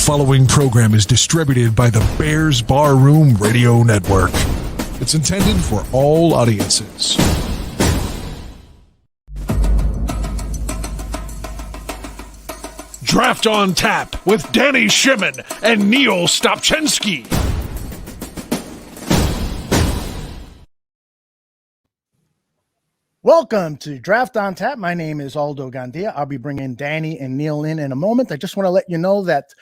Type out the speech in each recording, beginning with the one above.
following program is distributed by the Bears Barroom Radio Network. It's intended for all audiences. Draft on Tap with Danny Shimon and Neil Stopchenski. Welcome to Draft on Tap. My name is Aldo Gandia. I'll be bringing Danny and Neil in a moment. I just want to let you know that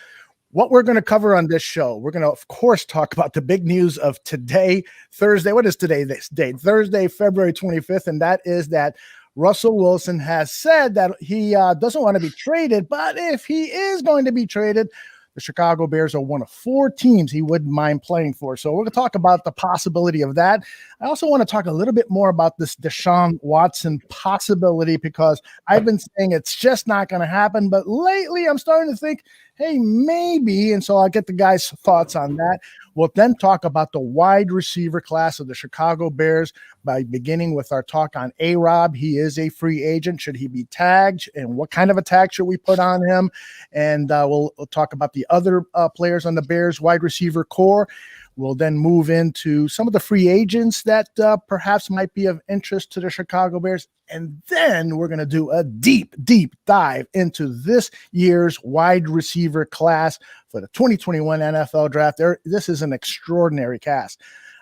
what we're going to cover on this show, we're going to, of course, talk about the big news of today, Thursday. What is today? This date, Thursday, February 25th, and that is that Russell Wilson has said that he doesn't want to be traded, but if he is going to be traded, the Chicago Bears are one of 4 teams he wouldn't mind playing for. So we're going to talk about the possibility of that. I also want to talk a little bit more about this Deshaun Watson possibility because I've been saying it's just not going to happen. But lately I'm starting to think, hey, maybe. And so I'll get the guys' thoughts on that. We'll then talk about the wide receiver class of the Chicago Bears by beginning with our talk on A-Rob. He is a free agent. Should he be tagged? And what kind of a tag should we put on him? And we'll talk about the other players on the Bears wide receiver core. We'll then move into some of the free agents that perhaps might be of interest to the Chicago Bears. And then we're going to do a deep, deep dive into this year's wide receiver class for the 2021 NFL Draft. This is an extraordinary cast.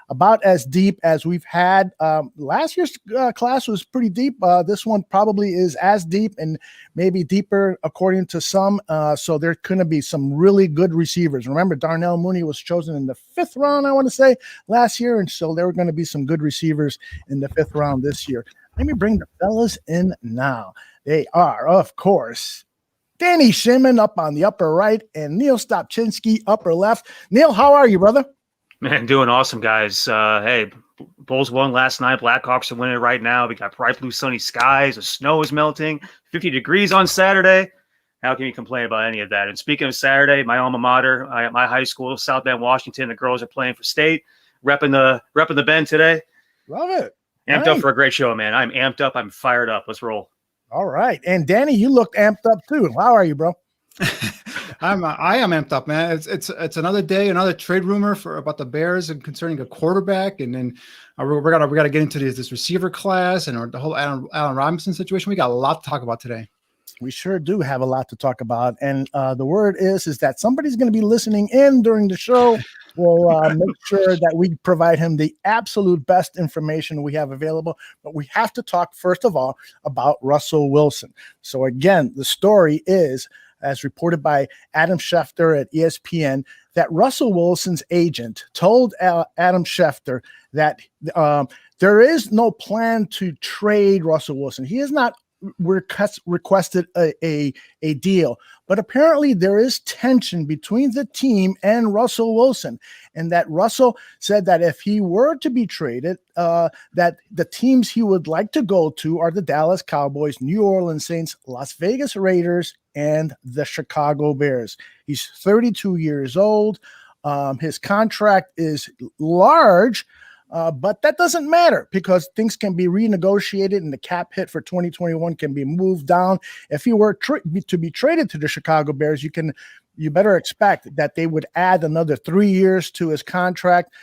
About as deep as we've had. Last year's class was pretty deep. This one probably is as deep and maybe deeper according to some. So there going to be some really good receivers. Remember, Darnell Mooney was chosen in the 5th round, I want to say, last year. And so there were going to be some good receivers in the 5th round this year. Let me bring the fellas in now. They are, of course, Danny Shimon up on the upper right and Neil Stopchenski upper left. Neil, how are you, brother? Man, doing awesome, guys. Hey, Bulls won last night. Blackhawks are winning right now. We got bright blue sunny skies. The snow is melting. 50 degrees on Saturday. How can you complain about any of that? And speaking of Saturday, my alma mater, my high school, South Bend, Washington, the girls are playing for state. Repping the Bend today. Love it. Amped up for a great show, man. I'm amped up. I'm fired up. Let's roll. All right. And Danny, you look amped up too. How are you, bro? I am amped up, man. It's another day, another trade rumor about the Bears and concerning a quarterback, and then we gotta get into this receiver class and the whole Allen Robinson situation. We got a lot to talk about today. We sure do have a lot to talk about, and the word is that somebody's going to be listening in during the show. We'll make sure that we provide him the absolute best information we have available. But we have to talk first of all about Russell Wilson. So again, the story is, as reported by Adam Schefter at ESPN, that Russell Wilson's agent told Adam Schefter that there is no plan to trade Russell Wilson. He has not requested a deal, but apparently there is tension between the team and Russell Wilson, and that Russell said that if he were to be traded, that the teams he would like to go to are the Dallas Cowboys, New Orleans Saints, Las Vegas Raiders, and the Chicago Bears. He's 32 years old. His contract is large, but that doesn't matter because things can be renegotiated and the cap hit for 2021 can be moved down. If he were to be traded to the Chicago Bears, you better expect that they would add another 3 years to his contract.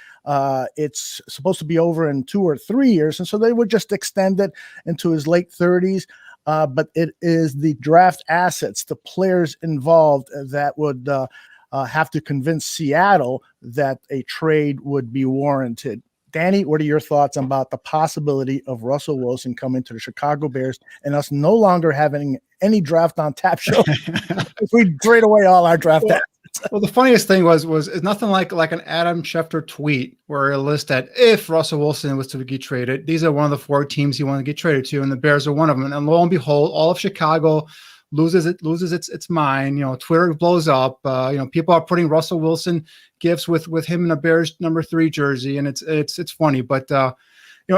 It's supposed to be over in 2 or 3 years, and so they would just extend it into his late 30s. But it is the draft assets, the players involved that would have to convince Seattle that a trade would be warranted. Danny, what are your thoughts about the possibility of Russell Wilson coming to the Chicago Bears and us no longer having any draft on tap show if we trade away all our draft assets? Well, the funniest thing was it's nothing like an Adam Schefter tweet where it lists that if Russell Wilson was to get traded, these are one of the 4 teams he wanted to get traded to, and the Bears are one of them. And lo and behold, all of Chicago loses its mind. Twitter blows up. People are putting Russell Wilson gifts with him in a Bears number 3 jersey, and it's funny. But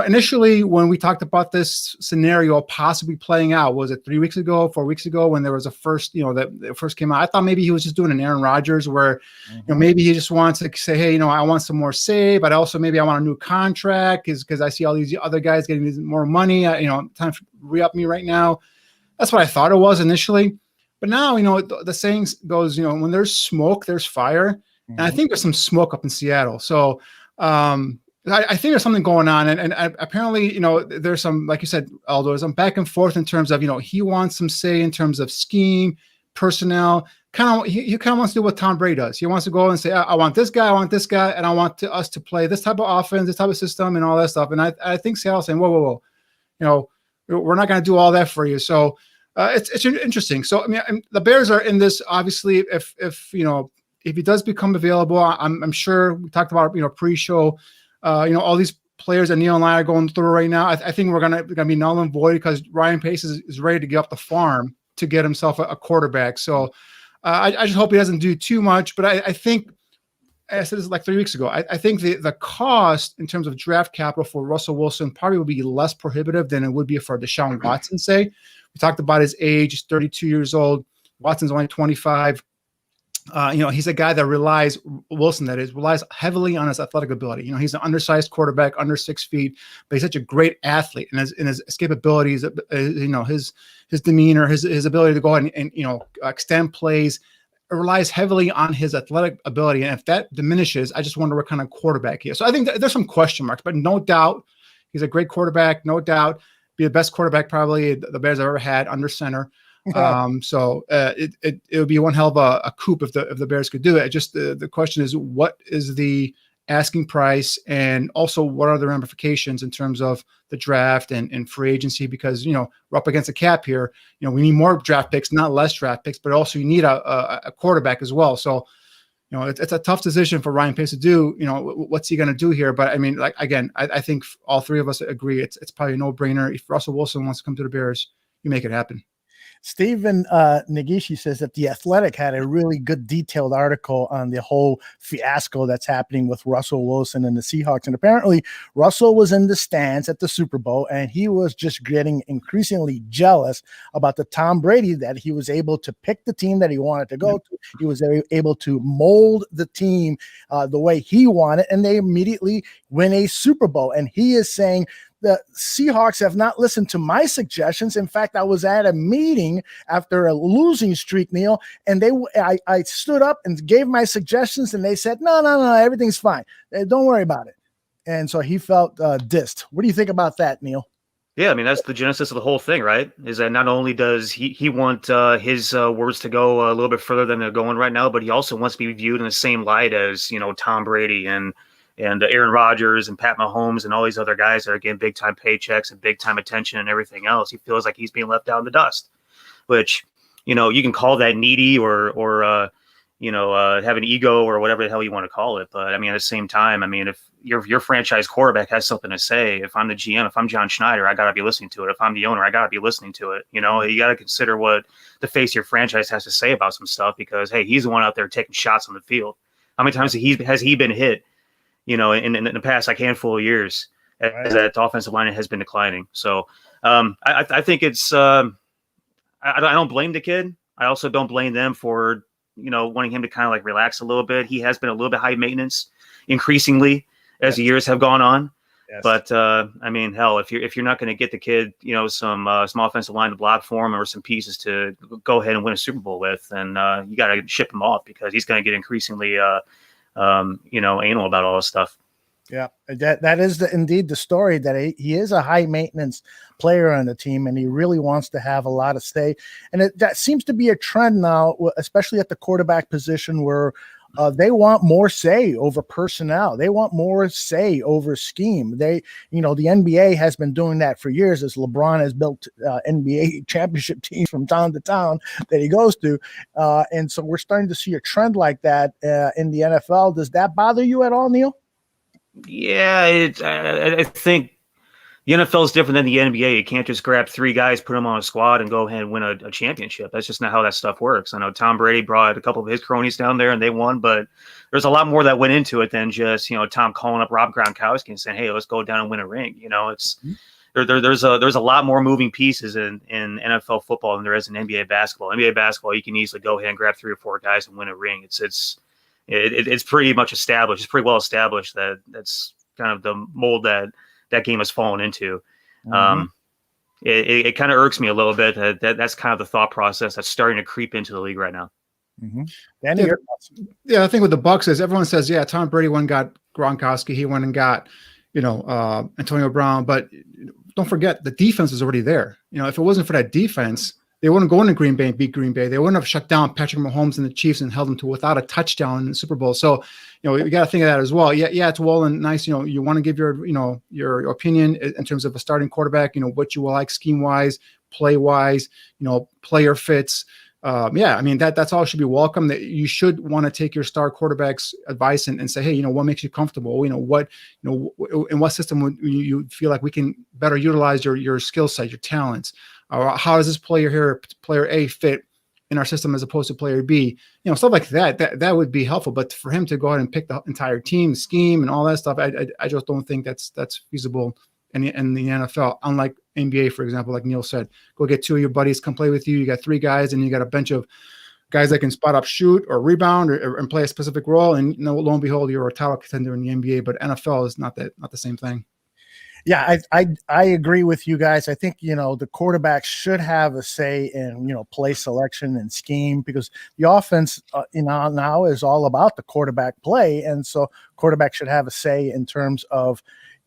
initially when we talked about this scenario possibly playing out, was it 3 weeks ago, 4 weeks ago, when there was a first, that it first came out? I thought maybe he was just doing an Aaron Rodgers where, maybe he just wants to say, hey, I want some more save, but also maybe I want a new contract because I see all these other guys getting more money. Time to re-up me right now. That's what I thought it was initially. But now, the saying goes, when there's smoke, there's fire. And I think there's some smoke up in Seattle. So I think there's something going on. And apparently, there's some, like you said, Aldo, there's some back and forth in terms of, he wants some say in terms of scheme, personnel. He kind of wants to do what Tom Brady does. He wants to go and say, I want this guy, and I want us to play this type of offense, this type of system, and all that stuff. And I think Seattle's saying, whoa, we're not going to do all that for you. So it's interesting. So the Bears are in this. Obviously, if he does become available, I'm sure we talked about pre-show. All these players that Neil and I are going through right now. I think we're gonna be null and void because Ryan Pace is ready to get off the farm to get himself a quarterback. So I just hope he doesn't do too much. But I think, I said this like 3 weeks ago, I think the cost in terms of draft capital for Russell Wilson probably will be less prohibitive than it would be for Deshaun Watson, say. We talked about his age, 32 years old. Watson's only 25. He's a guy that relies heavily on his athletic ability. He's an undersized quarterback, under 6 feet, but he's such a great athlete, and his escapabilities, his demeanor, his ability to go ahead and extend plays, relies heavily on his athletic ability. And if that diminishes, I just wonder what kind of quarterback he is. So I think there's some question marks, but no doubt he's a great quarterback. No doubt be the best quarterback probably the Bears have ever had under center. So it would be one hell of a coup if the Bears could do it. Just the question is, what is the asking price, and also what are the ramifications in terms of the draft and free agency? Because we're up against a cap here. We need more draft picks, not less draft picks, but also you need a quarterback as well. So it's a tough decision for Ryan Pace to do. What's he going to do here? But I think all three of us agree it's probably a no-brainer. If Russell Wilson wants to come to the Bears, you make it happen. Stephen Nagishi says that The Athletic had a really good detailed article on the whole fiasco that's happening with Russell Wilson and the Seahawks. And apparently Russell was in the stands at the Super Bowl, and he was just getting increasingly jealous about the Tom Brady that he was able to pick the team that he wanted to go to. He was able to mold the team the way he wanted, and they immediately win a Super Bowl. And he is saying the Seahawks have not listened to my suggestions. In fact, I was at a meeting after a losing streak, Neil, and I stood up and gave my suggestions, and they said, no, everything's fine. Don't worry about it. And so he felt dissed. What do you think about that, Neil? Yeah, that's the genesis of the whole thing, right? Is that not only does he want his words to go a little bit further than they're going right now, but he also wants to be viewed in the same light as, Tom Brady and Aaron Rodgers and Pat Mahomes and all these other guys that are getting big time paychecks and big time attention and everything else. He feels like he's being left out in the dust, which, you can call that needy or have an ego or whatever the hell you want to call it. But at the same time, if your franchise quarterback has something to say, if I'm the GM, if I'm John Schneider, I got to be listening to it. If I'm the owner, I got to be listening to it. You got to consider what the face of your franchise has to say about some stuff, because, hey, he's the one out there taking shots on the field. How many times has he been hit? In the past handful of years, as that offensive line has been declining. So I think it's I don't blame the kid. I also don't blame them for wanting him to kind of relax a little bit. He has been a little bit high maintenance increasingly as the years have gone on. Yes. But hell, if you're not going to get the kid some offensive line to block for him or some pieces to go ahead and win a Super Bowl with, then you got to ship him off, because he's going to get increasingly anal about all this stuff. Yeah, that is indeed the story, that he is a high maintenance player on the team, and he really wants to have a lot of say. And that seems to be a trend now, especially at the quarterback position, where they want more say over personnel. They want more say over scheme. The NBA has been doing that for years, as LeBron has built NBA championship teams from town to town that he goes to. And so we're starting to see a trend like that in the NFL. Does that bother you at all, Neil? Yeah, I think the NFL is different than the NBA. You can't just grab 3 guys, put them on a squad, and go ahead and win a championship. That's just not how that stuff works. I know Tom Brady brought a couple of his cronies down there and they won, but there's a lot more that went into it than just Tom calling up Rob Gronkowski and saying, "Hey, let's go down and win a ring." There's a lot more moving pieces in NFL football than there is in NBA basketball. NBA basketball, you can easily go ahead and grab 3 or 4 guys and win a ring. It's pretty much established. It's pretty well established that's kind of the mold that game has fallen into. it kind of irks me a little bit that's kind of the thought process that's starting to creep into the league right now. Mm-hmm. Danny, I think with the Bucks is everyone says, yeah, Tom Brady went and got Gronkowski. He went and got, Antonio Brown. But don't forget, the defense is already there. If it wasn't for that defense, they wouldn't go into Green Bay and beat Green Bay. They wouldn't have shut down Patrick Mahomes and the Chiefs and held them to without a touchdown in the Super Bowl. So, you got to think of that as well. Yeah, it's well and nice. You want to give your opinion in terms of a starting quarterback. What you will like scheme wise, play wise. Player fits. That's all should be welcome. That you should want to take your star quarterback's advice and say, hey, what makes you comfortable? In what system would you feel like we can better utilize your skill set, your talents? How does this player A fit in our system as opposed to player B? Stuff like that. That would be helpful. But for him to go ahead and pick the entire team, scheme, and all that stuff, I just don't think that's feasible in the NFL. Unlike NBA, for example, like Neil said, go get two of your buddies, come play with you. You got three guys, and you got a bunch of guys that can spot up, shoot, or rebound, and play a specific role. And lo and behold, you're a title contender in the NBA. But NFL is not the same thing. Yeah, I agree with you guys. I think, the quarterback should have a say in, play selection and scheme, because the offense, now is all about the quarterback play. And so quarterback should have a say in terms of,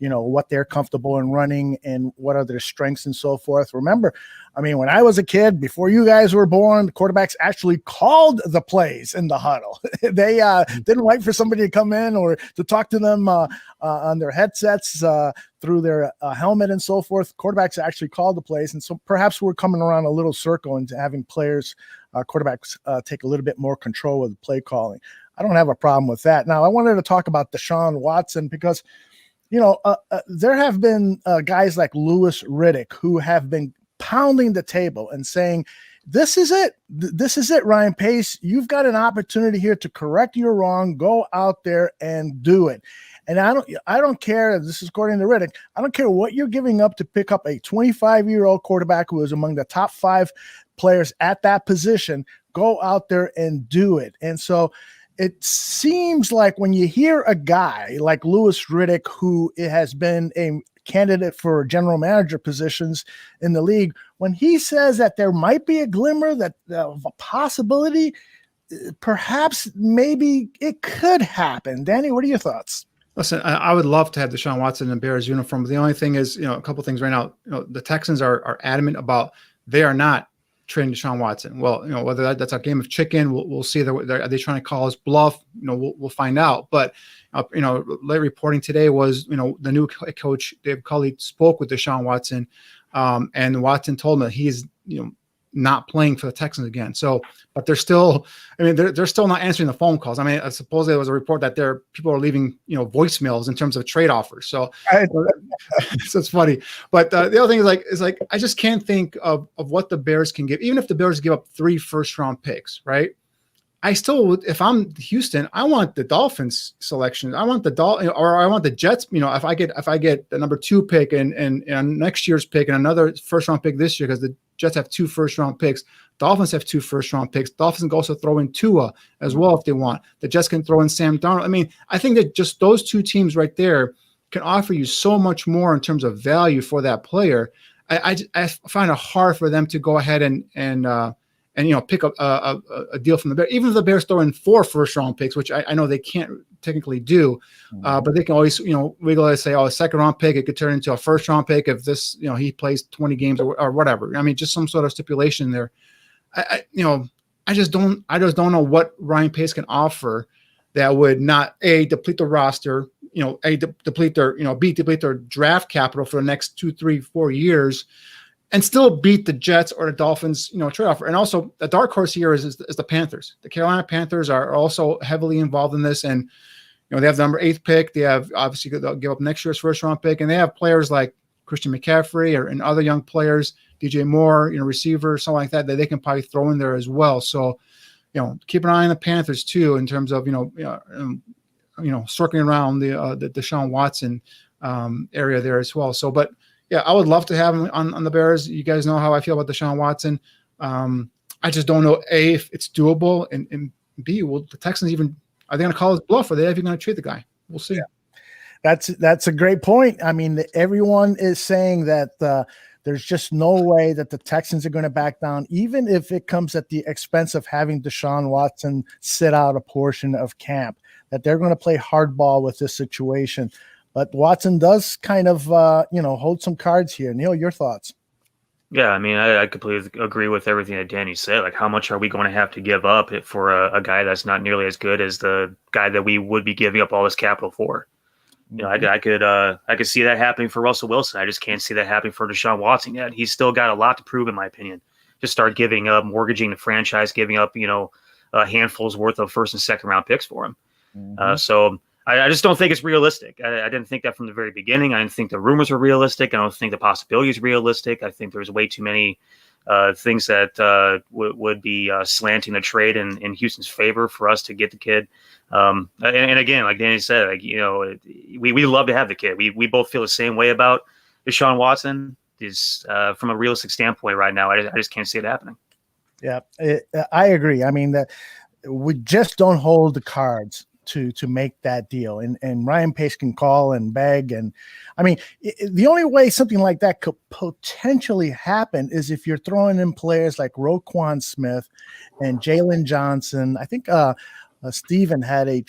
what they're comfortable in running and what are their strengths and so forth. Remember, when I was a kid, before you guys were born, the quarterbacks actually called the plays in the huddle. They didn't wait for somebody to come in or to talk to them on their headsets through their helmet and so forth. Quarterbacks actually called the plays. And so perhaps we're coming around a little circle into having players, quarterbacks take a little bit more control of the play calling. I don't have a problem with that. Now, I wanted to talk about Deshaun Watson because there have been guys like Louis Riddick who have been pounding the table and saying, this is it. This is it, Ryan Pace. You've got an opportunity here to correct your wrong. Go out there and do it. And I don't care. This is according to Riddick. I don't care what you're giving up to pick up a 25-year-old quarterback who is among the top 5 players at that position. Go out there and do it. And so it seems like when you hear a guy like Louis Riddick, who has been a candidate for general manager positions in the league, when he says that there might be a glimmer of a possibility, perhaps maybe it could happen. Danny, what are your thoughts? Listen, I would love to have Deshaun Watson in the Bears uniform. The only thing is, a couple things right now. The Texans are adamant about they are not trading Deshaun Watson. Well, whether that's a game of chicken, we'll see. Are they trying to call us bluff? We'll find out. But late reporting today was, the new coach Dave Culley spoke with Deshaun Watson, and Watson told him that he's not playing for the Texans again. So, but they're still, they're still not answering the phone calls. I suppose there was a report that people are leaving, voicemails in terms of trade offers. So, so it's funny. But the other thing is like, I just can't think of what the Bears can give, even if the Bears give up 3 first-round picks, right? I still would, if I'm Houston, I want the Dolphins selection. I want or I want the Jets. If I get the number 2 pick and next year's pick and another first-round pick this year, because the Jets have 2 first-round picks. Dolphins have 2 first-round picks. Dolphins can also throw in Tua as well if they want. The Jets can throw in Sam Darnold. I think that just those 2 teams right there can offer you so much more in terms of value for that player. I find it hard for them to go ahead and pick up a deal from the Bears. Even if the Bears throw in 4 first-round picks, which I know they can't technically do, but they can always, wiggle and say, a second-round pick, it could turn into a first-round pick if this, he plays 20 games or whatever. Just some sort of stipulation there. I just don't know what Ryan Pace can offer that would not deplete the roster, deplete their draft capital for the next 2, 3, 4 years, and still beat the Jets or the Dolphins, trade offer. And also the dark horse here is the Panthers. The Carolina Panthers are also heavily involved in this. And, they have the number 8th pick. They have, obviously, they'll give up next year's first-round pick. And they have players like Christian McCaffrey and other young players, DJ Moore, receiver, something like that they can probably throw in there as well. So, keep an eye on the Panthers too, in terms of, circling around the Deshaun Watson area there as well. So, but yeah, I would love to have him on the Bears. You guys know how I feel about Deshaun Watson. I just don't know, A, if it's doable, and B, will the Texans are they going to call his bluff, or are they even going to trade the guy? We'll see. Yeah. That's a great point. Everyone is saying that There's just no way that the Texans are going to back down, even if it comes at the expense of having Deshaun Watson sit out a portion of camp, that they're going to play hardball with this situation. But Watson does kind of, hold some cards here. Neil, your thoughts? Yeah, I mean, I completely agree with everything that Danny said. Like, how much are we going to have to give up for a guy that's not nearly as good as the guy that we would be giving up all this capital for? You know, I could see that happening for Russell Wilson. I just can't see that happening for Deshaun Watson yet. He's still got a lot to prove, in my opinion. Just start giving up, mortgaging the franchise, giving up, handfuls worth of first and second round picks for him. So I just don't think it's realistic. I didn't think that from the very beginning. I didn't think the rumors were realistic. I don't think the possibility is realistic. I think there's way too many things that would be slanting the trade in Houston's favor for us to get the kid. And again, like Danny said, we love to have the kid. We both feel the same way about Deshaun Watson. Is from a realistic standpoint right now, I just can't see it happening. Yeah, I agree. I mean, that we just don't hold the cards to make that deal. And Ryan Pace can call and beg. And I mean, the only way something like that could potentially happen is if you're throwing in players like Roquan Smith and Jalen Johnson. I think Steven had a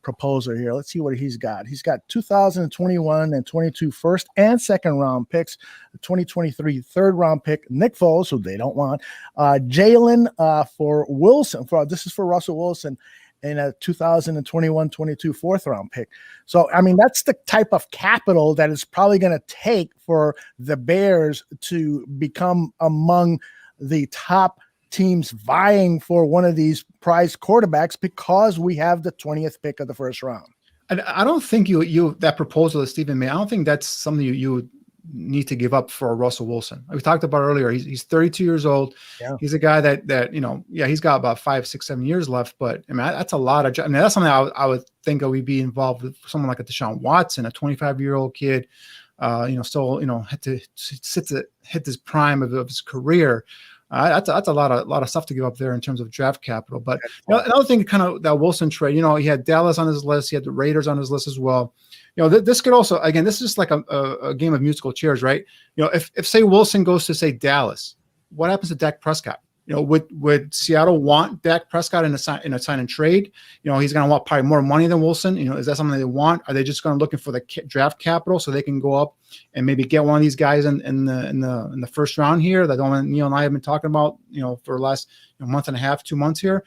proposal here. Let's see what he's got. He's got 2021 and 22 first and second round picks, 2023 third round pick, Nick Foles, who they don't want, Jalen for Wilson. This is for Russell Wilson, and a 2021-22 fourth round pick. So, I mean, that's the type of capital that is probably going to take for the Bears to become among the top teams vying for one of these prized quarterbacks, because we have the 20th pick of the first round. And I don't think you that proposal that Stephen made, I don't think that's something you would need to give up for Russell Wilson. We talked about earlier. He's 32 years old. Yeah. He's a guy that he's got about 5, 6, 7 years left. But I mean, that's a lot of. I mean, that's something I would think that we'd be involved with. Someone like a Deshaun Watson, a 25-year-old kid, still hit this prime of his career. That's a lot of stuff to give up there in terms of draft capital. But another thing, kind of that Wilson trade. He had Dallas on his list. He had the Raiders on his list as well. This could also, again, this is just like a game of musical chairs, right? If say Wilson goes to say Dallas, what happens to Dak Prescott? Would Seattle want Dak Prescott in a sign and trade? He's going to want probably more money than Wilson. Is that something they want? Are they just going to looking for the draft capital so they can go up and maybe get one of these guys in the first round here? That Neil and I have been talking about, for the last month and a half, 2 months here.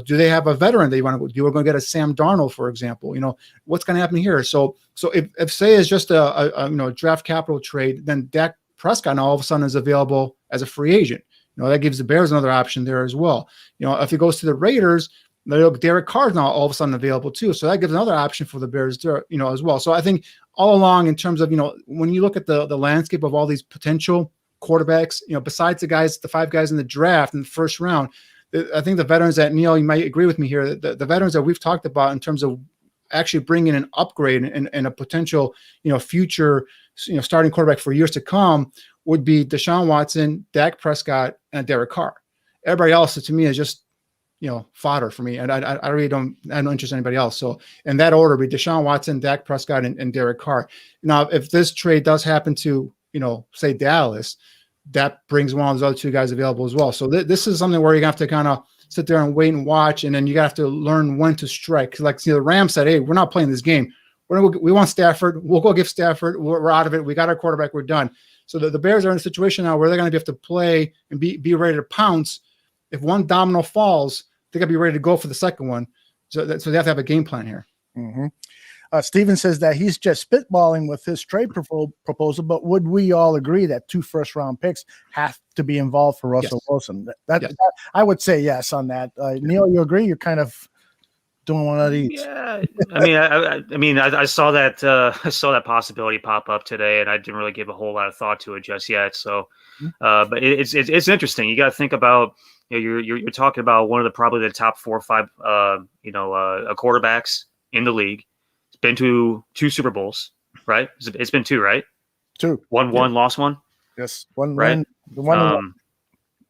Do they have a veteran they want to go? You are going to get a Sam Darnold, for example. What's going to happen here? So if say it's just a draft capital trade, then Dak Prescott now all of a sudden is available as a free agent. That gives the Bears another option there as well. If he goes to the Raiders, Derek Carr's now all of a sudden available too. So that gives another option for the Bears there, as well. So I think all along in terms of, when you look at the landscape of all these potential quarterbacks, besides the 5 guys in the draft in the first round, I think the veterans that, Neil, you might agree with me here, the veterans that we've talked about in terms of actually bringing an upgrade and a potential, future, starting quarterback for years to come would be Deshaun Watson, Dak Prescott, and Derek Carr. Everybody else, to me, is just, fodder for me. And I really don't have no interest in anybody else. So in that order, be Deshaun Watson, Dak Prescott, and Derek Carr. Now, if this trade does happen to, say Dallas, that brings one of those other 2 guys available as well. So this is something where you have to kind of sit there and wait and watch, and then you have to learn when to strike. Like the Rams said, hey, we're not playing this game. We want Stafford. We'll go give Stafford. We're out of it. We got our quarterback. We're done. So the Bears are in a situation now where they're going to have to play and be ready to pounce. If one domino falls, they got to be ready to go for the second one. So they have to have a game plan here. Mm-hmm. Steven says that he's just spitballing with his trade proposal, but would we all agree that 2 first-round picks have to be involved for Russell Wilson? That I would say yes on that. Neil, you agree? You're kind of doing one of these. Yeah, I saw that possibility pop up today, and I didn't really give a whole lot of thought to it just yet. So, but it's interesting. You got to think about, you're talking about one of probably the top 4 or 5 quarterbacks in the league. It's been to 2 Super Bowls, right? It's been 2, right? 2. One, lost one. Yes, one. Right.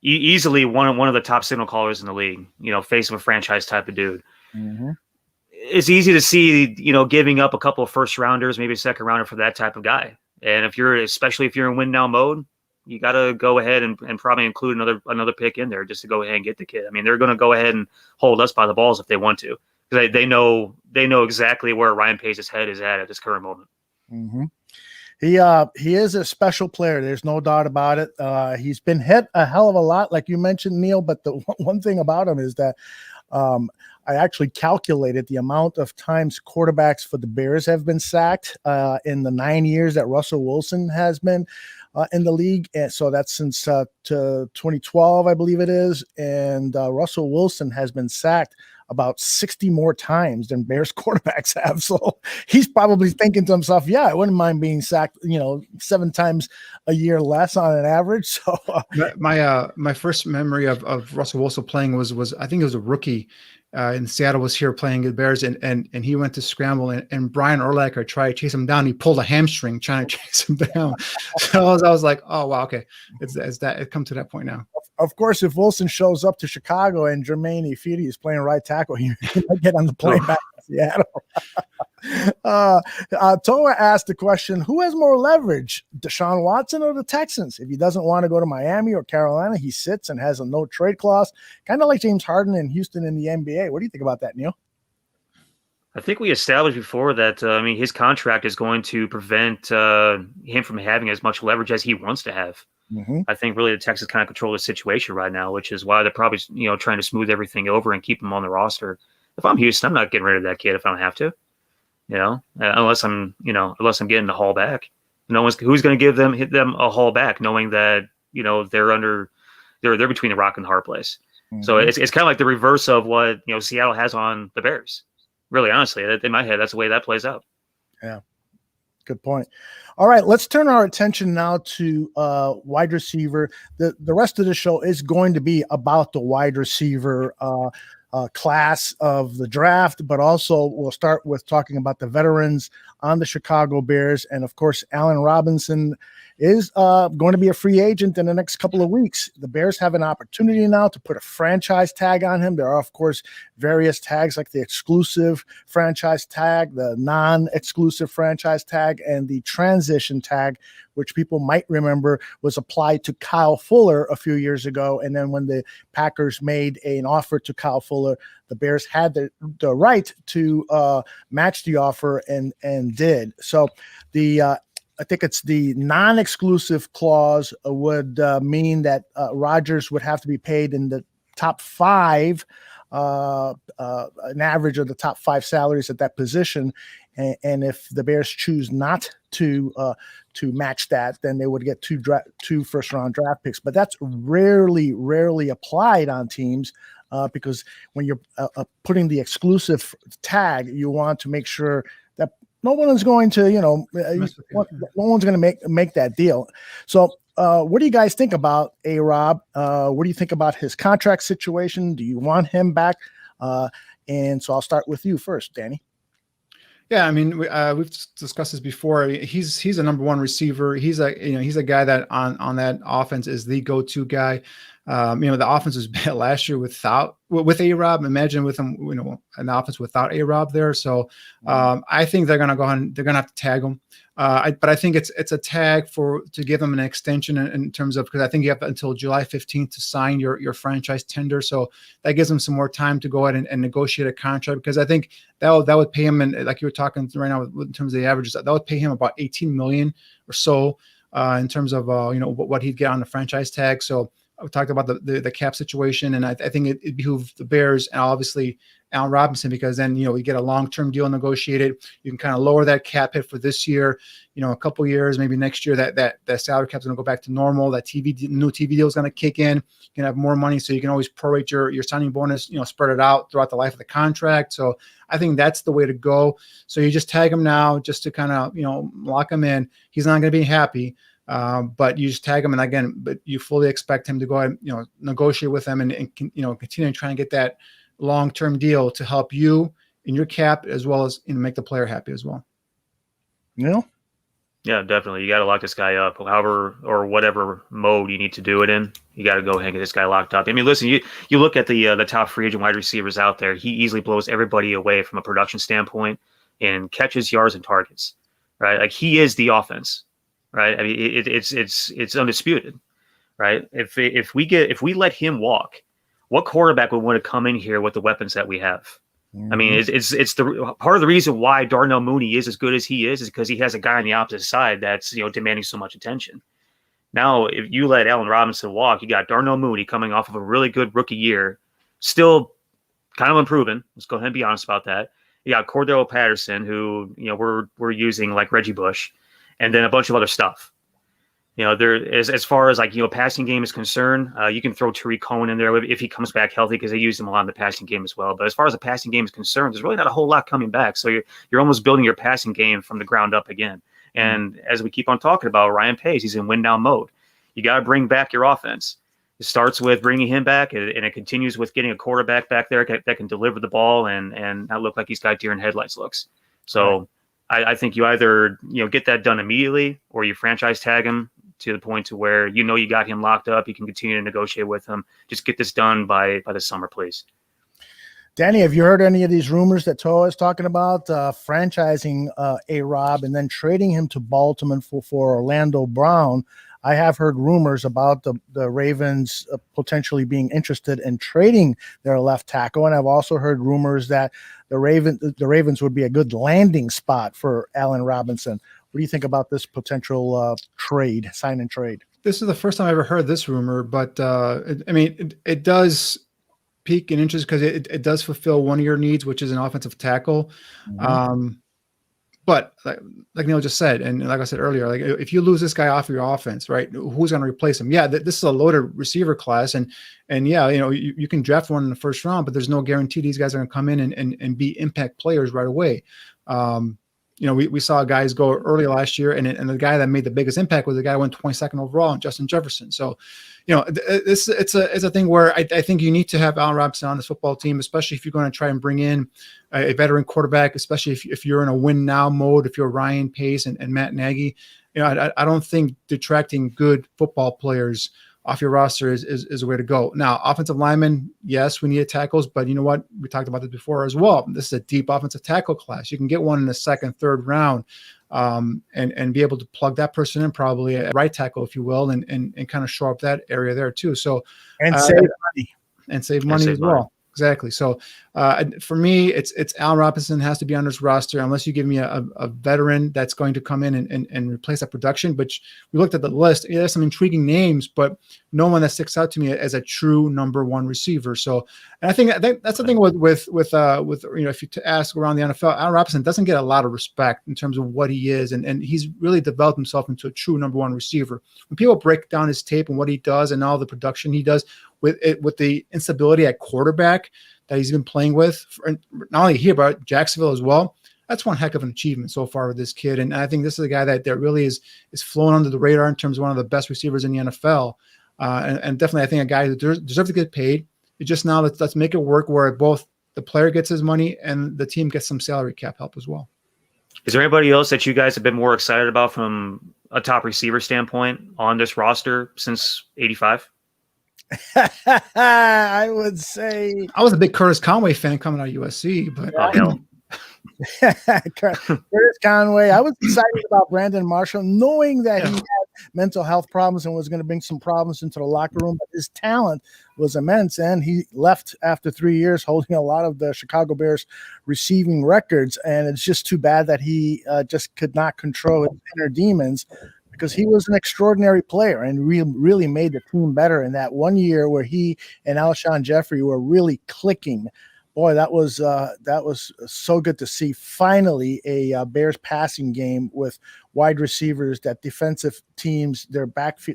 Easily one of the top signal callers in the league. Face of a franchise type of dude. Mm-hmm. It's easy to see, giving up a couple of first rounders, maybe a second rounder for that type of guy. And especially if you're in win now mode, you got to go ahead and probably include another pick in there just to go ahead and get the kid. I mean, they're going to go ahead and hold us by the balls if they want to, because they know exactly where Ryan Pace's head is at this current moment. Mm-hmm. He is a special player. There's no doubt about it. He's been hit a hell of a lot, like you mentioned, Neil. But the one thing about him is that I actually calculated the amount of times quarterbacks for the Bears have been sacked in the 9 years that Russell Wilson has been in the league. And so that's since to 2012, I believe it is. And Russell Wilson has been sacked about 60 more times than Bears quarterbacks have. So he's probably thinking to himself, yeah, I wouldn't mind being sacked, 7 times a year less on an average. So my first memory of Russell Wilson playing was I think it was a rookie in Seattle, was here playing the Bears, and he went to scramble, and Brian Urlacher tried to chase him down. He pulled a hamstring trying to chase him down. So I was like, oh wow, okay, it come to that point now. Of course, if Wilson shows up to Chicago and Jermaine Ifedi is playing right tackle, he might get on the plane back to Seattle. Toa asked the question, who has more leverage, Deshaun Watson or the Texans? If he doesn't want to go to Miami or Carolina, he sits and has a no trade clause, kind of like James Harden in Houston in the NBA. What do you think about that, Neil? I think we established before that, his contract is going to prevent him from having as much leverage as he wants to have. Mm-hmm. I think really the Texans kind of control the situation right now, which is why they're probably, trying to smooth everything over and keep him on the roster. If I'm Houston, I'm not getting rid of that kid if I don't have to, unless I'm getting the haul back. Who's going to give them a haul back, knowing that, they're between the rock and the hard place. Mm-hmm. So it's kind of like the reverse of what, Seattle has on the Bears. Really, honestly, in my head, that's the way that plays out. Yeah. Good point. All right, let's turn our attention now to wide receiver. The rest of the show is going to be about the wide receiver class of the draft, but also we'll start with talking about the veterans on the Chicago Bears. And of course, Allen Robinson is going to be a free agent in the next couple of weeks. The Bears have an opportunity now to put a franchise tag on him. There are, of course, various tags like the exclusive franchise tag, the non-exclusive franchise tag, and the transition tag, which people might remember was applied to Kyle Fuller a few years ago. And then when the Packers made an offer to Kyle Fuller, the Bears had the right to match the offer and did. So I think it's the non-exclusive clause would mean that Rodgers would have to be paid in the top 5, an average of the top 5 salaries at that position. And if the Bears choose not to match that, then they would get 2 first-round draft picks. But that's rarely applied on teams because when you're putting the exclusive tag, you want to make sure that no one is going to, no one's going to make that deal. So what do you guys think about A-Rob? What do you think about his contract situation? Do you want him back? And so I'll start with you first, Danny. Yeah, we've discussed this before. He's a number 1 receiver. He's a guy that on that offense is the go-to guy. The offense was bad last year with A-Rob. Imagine with him, an offense without A-Rob there. So I think they're going to go on. They're going to have to tag him. But I think it's a tag to give them an extension in terms of, because I think you have until July 15th to sign your franchise tender. So that gives them some more time to go ahead and negotiate a contract, because I think that would pay him, and like you were talking right now in terms of the averages, that would pay him about $18 million or so in terms of what he'd get on the franchise tag. So we talked about the cap situation, and I think it behooved the Bears and obviously Allen Robinson, because then we get a long-term deal negotiated. You can kind of lower that cap hit for this year, a couple years, maybe next year that salary cap is going to go back to normal. That new TV deal is going to kick in. You can have more money, so you can always prorate your signing bonus, spread it out throughout the life of the contract. So I think that's the way to go. So you just tag him now, just to kind of lock him in. He's not going to be happy. But you just tag him, but you fully expect him to go ahead, negotiate with them and continue to try and get that long-term deal to help you in your cap, as well as make the player happy as well. Yeah, definitely. You got to lock this guy up, however or whatever mode you need to do it in. You got to go ahead and get this guy locked up. Listen, you look at the top free agent wide receivers out there. He easily blows everybody away from a production standpoint in catches, yards, and targets. Right, like he is the offense. right? I mean, it's undisputed, right? If we let him walk, what quarterback would want to come in here with the weapons that we have? I mean, it's the part of the reason why Darnell Mooney is as good as he is because he has a guy on the opposite side that's demanding so much attention. Now, if you let Allen Robinson walk, you got Darnell Mooney coming off of a really good rookie year, still kind of improving. Let's go ahead and be honest about that. You got Cordell Patterson, who we're using like Reggie Bush, and then a bunch of other stuff. There as far as passing game is concerned, you can throw Tariq Cohen in there if he comes back healthy because they use him a lot in the passing game as well. But as far as the passing game is concerned, there's really not a whole lot coming back. So you're almost building your passing game from the ground up again. And as we keep on talking about Ryan Pace, he's in win now mode. You got to bring back your offense. It starts with bringing him back, and it continues with getting a quarterback back there that can deliver the ball and not look like he's got deer in headlights looks. So I think you either get that done immediately, or you franchise tag him to the point to where you got him locked up. You can continue to negotiate with him. Just get this done by the summer, please. Danny, have you heard any of these rumors that Toa is talking about franchising A-Rob and then trading him to Baltimore for Orlando Brown? I have heard rumors about the Ravens potentially being interested in trading their left tackle, and I've also heard rumors that the Ravens would be a good landing spot for Allen Robinson. What do you think about this potential sign and trade? This is the first time I ever heard this rumor, but it does pique an interest because it does fulfill one of your needs, which is an offensive tackle. But like Neil just said, and like I said earlier, like if you lose this guy off of your offense, right, who's going to replace him? Yeah, this is a loaded receiver class, and yeah, you can draft one in the first round, but there's no guarantee these guys are going to come in and be impact players right away. We saw guys go early last year, and the guy that made the biggest impact was the guy who went 22nd overall, Justin Jefferson. So, it's a thing where I think you need to have Allen Robinson on this football team, especially if you're going to try and bring in a veteran quarterback, especially if you're in a win now mode, if you're Ryan Pace and Matt Nagy. I don't think detracting good football players off your roster is a way to go. Now, offensive linemen, yes, we need tackles, but you know what? We talked about this before as well. This is a deep offensive tackle class. You can get one in the second, third round, and be able to plug that person in, probably a right tackle, if you will, and kind of shore up that area there too. So save money as well. Exactly. So for me, it's Allen Robinson has to be on this roster unless you give me a veteran that's going to come in and replace that production. But we looked at the list. There's some intriguing names, but no one that sticks out to me as a true number one receiver. So, and I think that's the thing with if you ask around the NFL, Allen Robinson doesn't get a lot of respect in terms of what he is, and he's really developed himself into a true number one receiver. When people break down his tape and what he does and all the production he does, with the instability at quarterback that he's been playing with, not only here but Jacksonville as well, that's one heck of an achievement so far with this kid. And I think this is a guy that really is flown under the radar in terms of one of the best receivers in the NFL. And definitely, I think a guy who deserves to get paid. It's just now let's make it work where both the player gets his money and the team gets some salary cap help as well. Is there anybody else that you guys have been more excited about from a top receiver standpoint on this roster since '85? I would say I was a big Curtis Conway fan coming out of USC, but Curtis Conway. I was excited about Brandon Marshall, knowing that he had mental health problems and was going to bring some problems into the locker room, but his talent was immense, and he left after 3 years holding a lot of the Chicago Bears receiving records, and it's just too bad that he just could not control his inner demons, because he was an extraordinary player and really made the team better in that 1 year where he and Alshon Jeffrey were really clicking. Boy, that was so good to see. Finally, a Bears passing game with wide receivers that defensive teams, their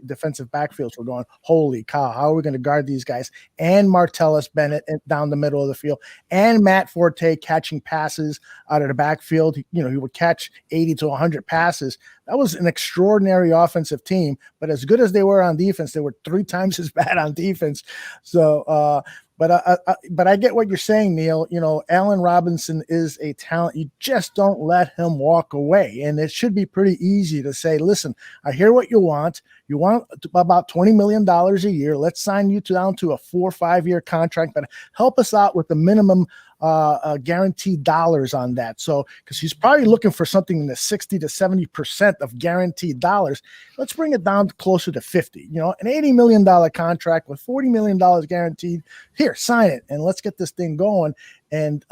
defensive backfields were going, holy cow, how are we going to guard these guys? And Martellus Bennett down the middle of the field, and Matt Forte catching passes out of the backfield. He would catch 80 to 100 passes. That was an extraordinary offensive team, but as good as they were on defense, they were 3 times as bad on defense. So, but I get what you're saying, Neil. Allen Robinson is a talent. You just don't let him walk away. And it should be pretty easy to say, listen, I hear what you want. You want about $20 million a year. Let's sign you down to a 4 or 5 year contract, but help us out with the minimum guaranteed dollars on that. So, because he's probably looking for something in the 60 to 70% of guaranteed dollars. Let's bring it down closer to 50. An $80 million contract with $40 million guaranteed. Here, sign it, and let's get this thing going. And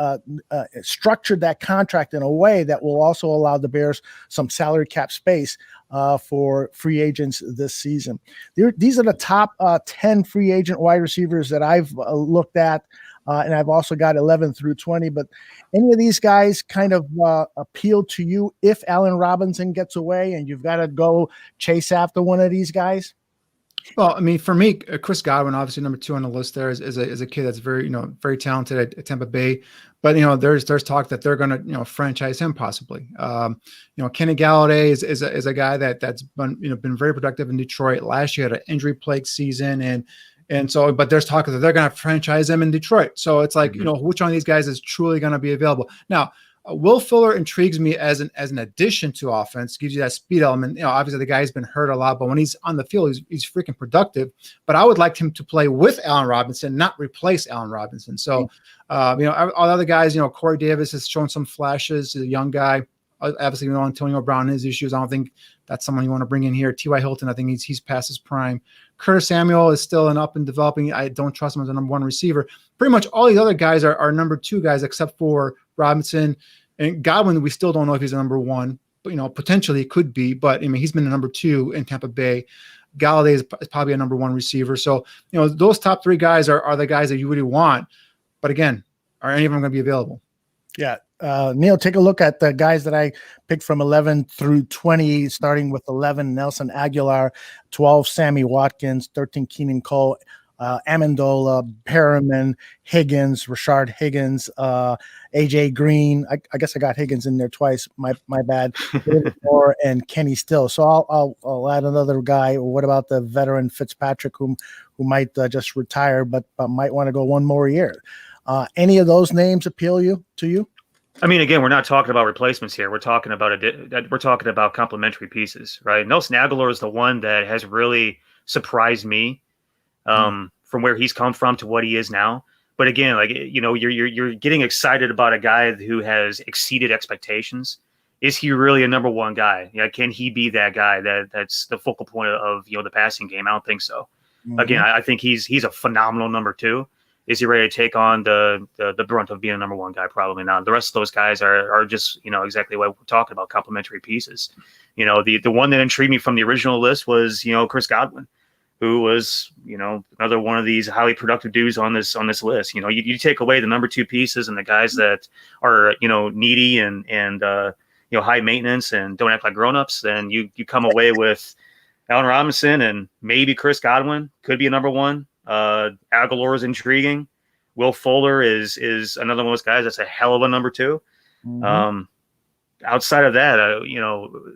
structure that contract in a way that will also allow the Bears some salary cap space for free agents this season. These are the top 10 free agent wide receivers that I've looked at, and I've also got 11 through 20. But any of these guys kind of appeal to you if Allen Robinson gets away and you've got to go chase after one of these guys? Well, I mean, for me, Chris Godwin, obviously number 2 on the list there, is a kid that's very, very talented at Tampa Bay. But, there's talk that they're going to, franchise him possibly. Kenny Galladay is a guy that's been very productive in Detroit. Last year had an injury-plagued season. And so, but there's talk that they're going to franchise him in Detroit. So it's like, which one of these guys is truly going to be available? Now, Will Fuller intrigues me as an addition to offense, gives you that speed element. Obviously the guy's been hurt a lot, but when he's on the field, he's freaking productive. But I would like him to play with Allen Robinson, not replace Allen Robinson. So, all the other guys, Corey Davis has shown some flashes. He's a young guy. Obviously, Antonio Brown, his issues. I don't think that's someone you want to bring in here. T.Y. Hilton, I think he's past his prime. Curtis Samuel is still up and developing. I don't trust him as a number 1 receiver. Pretty much all these other guys are number 2 guys, except for Robinson and Godwin. We still don't know if he's a number 1, but potentially it could be. But I mean, he's been a number 2 in Tampa Bay. Galladay is probably a number 1 receiver. So those top 3 guys are the guys that you really want. But again, are any of them going to be available? Yeah. Neil, take a look at the guys that I picked from 11 through 20, starting with 11, Nelson Aguilar, 12, Sammy Watkins, 13, Keenan Cole, Amendola, Perriman, Higgins, Rashard Higgins, AJ Green. I guess I got Higgins in there twice. My bad. And Kenny Still. So I'll add another guy. What about the veteran Fitzpatrick, who might just retire, but might want to go one more year? Any of those names appeal to you? I mean, again, we're not talking about replacements here. We're talking about complementary pieces, right? Nelson Aguilar is the one that has really surprised me from where he's come from to what he is now. But again, you're getting excited about a guy who has exceeded expectations. Is he really a number 1 guy? Can he be that guy that's the focal point of the passing game? I don't think so. Mm-hmm. Again, I think he's a phenomenal number 2. Is he ready to take on the brunt of being a number 1 guy? Probably not. The rest of those guys are just, exactly what we're talking about, complementary pieces. The one that intrigued me from the original list was, Chris Godwin, who was, another one of these highly productive dudes on this list. You take away the number 2 pieces and the guys that are, needy and high maintenance and don't act like grownups, then you come away with Allen Robinson and maybe Chris Godwin could be a number 1. Aguilar is intriguing. Will Fuller is another one of those guys that's a hell of a number 2. Mm-hmm. Outside of that,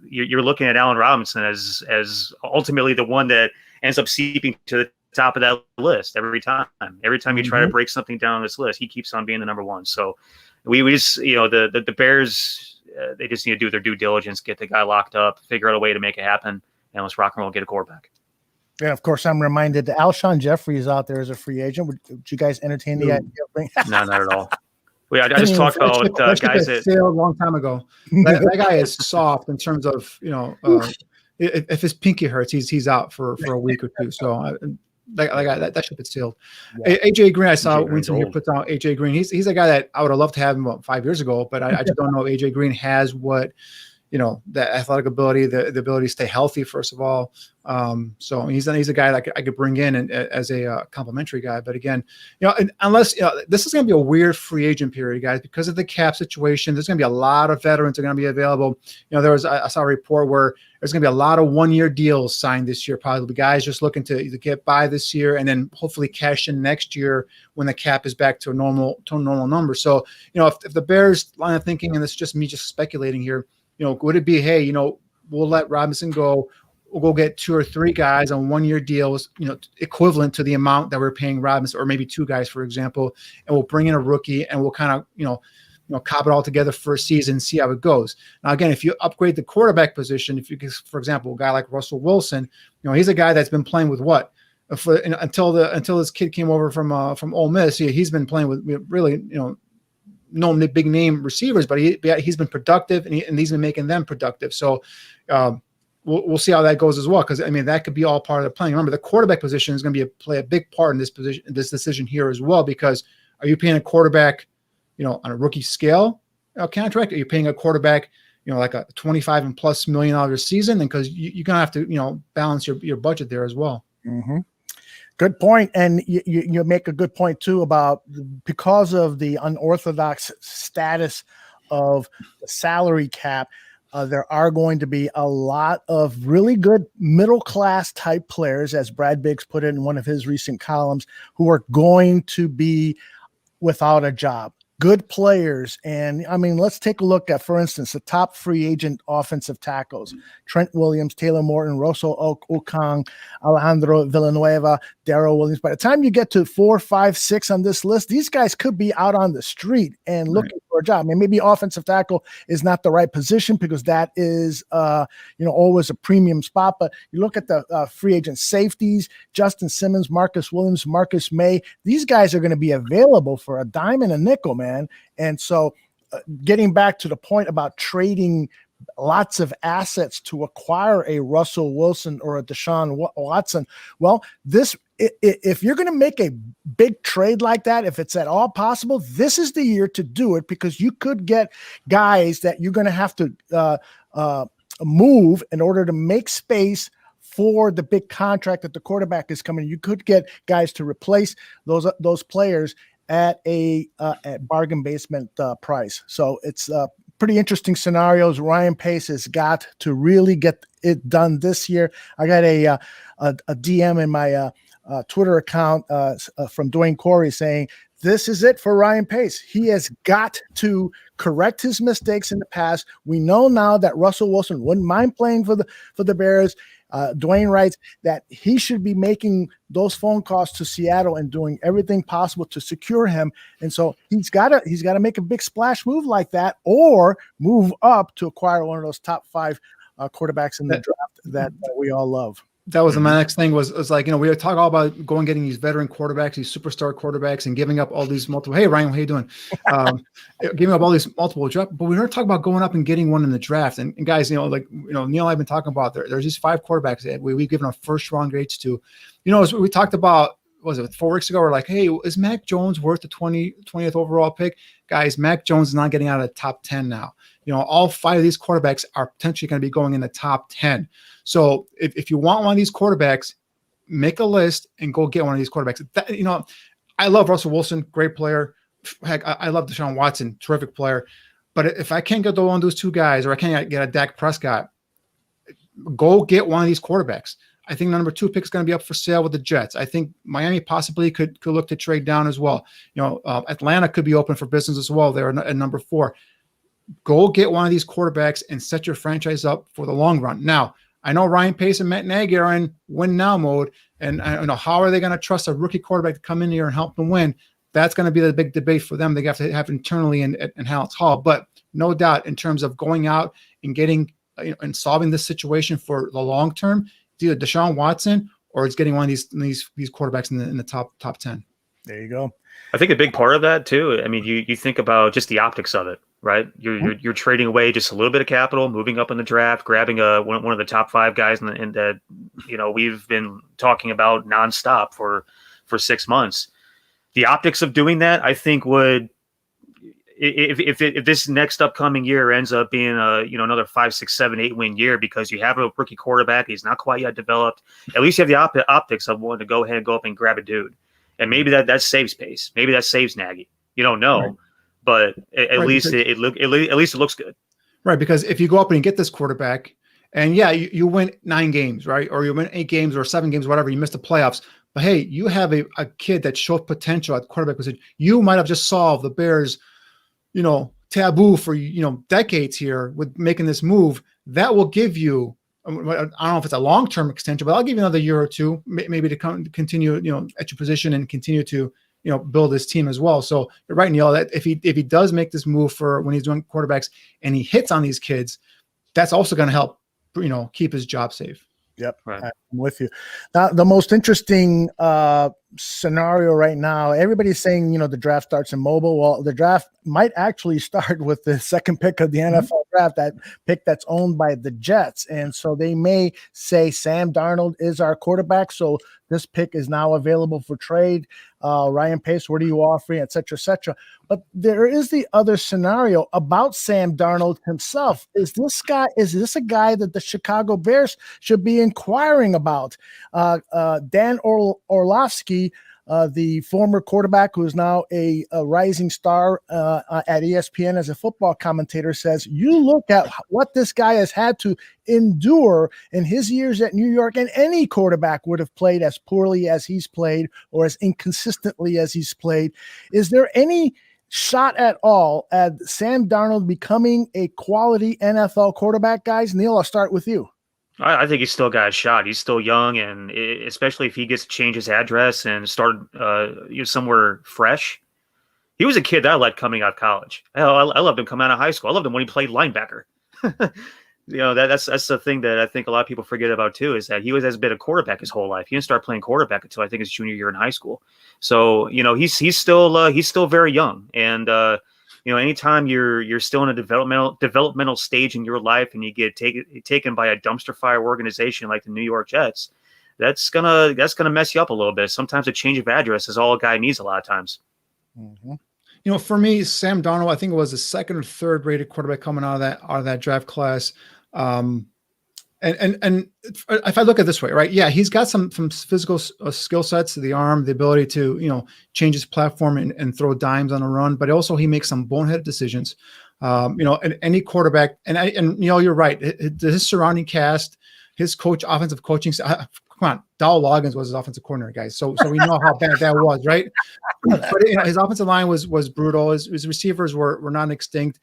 you're looking at Allen Robinson as ultimately the one that ends up seeping to the top of that list every time. Every time you try to break something down on this list, he keeps on being the number 1. So we just the Bears, they just need to do their due diligence, get the guy locked up, figure out a way to make it happen, and let's rock and roll, get a quarterback. And of course, I'm reminded that Alshon Jeffrey is out there as a free agent. Would you guys entertain the idea of bringing? No, not at all. I just talked about guys that sailed a long time ago. That guy is soft in terms of if his pinky hurts, he's out for a week or 2. So that ship is sailed. Yeah. AJ Green, I saw Winston here puts out AJ Green. He's a guy that I would have loved to have him about 5 years ago, but I just don't know if AJ Green has what. The athletic ability, the ability to stay healthy, first of all. So he's a guy that I could bring in as a complimentary guy. But again, unless this is going to be a weird free agent period, guys, because of the cap situation. There's going to be a lot of veterans that are going to be available. I saw a report where there's going to be a lot of 1-year deals signed this year. Probably the guys just looking to get by this year and then hopefully cash in next year when the cap is back to a normal number. So if the Bears line of thinking, and this is just me speculating here. Would it be, hey, we'll let Robinson go. We'll go get 2 or 3 guys on 1-year deals, equivalent to the amount that we're paying Robinson, or maybe 2 guys, for example, and we'll bring in a rookie and we'll kind of, cop it all together for a season, see how it goes. Now, again, if you upgrade the quarterback position, for example, a guy like Russell Wilson, he's a guy that's been playing with what? Until this kid came over from Ole Miss, he's been playing with really, no big name receivers, but he's been productive and he's been making them productive. So we'll see how that goes as well. Cause I mean, that could be all part of the plan. Remember, the quarterback position is going to play a big part in this decision here as well, because are you paying a quarterback, on a rookie scale contract? Are you paying a quarterback, like a $25+ million season? And because you're going to have to, balance your budget there as well. Mm-hmm. Good point. And you make a good point too about, because of the unorthodox status of the salary cap, there are going to be a lot of really good middle-class type players, as Brad Biggs put it in one of his recent columns, who are going to be without a job. Good players. And I mean, let's take a look at, for instance, the top free agent offensive tackles: Trent Williams, Taylor Morton, Russell Okung, Alejandro Villanueva, Darrell Williams. By the time you get to 4, 5, 6 on this list, these guys could be out on the street and looking for a job. I mean, maybe offensive tackle is not the right position, because that is, always a premium spot. But you look at the free agent safeties: Justin Simmons, Marcus Williams, Marcus May. These guys are going to be available for a dime and a nickel, man. And so getting back to the point about trading lots of assets to acquire a Russell Wilson or a Deshaun Watson, well, if you're going to make a big trade like that, if it's at all possible, this is the year to do it, because you could get guys that you're going to have to move in order to make space for the big contract that the quarterback is coming. You could get guys to replace those players at at bargain basement price. So it's pretty interesting scenarios. Ryan Pace has got to really get it done this year. I got a DM in my Twitter account from Dwayne Corey saying, this is it for Ryan Pace. He has got to correct his mistakes in the past. We know now that Russell Wilson wouldn't mind playing for the Bears. Dwayne writes that he should be making those phone calls to Seattle and doing everything possible to secure him. And so he's got to make a big splash move like that, or move up to acquire one of those top 5 quarterbacks in the draft that we all love. That was my next thing was like, we talk all about going, getting these veteran quarterbacks, these superstar quarterbacks, and giving up all these multiple, hey, Ryan, how you doing? Giving up all these multiple drafts, but we don't talk about going up and getting one in the draft. And guys, Neil and I've been talking about, there's these 5 quarterbacks that we've given our first round grades to. As we talked about, was it 4 weeks ago? We're like, hey, is Mac Jones worth the 20th overall pick? Guys, Mac Jones is not getting out of the top 10 now. All 5 of these quarterbacks are potentially going to be going in the top 10. So if you want one of these quarterbacks, make a list and go get one of these quarterbacks. I love Russell Wilson, great player. Heck, I love Deshaun Watson, terrific player. But if I can't get one of those 2 guys, or I can't get a Dak Prescott, go get one of these quarterbacks. I think the number 2 pick is going to be up for sale with the Jets. I think Miami possibly could look to trade down as well. Atlanta could be open for business as well. They're at number 4. Go get one of these quarterbacks and set your franchise up for the long run. Now, I know Ryan Pace and Matt Nagy are in win now mode, and how are they going to trust a rookie quarterback to come in here and help them win? That's going to be the big debate for them. They have to have internally in Hallett Hall. But no doubt, in terms of going out and getting and solving this situation for the long term, it's either Deshaun Watson or it's getting one of these quarterbacks in the top 10. There you go. I think a big part of that too. I mean, you think about just the optics of it, right? You're trading away just a little bit of capital, moving up in the draft, grabbing one of the top 5 guys, and that we've been talking about nonstop for 6 months. The optics of doing that, I think, would, if this next upcoming year ends up being another 5, 6, 7, 8 win year, because you have a rookie quarterback, he's not quite yet developed. At least you have the optics of wanting to go ahead and go up and grab a dude. And maybe that saves Pace. Maybe that saves Nagy. You don't know, right. But at least it looks good. Right, because if you go up and you get this quarterback, and you win 9 games, right, or you win 8 games or 7 games, whatever, you missed the playoffs. But hey, you have a kid that showed potential at quarterback position. You might have just solved the Bears, taboo for decades here with making this move. That will give you, I don't know if it's a long-term extension, but I'll give you another year or 2, maybe to continue, at your position and continue to, build this team as well. So you're right, Neil, that if he does make this move for when he's doing quarterbacks and he hits on these kids, that's also going to help, keep his job safe. Yep, Right. I'm with you. Now, the most interesting scenario right now, everybody's saying, the draft starts in mobile. Well, the draft might actually start with the second pick of the NFL draft, that pick that's owned by the Jets. And so they may say Sam Darnold is our quarterback. So this pick is now available for trade. Ryan Pace, what are you offering, et cetera, et cetera. But there is the other scenario about Sam Darnold himself. Is this a guy that the Chicago Bears should be inquiring about? Dan Orlovsky, the former quarterback who is now a rising star at ESPN as a football commentator, says, you look at what this guy has had to endure in his years at New York, and any quarterback would have played as poorly as he's played or as inconsistently as he's played. Is there any shot at all at Sam Darnold becoming a quality NFL quarterback, guys? Neil, I'll start with you. I think he's still got a shot. He's still young, and especially if he gets to change his address and start somewhere fresh. He was a kid that I liked coming out of college. Hell, I loved him coming out of high school. I loved him when he played linebacker. That's the thing that I think a lot of people forget about too, is that he has been a quarterback his whole life. He didn't start playing quarterback until I think his junior year in high school. So he's still very young, and anytime you're still in a developmental stage in your life and you get taken by a dumpster fire organization like the New York Jets, that's gonna mess you up a little bit. Sometimes a change of address is all a guy needs a lot of times. Mm-hmm. For me, Sam Darnold, I think it was the second or third rated quarterback coming out of that draft class. And if I look at it this way, right? Yeah, he's got some physical skill sets, the arm, the ability to, change his platform and throw dimes on a run, but also he makes some boneheaded decisions. And any quarterback, and you're right. His surrounding cast, his offensive coaching. Come on, Dowell Loggins was his offensive coordinator, guys. So we know how bad that was, right? But his offensive line was brutal. His receivers were not extinct.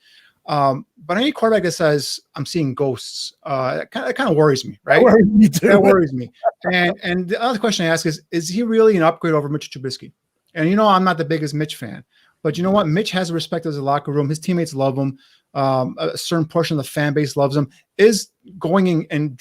But any quarterback that says I'm seeing ghosts, it kind of worries me, right? That worries me. And the other question I ask is he really an upgrade over Mitch Trubisky? And I'm not the biggest Mitch fan, but you know what? Mitch has respect as a locker room. His teammates love him. A certain portion of the fan base loves him. Is going and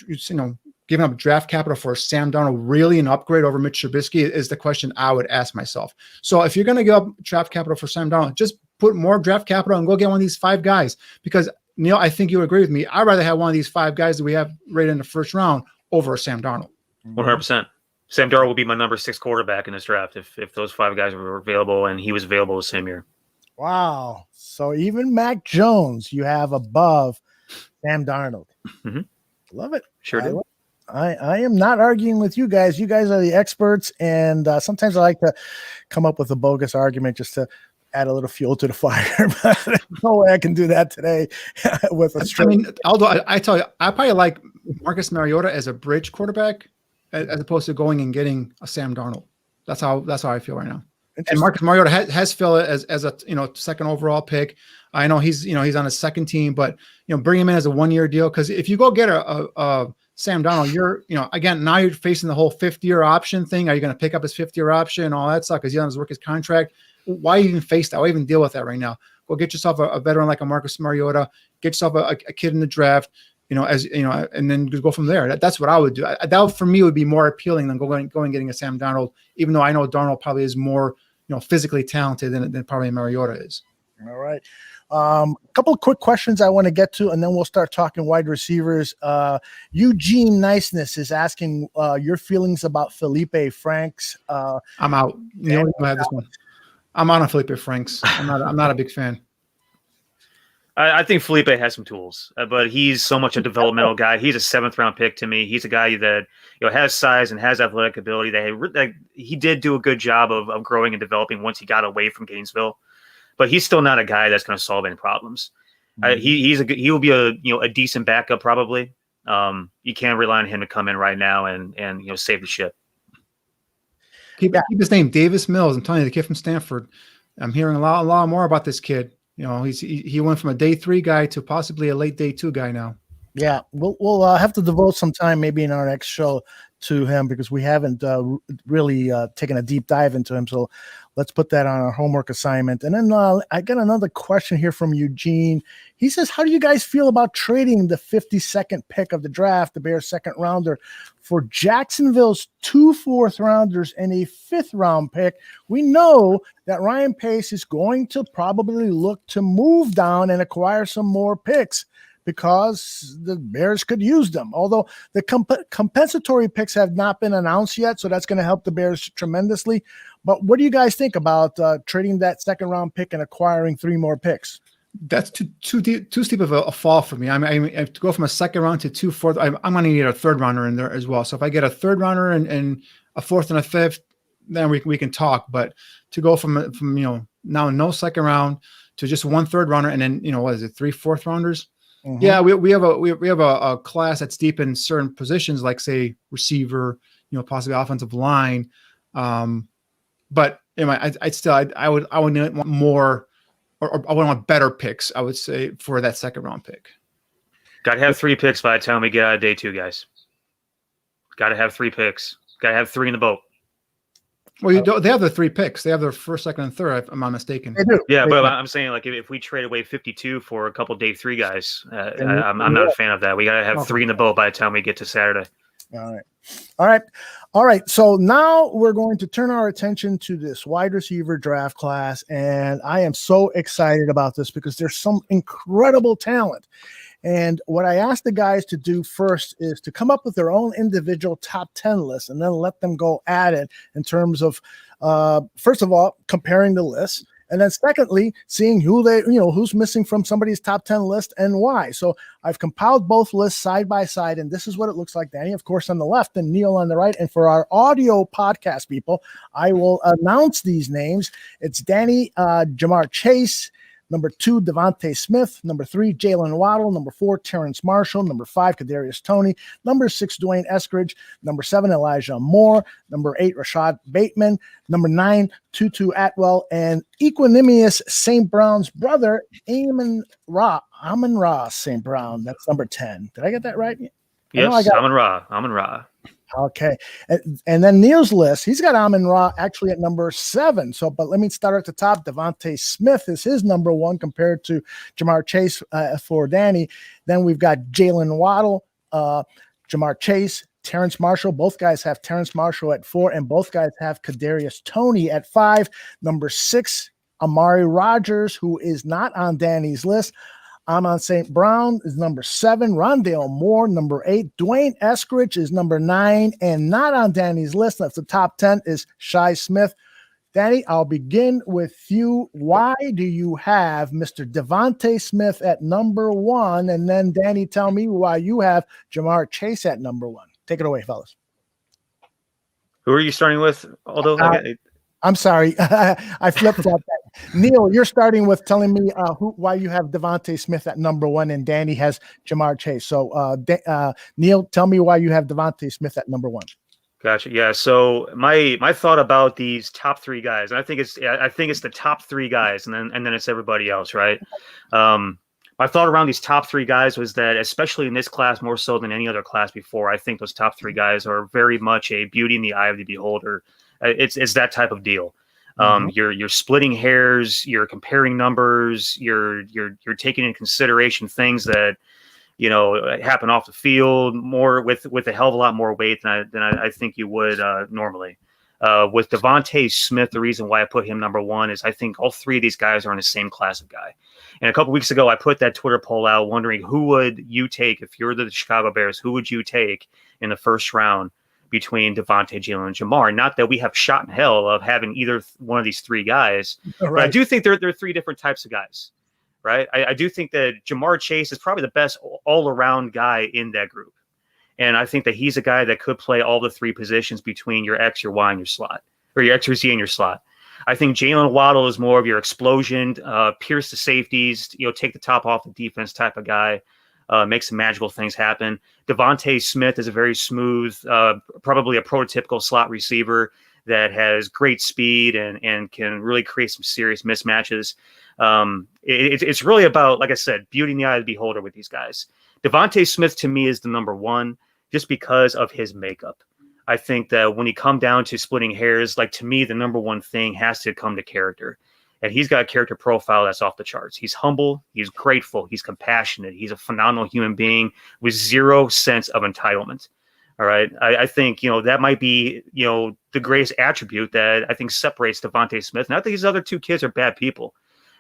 giving up draft capital for Sam Darnold really an upgrade over Mitch Trubisky is the question I would ask myself. So if you're going to give up draft capital for Sam Darnold, just put more draft capital and go get one of these 5 guys. Because, Neil, I think you agree with me. I'd rather have one of these 5 guys that we have rated in the first round over Sam Darnold. 100%. Sam Darnold will be my number 6 quarterback in this draft if those 5 guys were available and he was available the same year. Wow. So even Mac Jones you have above Sam Darnold. Mm-hmm. Love it. Sure do. I am not arguing with you guys. You guys are the experts, and sometimes I like to come up with a bogus argument just to add a little fuel to the fire. But there's no way I can do that today with a straight. I mean, Aldo, I tell you, I probably like Marcus Mariota as a bridge quarterback as opposed to going and getting a Sam Darnold. That's how I feel right now. And Marcus Mariota has Phil as a second overall pick. I know he's on his second team, but bring him in as a 1-year deal, because if you go get a Sam Darnold, now you're facing the whole 5th-year option thing. Are you going to pick up his 5th-year option and all that stuff because he's on his rookie contract? Why even face that? Why even deal with that right now? Go get yourself a veteran like a Marcus Mariota. Get yourself a kid in the draft. And then go from there. That's what I would do. That for me would be more appealing than going and getting a Sam Darnold, even though I know Darnold probably is more physically talented than probably Mariota is. All right. A couple of quick questions I want to get to, and then we'll start talking wide receivers. Eugene Niceness is asking your feelings about Felipe Franks. I'm out. Go ahead this one. I'm on Felipe Franks. I'm not a big fan. I think Felipe has some tools, but he's so much a developmental guy. He's a 7th-round pick to me. He's a guy that has size and has athletic ability. That he did do a good job of growing and developing once he got away from Gainesville. But he's still not a guy that's going to solve any problems. Mm-hmm. He will be a decent backup probably. You can't rely on him to come in right now and save the ship. Keep his name, Davis Mills. I'm telling you, the kid from Stanford. I'm hearing a lot more about this kid. He went from a day 3 guy to possibly a late day 2 guy now. Yeah, we'll have to devote some time maybe in our next show to him, because we haven't really taken a deep dive into him. So let's put that on our homework assignment. And then I got another question here from Eugene. He says, how do you guys feel about trading the 52nd pick of the draft, the Bears' second rounder, for Jacksonville's 2 4th-rounders and a 5th-round pick? We know that Ryan Pace is going to probably look to move down and acquire some more picks because the Bears could use them. Although the compensatory picks have not been announced yet, so that's going to help the Bears tremendously. But what do you guys think about trading that 2nd-round pick and acquiring 3 more picks? That's too steep of a fall for me. I mean, to go from a 2nd round to 2 4th, I'm going to need a 3rd rounder in there as well. So if I get a 3rd rounder and a 4th and a 5th, then we can talk. But to go from now no 2nd round to just 1 3rd runner and then what is it, 3 4th rounders? Mm-hmm. Yeah, we have a class that's deep in certain positions, like say receiver, possibly offensive line. But I would want more. Or I would want better picks, I would say, for that 2nd round pick. Got to have 3 picks by the time we get out of day 2, guys. Got to have 3 picks. Got to have 3 in the boat. Well, they have the 3 picks. They have their 1st, 2nd, and 3rd, if I'm not mistaken. They do. Yeah, but I'm saying, like, if we trade away 52 for a couple day 3 guys, I'm not a fan of that. We got to have 3 in the boat by the time we get to Saturday. All right. So now we're going to turn our attention to this wide receiver draft class. And I am so excited about this because there's some incredible talent. And what I asked the guys to do first is to come up with their own individual top 10 list and then let them go at it in terms of, first of all, comparing the lists. And then secondly, seeing who's missing from somebody's top 10 list and why. So I've compiled both lists side by side, and this is what it looks like. Danny, of course, on the left and Neil on the right. And for our audio podcast people, I will announce these names. It's Danny, Jamar Chase, number 2, Devontae Smith, number 3, Jalen Waddle, number 4, Terrence Marshall, number 5, Kadarius Toney, number 6, Dwayne Eskridge, number 7, Elijah Moore, number 8, Rashad Bateman, number 9, Tutu Atwell, and equanimous St. Brown's brother, Amon-Ra St. Brown. That's number 10. Did I get that right? Yes, Amon-Ra. Okay. And then Neil's list, he's got Amon-Ra actually at number 7. So, but let me start at the top. Devontae Smith is his number 1 compared to Jamar Chase for Danny. Then we've got Jalen Waddle, Jamar Chase, Terrence Marshall. Both guys have Terrence Marshall at 4, and both guys have Kadarius Toney at 5. Number 6, Amari Rogers, who is not on Danny's list. Amon St. Brown is number 7. Rondale Moore, number 8. Dwayne Eskridge is number 9. And not on Danny's list, that's the top 10, is Shi Smith. Danny, I'll begin with you. Why do you have Mr. Devontae Smith at number 1? And then, Danny, tell me why you have Jamar Chase at number 1. Take it away, fellas. Who are you starting with, Aldo? I'm sorry. I flip-flopped that. Neil, you're starting with telling me why you have Devontae Smith at number 1 and Danny has Jamar Chase. So, Neil, tell me why you have Devontae Smith at number 1. Gotcha. Yeah. So my thought about these top 3 guys, and I think it's the top 3 guys, and then it's everybody else, right? My thought around these top 3 guys was that, especially in this class, more so than any other class before, I think those top 3 guys are very much a beauty in the eye of the beholder. It's that type of deal. You're splitting hairs, you're comparing numbers, you're taking into consideration things that happen off the field more with a hell of a lot more weight than I think you would normally. With Devontae Smith, the reason why I put him number 1 is I think all 3 of these guys are in the same class of guy. And a couple weeks ago, I put that Twitter poll out wondering who would you take if you're the Chicago Bears, who would you take in the first round between Devontae, Jalen, and Jamar? Not that we have shot in hell of having either one of these 3 guys, right. But I do think there are 3 different types of guys, right? I do think that Jamar Chase is probably the best all-around guy in that group. And I think that he's a guy that could play all the 3 positions between your X, your Y, and your slot, or your X, your Z, and your slot. I think Jalen Waddle is more of your explosion, pierce the safeties, take the top off the defense type of guy, make some magical things happen. Devontae Smith is a very smooth, probably a prototypical slot receiver that has great speed and can really create some serious mismatches. It's really about, like I said, beauty in the eye of the beholder with these guys. Devontae Smith to me is the number 1 just because of his makeup. I think that when you come down to splitting hairs, like to me, the number one thing has to come to character. And he's got a character profile that's off the charts. He's humble, he's grateful, he's compassionate, he's a phenomenal human being with zero sense of entitlement. All right. I think, that might be, the greatest attribute that I think separates Devontae Smith. Not that these other two kids are bad people.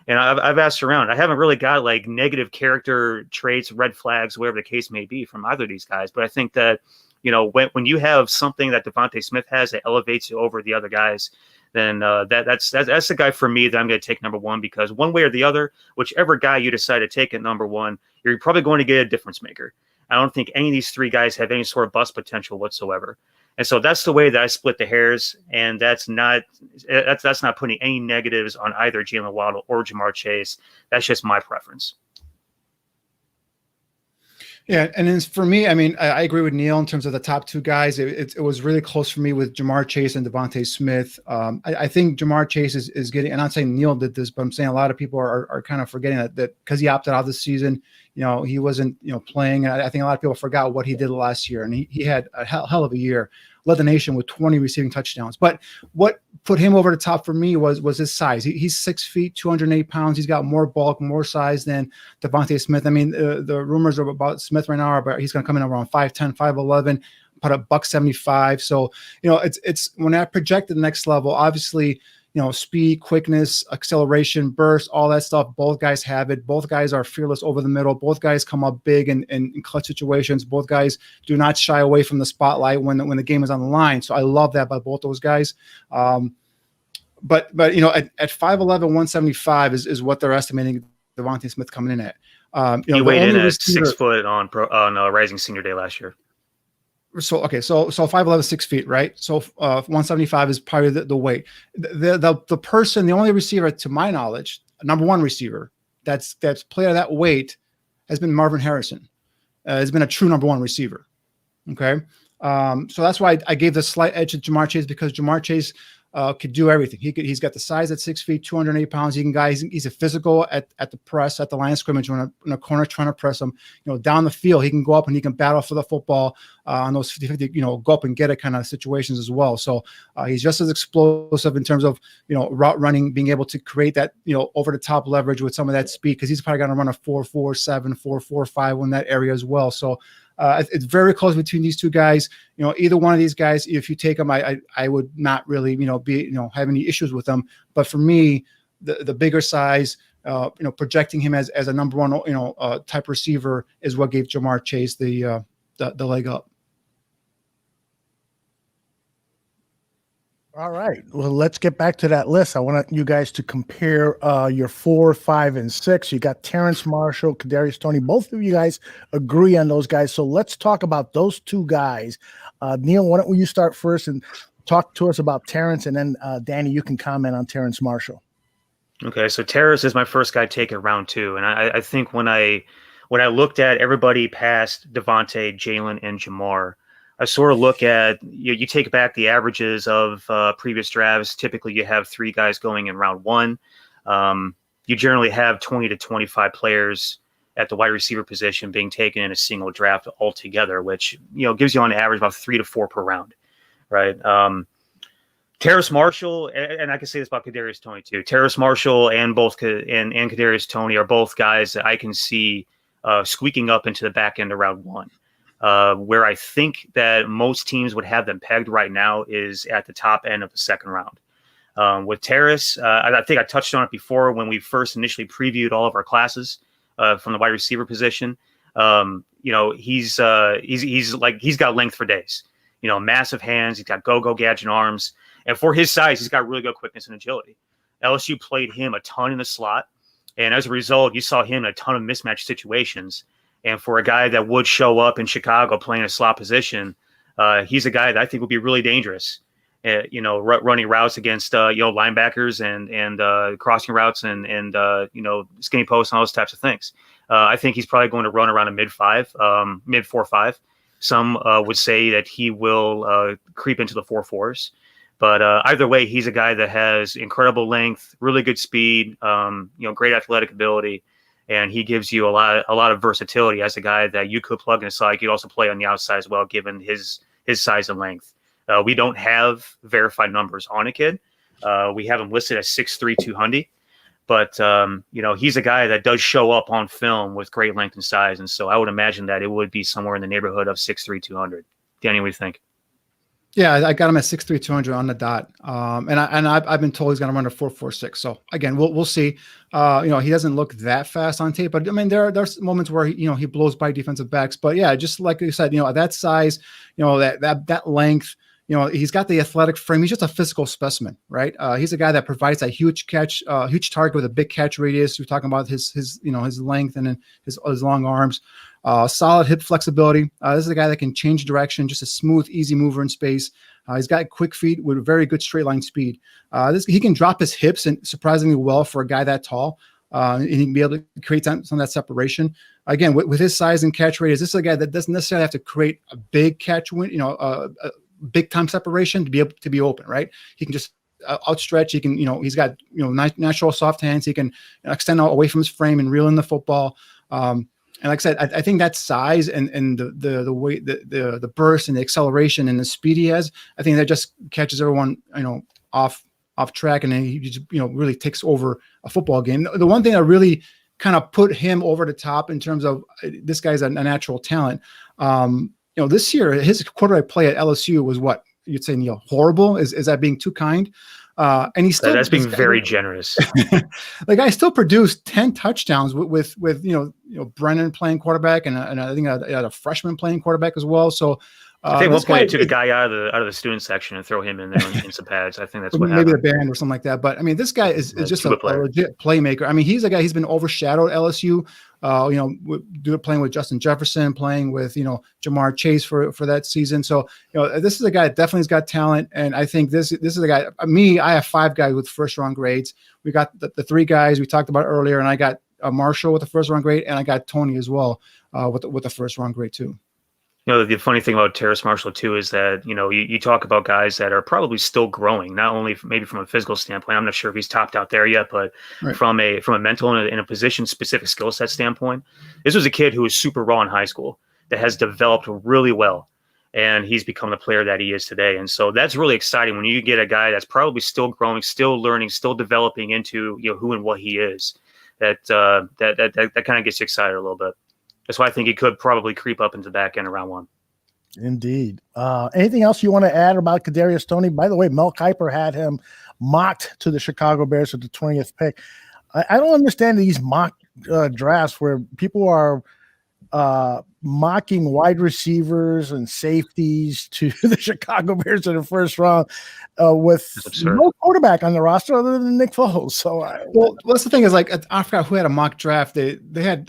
And I've asked around. I haven't really got like negative character traits, red flags, whatever the case may be from either of these guys. But I think that, when you have something that Devontae Smith has that elevates you over the other guys, then that's the guy for me that I'm going to take number one, because one way or the other, whichever guy you decide to take at number one, you're probably going to get a difference maker. I don't think any of these three guys have any sort of bust potential whatsoever. And so that's the way that I split the hairs. And that's not putting any negatives on either Jalen Waddle or Jamar Chase. That's just my preference. Yeah, and then for me, I mean, I agree with Neil in terms of the top two guys. It was really close for me with Jamar Chase and Devontae Smith. I think Jamar Chase is getting, and I'm not saying Neil did this, but I'm saying a lot of people are kind of forgetting that because he opted out this season, he wasn't, playing. I think a lot of people forgot what he did last year, and he had a hell of a year. Led the nation with 20 receiving touchdowns. But what put him over the top for me was his size. He's 6 feet, 208 pounds. He's got more bulk, more size than Devontae Smith. I mean, the rumors about Smith right now are about he's going to come in around 5'10", 5'11", put up $175. So, it's when I project the next level, obviously, speed, quickness, acceleration, burst, all that stuff. Both guys have it. Both guys are fearless over the middle. Both guys come up big in clutch situations. Both guys do not shy away from the spotlight when the game is on the line. So I love that by both those guys. But at 5'11", 175 is what they're estimating Devontae Smith coming in at. He weighed in at 6 foot on Rising Senior Day last year. So 5'11", 6 feet, right? So 175 is probably the weight. The person, the only receiver to my knowledge, number one receiver that's played at that weight has been Marvin Harrison. Has been a true number one receiver. Okay, so that's why I gave the slight edge to Jamar Chase, because Jamar Chase could do everything. He's got the size at 6 feet, 208 pounds. He's a physical at the press, at the line of scrimmage when a corner trying to press him. Down the field, he can go up and he can battle for the football on those 50-50, go up and get it kind of situations as well. So he's just as explosive in terms of route running, being able to create that over the top leverage with some of that speed, because he's probably going to run a 4.47, 4.45 in that area as well. So. It's very close between these two guys. Either one of these guys, if you take them, I would not really, have any issues with them. But for me, the bigger size, projecting him as a number one, type receiver is what gave Jamar Chase the leg up. All right. Well, let's get back to that list. I want you guys to compare your 4, 5, and 6. You got Terrence Marshall, Kadarius Toney. Both of you guys agree on those guys. So let's talk about those two guys. Neil, why don't you start first and talk to us about Terrence, and then Danny, you can comment on Terrence Marshall. Okay, so Terrence is my first guy taken round 2, and I think when I looked at everybody past Devontae, Jalen, and Jamar, I sort of look at, you take back the averages of previous drafts. Typically, you have 3 guys going in round 1. You generally have 20 to 25 players at the wide receiver position being taken in a single draft altogether, which gives you on average about 3 to 4 per round, right? Terrace Marshall, and I can say this about Kadarius Toney too. Terrace Marshall and Kadarius Toney are both guys that I can see squeaking up into the back end of round 1. Where I think that most teams would have them pegged right now is at the top end of the second round. With Terrace, I think I touched on it before when we first initially previewed all of our classes from the wide receiver position. He's got length for days. Massive hands. He's got go gadget arms, and for his size, he's got really good quickness and agility. LSU played him a ton in the slot, and as a result, you saw him in a ton of mismatch situations. And for a guy that would show up in Chicago playing a slot position, he's a guy that I think would be really dangerous. Running routes against linebackers and crossing routes and skinny posts and all those types of things. I think he's probably going to run around a mid 4.5. Some would say that he will creep into the 4.4s. But either way, he's a guy that has incredible length, really good speed, great athletic ability. And he gives you a lot of versatility as a guy that you could plug in a slot. You could also play on the outside as well, given his size and length. We don't have verified numbers on a kid. We have him listed as 6'3", 200. But, he's a guy that does show up on film with great length and size. And so I would imagine that it would be somewhere in the neighborhood of 6'3", 200. Danny, what do you think? Yeah, I got him at 6'3", 200 on the dot. I've been told he's going to run a 4.46. So again, we'll see. He doesn't look that fast on tape, but I mean, there's moments where he blows by defensive backs. But yeah, just like you said, at that size, that length, he's got the athletic frame. He's just a physical specimen, right? He's a guy that provides a huge huge target with a big catch radius. We're talking about his length and then his long arms. Solid hip flexibility. This is a guy that can change direction, just a smooth, easy mover in space. He's got quick feet with very good straight line speed. He can drop his hips and surprisingly well for a guy that tall. And he can be able to create some of that separation. Again, with his size and catch radius, this is a guy that doesn't necessarily have to create a big catch win, a big time separation to be able to be open, right? He can just outstretch. He can, he's got natural soft hands. He can extend out away from his frame and reel in the football. And like I said, I think that size and the way the burst and the acceleration and the speed he has, I think that just catches everyone off track, and then he just really takes over a football game. The one thing that really kind of put him over the top in terms of this guy's a natural talent. This year his quarterback play at LSU was what you'd say horrible. Is that being too kind? And he's still that's being very generous. The guy still produced 10 touchdowns with Brennan playing quarterback and I think a freshman playing quarterback as well. So I think at one point he took a guy out of the student section and throw him in there in some pads. I think that's what happened. Maybe the band or something like that. But I mean, this guy is just a legit playmaker. I mean, he's a guy. He's been overshadowed at LSU. Playing with Justin Jefferson, playing with Jamar Chase for that season. So this is a guy that definitely has got talent, and I think this is a guy. I have 5 guys with first round grades. We got the 3 guys we talked about earlier, and I got Marshall with the first round grade, and I got Tony as well with the first round grade too. The funny thing about Terrace Marshall too is that you talk about guys that are probably still growing, not only maybe from a physical standpoint. I'm not sure if he's topped out there yet, but right. from a mental and a position specific skill set standpoint, this was a kid who was super raw in high school that has developed really well, and he's become the player that he is today. And so that's really exciting when you get a guy that's probably still growing, still learning, still developing into who and what he is. That kind of gets you excited a little bit. That's why I think he could probably creep up into the back end of round 1. Indeed. Anything else you want to add about Kadarius Toney? By the way, Mel Kiper had him mocked to the Chicago Bears at the 20th pick. I don't understand these mock drafts where people are mocking wide receivers and safeties to the Chicago Bears in the first round with no quarterback on the roster other than Nick Foles. So, that's the thing is, like, I forgot who had a mock draft. They had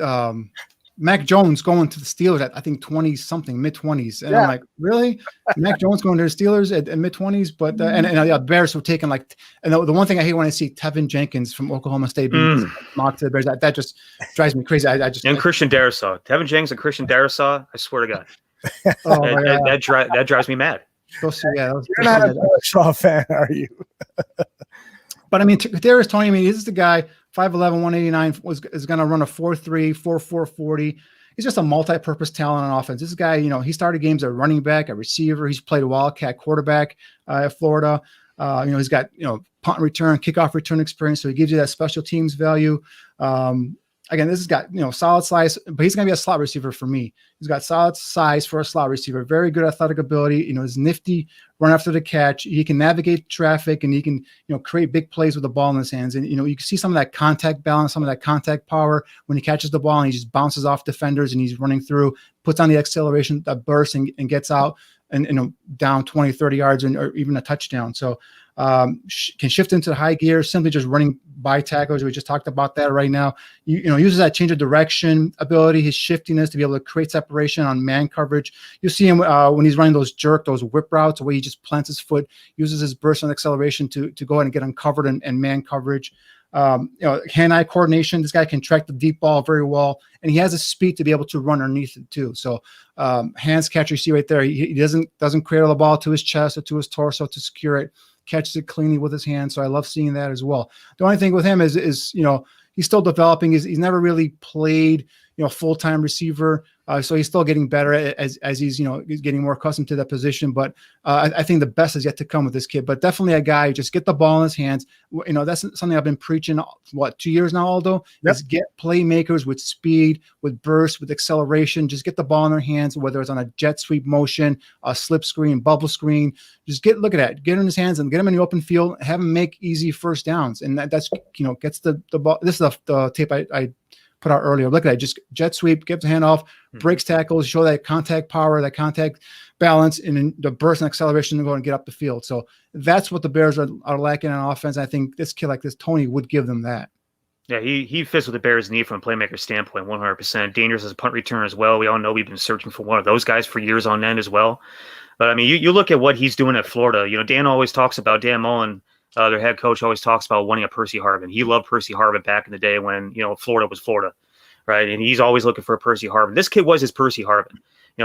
Mac Jones going to the Steelers at, I think, 20-something, mid-20s. And I'm like, really? Mac Jones going to the Steelers at mid-20s? But the Bears were taking, like – and the one thing I hate when I see Tevin Jenkins from Oklahoma State being mocked to the Bears, that just drives me crazy. Christian Darrisaw. Tevin Jenkins and Christian Darrisaw, I swear to God. That drives me mad. You're not a Darrisaw fan, are you? But, I mean, Kadarius Toney, this is the guy – 5'11", 189 is going to run a 4.3, 4.4 40. He's just a multi-purpose talent on offense. This guy, he started games at running back, a receiver. He's played a Wildcat quarterback at Florida. He's got punt return, kickoff return experience, so he gives you that special teams value. Again, this has got solid size, but he's going to be a slot receiver for me. He's got solid size for a slot receiver, very good athletic ability. He's nifty, run after the catch. He can navigate traffic, and he can create big plays with the ball in his hands. And you can see some of that contact balance, some of that contact power when he catches the ball and he just bounces off defenders and he's running through, puts on the acceleration, that burst, and gets out and down 20, 30 yards or even a touchdown. So can shift into high gear, simply just running by tackles. We just talked about that right now. Uses that change of direction ability, his shiftiness to be able to create separation on man coverage. You see him when he's running those whip routes, the way he just plants his foot, uses his burst and acceleration to go ahead and get uncovered and man coverage. Hand-eye coordination. This guy can track the deep ball very well, and he has a speed to be able to run underneath it too. So hands catch, you see right there. He doesn't cradle the ball to his chest or to his torso to secure it. Catches it cleanly with his hands. So I love seeing that as well. The only thing with him is he's still developing. He's never really played, full-time receiver. So he's still getting better as he's, he's getting more accustomed to that position. But I think the best is yet to come with this kid. But definitely a guy, just get the ball in his hands. That's something I've been preaching, 2 years now, Aldo? Yep. Is get playmakers with speed, with burst, with acceleration. Just get the ball in their hands, whether it's on a jet sweep motion, a slip screen, bubble screen. Just look at that. Get in his hands and get him in the open field. Have him make easy first downs. And that's, gets the ball. This is the tape I put out earlier. Look at that. Just jet sweep, get the hand off, breaks tackles, show that contact power, that contact balance, and then the burst and acceleration to go and get up the field. So that's what the Bears are lacking on offense. I think this kid like this, Tony, would give them that. Yeah, he fits what the Bears need from a playmaker standpoint, 100%. Dangerous as a punt return as well. We all know we've been searching for one of those guys for years on end as well. But, I mean, you look at what he's doing at Florida. Dan always talks about, Dan Mullen, their head coach, always talks about wanting a Percy Harvin. He loved Percy Harvin back in the day when, Florida was Florida, right? And he's always looking for a Percy Harvin. This kid was his Percy Harvin.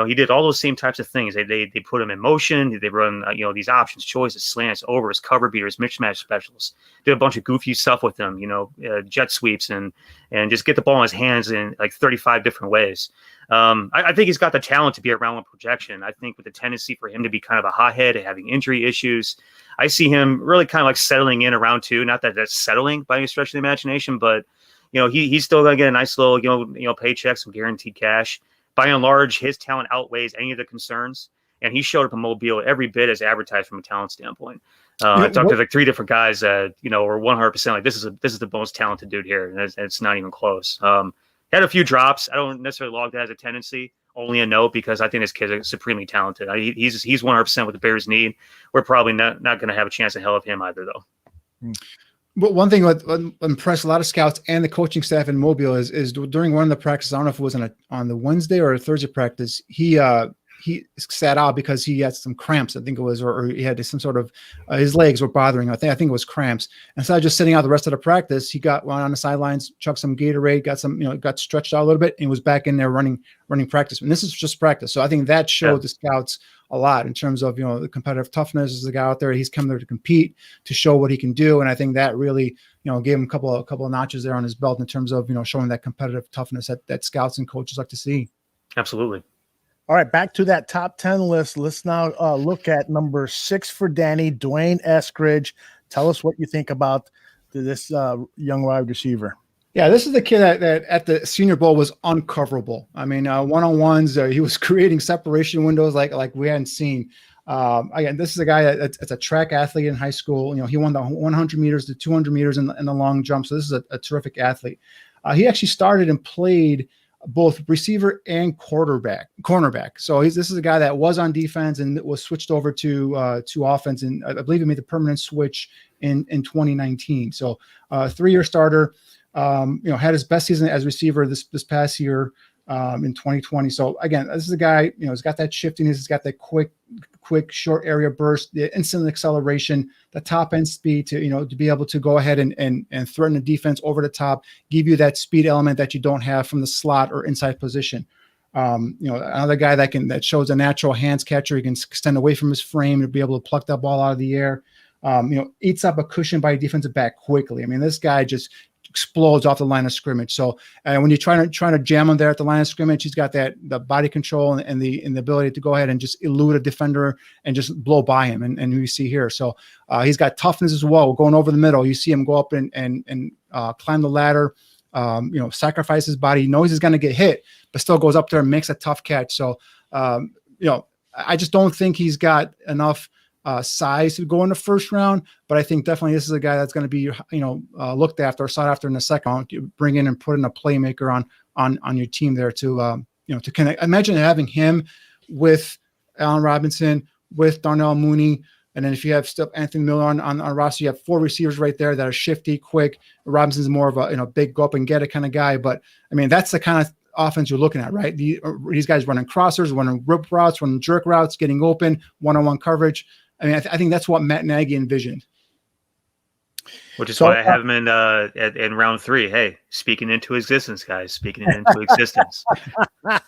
He did all those same types of things. They put him in motion. They run, these options, choices, slants, overs, cover beaters, mismatch specials. Did a bunch of goofy stuff with him, jet sweeps and just get the ball in his hands in like 35 different ways. I think he's got the talent to be around with projection. I think with the tendency for him to be kind of a hothead, having injury issues, I see him really kind of like settling in around 2. Not that that's settling by any stretch of the imagination, but he's still going to get a nice little paycheck, some guaranteed cash. By and large, his talent outweighs any of the concerns, and he showed up in Mobile every bit as advertised from a talent standpoint. I talked to like 3 different guys that were 100% like this is the most talented dude here, and it's not even close. Had a few drops. I don't necessarily log that as a tendency, only a note, because I think this kid is supremely talented. He's 100% what the Bears need. We're probably not going to have a chance in hell of him either, though. But one thing that impressed a lot of scouts and the coaching staff in Mobile is during one of the practices, I don't know if it was on the Wednesday or a Thursday practice, he sat out because he had some cramps, I think it was, or he had some sort of his legs were bothering him. I think it was cramps. And so just sitting out the rest of the practice, he got on the sidelines, chucked some Gatorade, got stretched out a little bit, and was back in there running practice. And this is just practice. So I think that showed the scouts a lot in terms of, the competitive toughness. As a guy out there, he's come there to compete, to show what he can do. And I think that really, gave him a couple of notches there on his belt in terms of, showing that competitive toughness that scouts and coaches like to see. Absolutely. All right, back to that top 10 list. Let's now look at number 6 for Danny, Dwayne Eskridge. Tell us what you think about this young wide receiver. Yeah, this is the kid that at the Senior Bowl was uncoverable. I mean, one-on-ones, he was creating separation windows like we hadn't seen. Again, this is a guy that's a track athlete in high school. He won the 100 meters, the 200 meters in the long jump. So this is a terrific athlete. He actually started and played both receiver and cornerback. So this is a guy that was on defense and was switched over to offense. And I believe he made the permanent switch in 2019. So 3-year starter. Had his best season as receiver this past year in 2020. So again, this is a guy, he's got that shiftiness, he's got that quick short area burst, the instant acceleration, the top end speed to be able to go ahead and threaten the defense over the top, give you that speed element that you don't have from the slot or inside position. Another guy that shows a natural hands catcher. He can extend away from his frame to be able to pluck that ball out of the air. Eats up a cushion by a defensive back quickly. I mean, this guy just explodes off the line of scrimmage. So when you're trying to jam him there at the line of scrimmage, he's got the body control and the ability to go ahead and just elude a defender and just blow by him. And we see here. So he's got toughness as well. Going over the middle, you see him go up and climb the ladder, sacrifice his body. He knows he's going to get hit, but still goes up there and makes a tough catch. So, I just don't think he's got enough size to go in the first round, but I think definitely this is a guy that's going to be, looked after or sought after in the second round. You bring in and put in a playmaker on your team there to connect. Imagine having him with Allen Robinson, with Darnell Mooney, and then if you have still Anthony Miller on roster, you have 4 receivers right there that are shifty, quick. Robinson's more of a big go up and get it kind of guy, but I mean that's the kind of offense you're looking at, right? These guys running crossers, running rip routes, running jerk routes, getting open, one-on-one coverage. I mean, I think that's what Matt Nagy envisioned. Which is why I have him in round 3. Hey, speaking into existence, guys. Speaking into existence.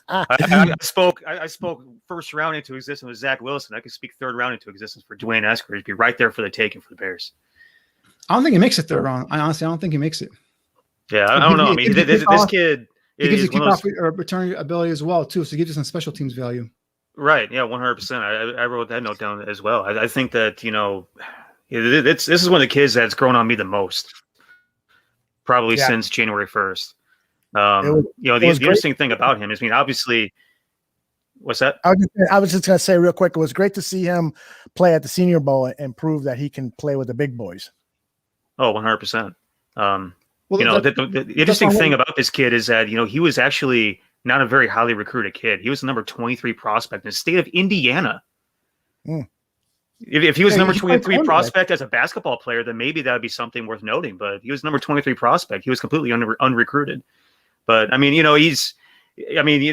I spoke first round into existence with Zach Wilson. I could speak third round into existence for Dwayne Eskridge. Be right there for the taking for the Bears. I don't think he makes it third round. I honestly don't think he makes it. Yeah, I don't know. I mean, this kid. He gives you is one of those. kickoff or return ability as well too, so he gives you some special teams value. Right. Yeah. 100%. I wrote that note down as well. I think that this is one of the kids that's grown on me the most, probably Yeah. since January 1st. It The was great. interesting thing about him is, I mean, obviously, what's that? I was just going to say real quick, it was great to see him play at the Senior Bowl and prove that he can play with the big boys. Oh, 100%. Well, The interesting thing about this kid is that, he was actually not a very highly recruited kid. He was the number 23 prospect in the state of Indiana. Mm. If he was number 23 prospect as a basketball player, then maybe that would be something worth noting. But he was number 23 prospect. He was completely unrecruited. But I mean,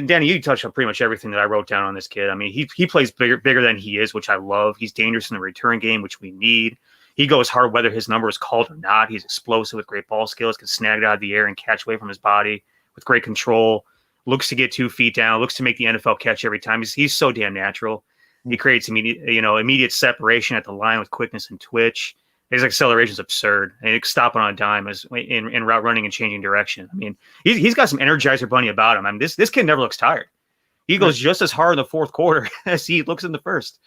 Danny, you touched on pretty much everything that I wrote down on this kid. I mean, he plays bigger than he is, which I love. He's dangerous in the return game, which we need. He goes hard whether his number is called or not. He's explosive with great ball skills, can snag it out of the air and catch away from his body with great control. Looks to get 2 feet down. Looks to make the NFL catch every time. He's so damn natural. He creates immediate separation at the line with quickness and twitch. His acceleration is absurd, and he can stop it on a dime in route running and changing direction. I mean, he's got some Energizer Bunny about him. I mean, this kid never looks tired. He goes just as hard in the fourth quarter as he looks in the first.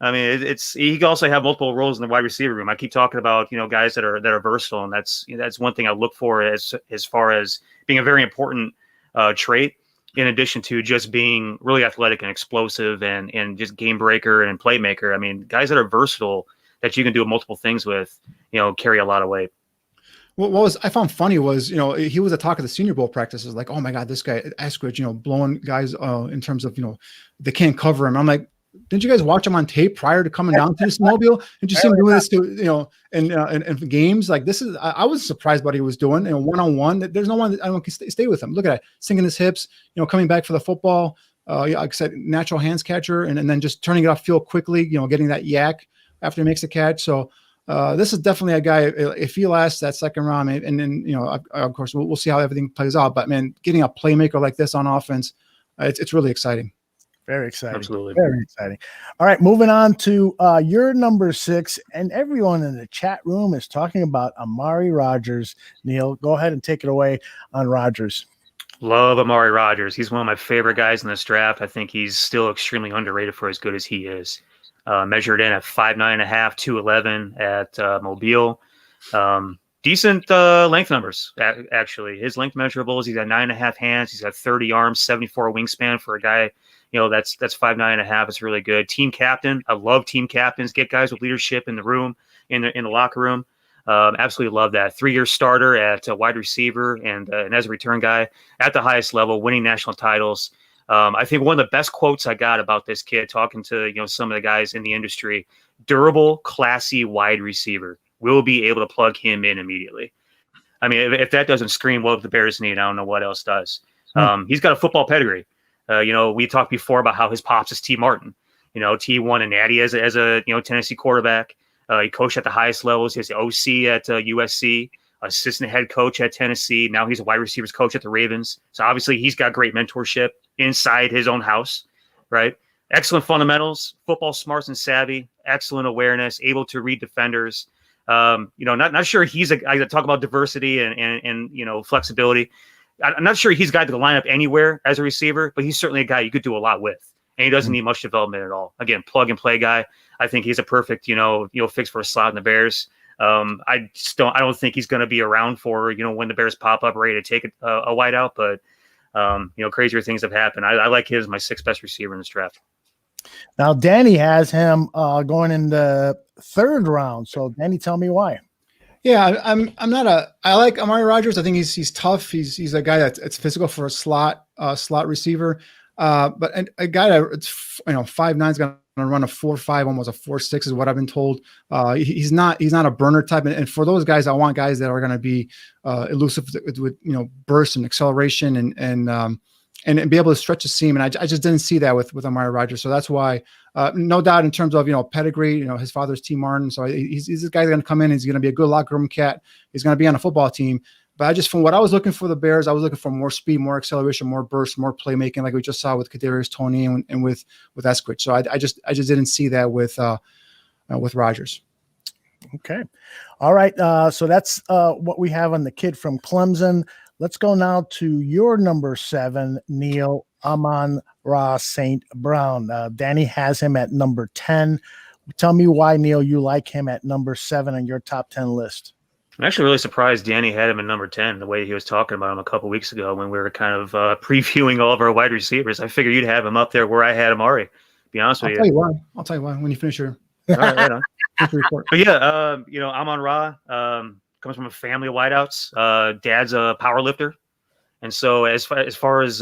I mean, he can also have multiple roles in the wide receiver room. I keep talking about guys that are versatile, and that's one thing I look for as far as being a very important trait. In addition to just being really athletic and explosive and just game breaker and playmaker. I mean, guys that are versatile that you can do multiple things with, carry a lot of weight. What I found funny was, he was a talk at the Senior Bowl practices, like, oh my God, this guy Eskridge, blowing guys in terms of, they can't cover him. I'm like, didn't you guys watch him on tape prior to coming down to this mobile? Did you see him doing this to, in games? Like this is, I was surprised by what he was doing, one-on-one. There's no one that I don't can stay with him. Look at that, sinking his hips, coming back for the football. Like I said, natural hands catcher, and then just turning it off field quickly, getting that yak after he makes the catch. So this is definitely a guy, if he lasts that second round, and then, of course, we'll see how everything plays out. But man, getting a playmaker like this on offense, it's really exciting. Very exciting. Absolutely. Very exciting. All right, moving on to your number 6, and everyone in the chat room is talking about Amari Rodgers. Neil, go ahead and take it away on Rodgers. Love Amari Rodgers. He's one of my favorite guys in this draft. I think he's still extremely underrated for as good as he is. Measured in at 5'9.5", 211 at Mobile. Decent length numbers, actually. His length measurables, he's got 9.5 hands. He's got 30 arms, 74 wingspan for a guy, that's 5'9.5". It's really good. Team captain. I love team captains. Get guys with leadership in the room, in the locker room. Absolutely love that. 3-year starter at wide receiver and as a return guy at the highest level, winning national titles. I think one of the best quotes I got about this kid, talking to some of the guys in the industry, durable, classy wide receiver. We'll be able to plug him in immediately. I mean, if that doesn't scream what the Bears need, I don't know what else does. He's got a football pedigree. We talked before about how his pops is T. Martin. T won a natty as a Tennessee quarterback. He coached at the highest levels. He was the OC at USC, assistant head coach at Tennessee. Now he's a wide receivers coach at the Ravens. So obviously he's got great mentorship inside his own house, right? Excellent fundamentals, football smarts and savvy, excellent awareness, able to read defenders. Not sure he's a guy that talk about diversity and flexibility. I'm not sure he's a guy that can line up anywhere as a receiver, but he's certainly a guy you could do a lot with. And he doesn't need much development at all. Again, plug and play guy. I think he's a perfect, fix for a slot in the Bears. I don't think he's going to be around for, when the Bears pop up ready to take a wide out, but crazier things have happened. I like him as my 6th best receiver in this draft. Now, Danny has him going in the 3rd round. So Danny, tell me why. Yeah, I like Amari Rodgers. I think he's tough. He's a guy that's physical for a slot receiver. But a guy that's 5'9" is going to run a 4.5, almost a 4.6 is what I've been told. He's not a burner type. And for those guys, I want guys that are going to be elusive with burst and acceleration and be able to stretch the seam. And I just didn't see that with Amari Rodgers. So that's why, no doubt in terms of, pedigree, his father's T. Martin. So he's this guy that's going to come in. He's going to be a good locker room cat. He's going to be on a football team. But from what I was looking for the Bears, I was looking for more speed, more acceleration, more burst, more playmaking, like we just saw with Kadarius Toney and with Eskridge. So I just didn't see that with Rodgers. Okay. All right. So that's what we have on the kid from Clemson. Let's go now to your number 7, Neil, Amon-Ra St. Brown. Danny has him at number 10. Tell me why, Neil, you like him at number 7 on your top 10 list. I'm actually really surprised Danny had him at number 10, the way he was talking about him a couple weeks ago when we were kind of previewing all of our wide receivers. I figured you'd have him up there where I had him already, be honest with you. I'll tell you why when you finish your all right on. report. But yeah, Amon-Ra comes from a family of wideouts. Dad's a power lifter. And so as far as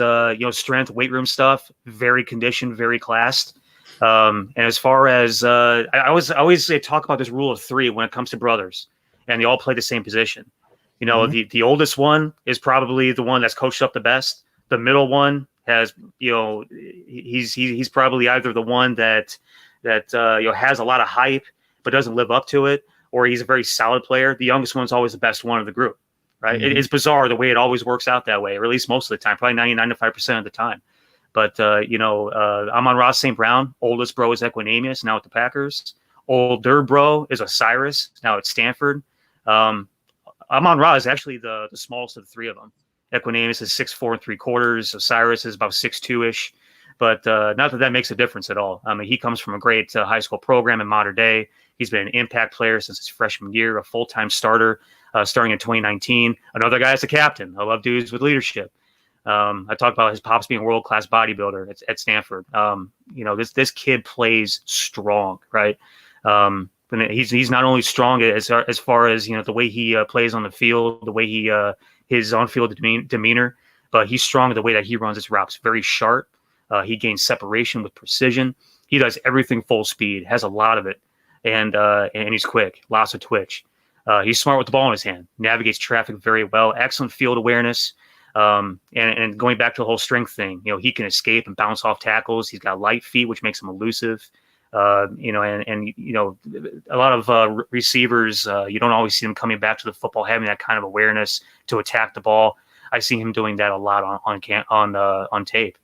strength, weight room stuff, very conditioned, very classed. And as far as I always talk about this rule of 3 when it comes to brothers, and they all play the same position. The oldest one is probably the one that's coached up the best. The middle one has, he's probably either the one that has a lot of hype but doesn't live up to it, or he's a very solid player. The youngest one's always the best one of the group, right? Mm-hmm. It's bizarre the way it always works out that way, or at least most of the time, probably 95% of the time. But, Amon-Ra St. Brown, oldest bro is Equanimeous, now at the Packers. Older bro is Osiris, now at Stanford. Amon-Ra is actually the smallest of the 3 of them. Equanimeous is 6'4 3/4. Osiris is about 6'2"-ish. But not that makes a difference at all. I mean, he comes from a great high school program in modern day. He's been an impact player since his freshman year, a full-time starter starting in 2019. Another guy is a captain. I love dudes with leadership. I talked about his pops being a world-class bodybuilder at Stanford. This kid plays strong, right? And he's not only strong as far as the way he plays on the field, the way he his on-field demeanor, but he's strong in the way that he runs his routes. Very sharp. He gains separation with precision. He does everything full speed, has a lot of it, and he's quick. Lots of twitch. He's smart with the ball in his hand. Navigates traffic very well. Excellent field awareness. And going back to the whole strength thing, he can escape and bounce off tackles. He's got light feet, which makes him elusive. A lot of receivers, you don't always see them coming back to the football, having that kind of awareness to attack the ball. I see him doing that a lot on tape.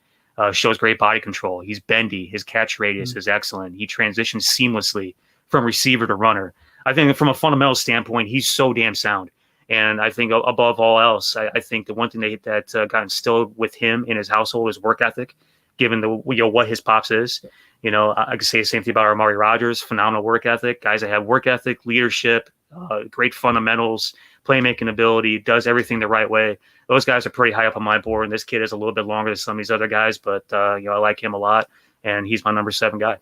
Shows great body control. He's bendy. His catch radius is excellent. He transitions seamlessly from receiver to runner. I think from a fundamental standpoint, he's so damn sound. And I think above all else, I think the one thing that got instilled with him in his household is work ethic, given what his pops is. I could say the same thing about Amari Rodgers, phenomenal work ethic. Guys that have work ethic, leadership, great fundamentals, playmaking ability, does everything the right way. Those guys are pretty high up on my board, and this kid is a little bit longer than some of these other guys, but I like him a lot, and he's my number 7 guy.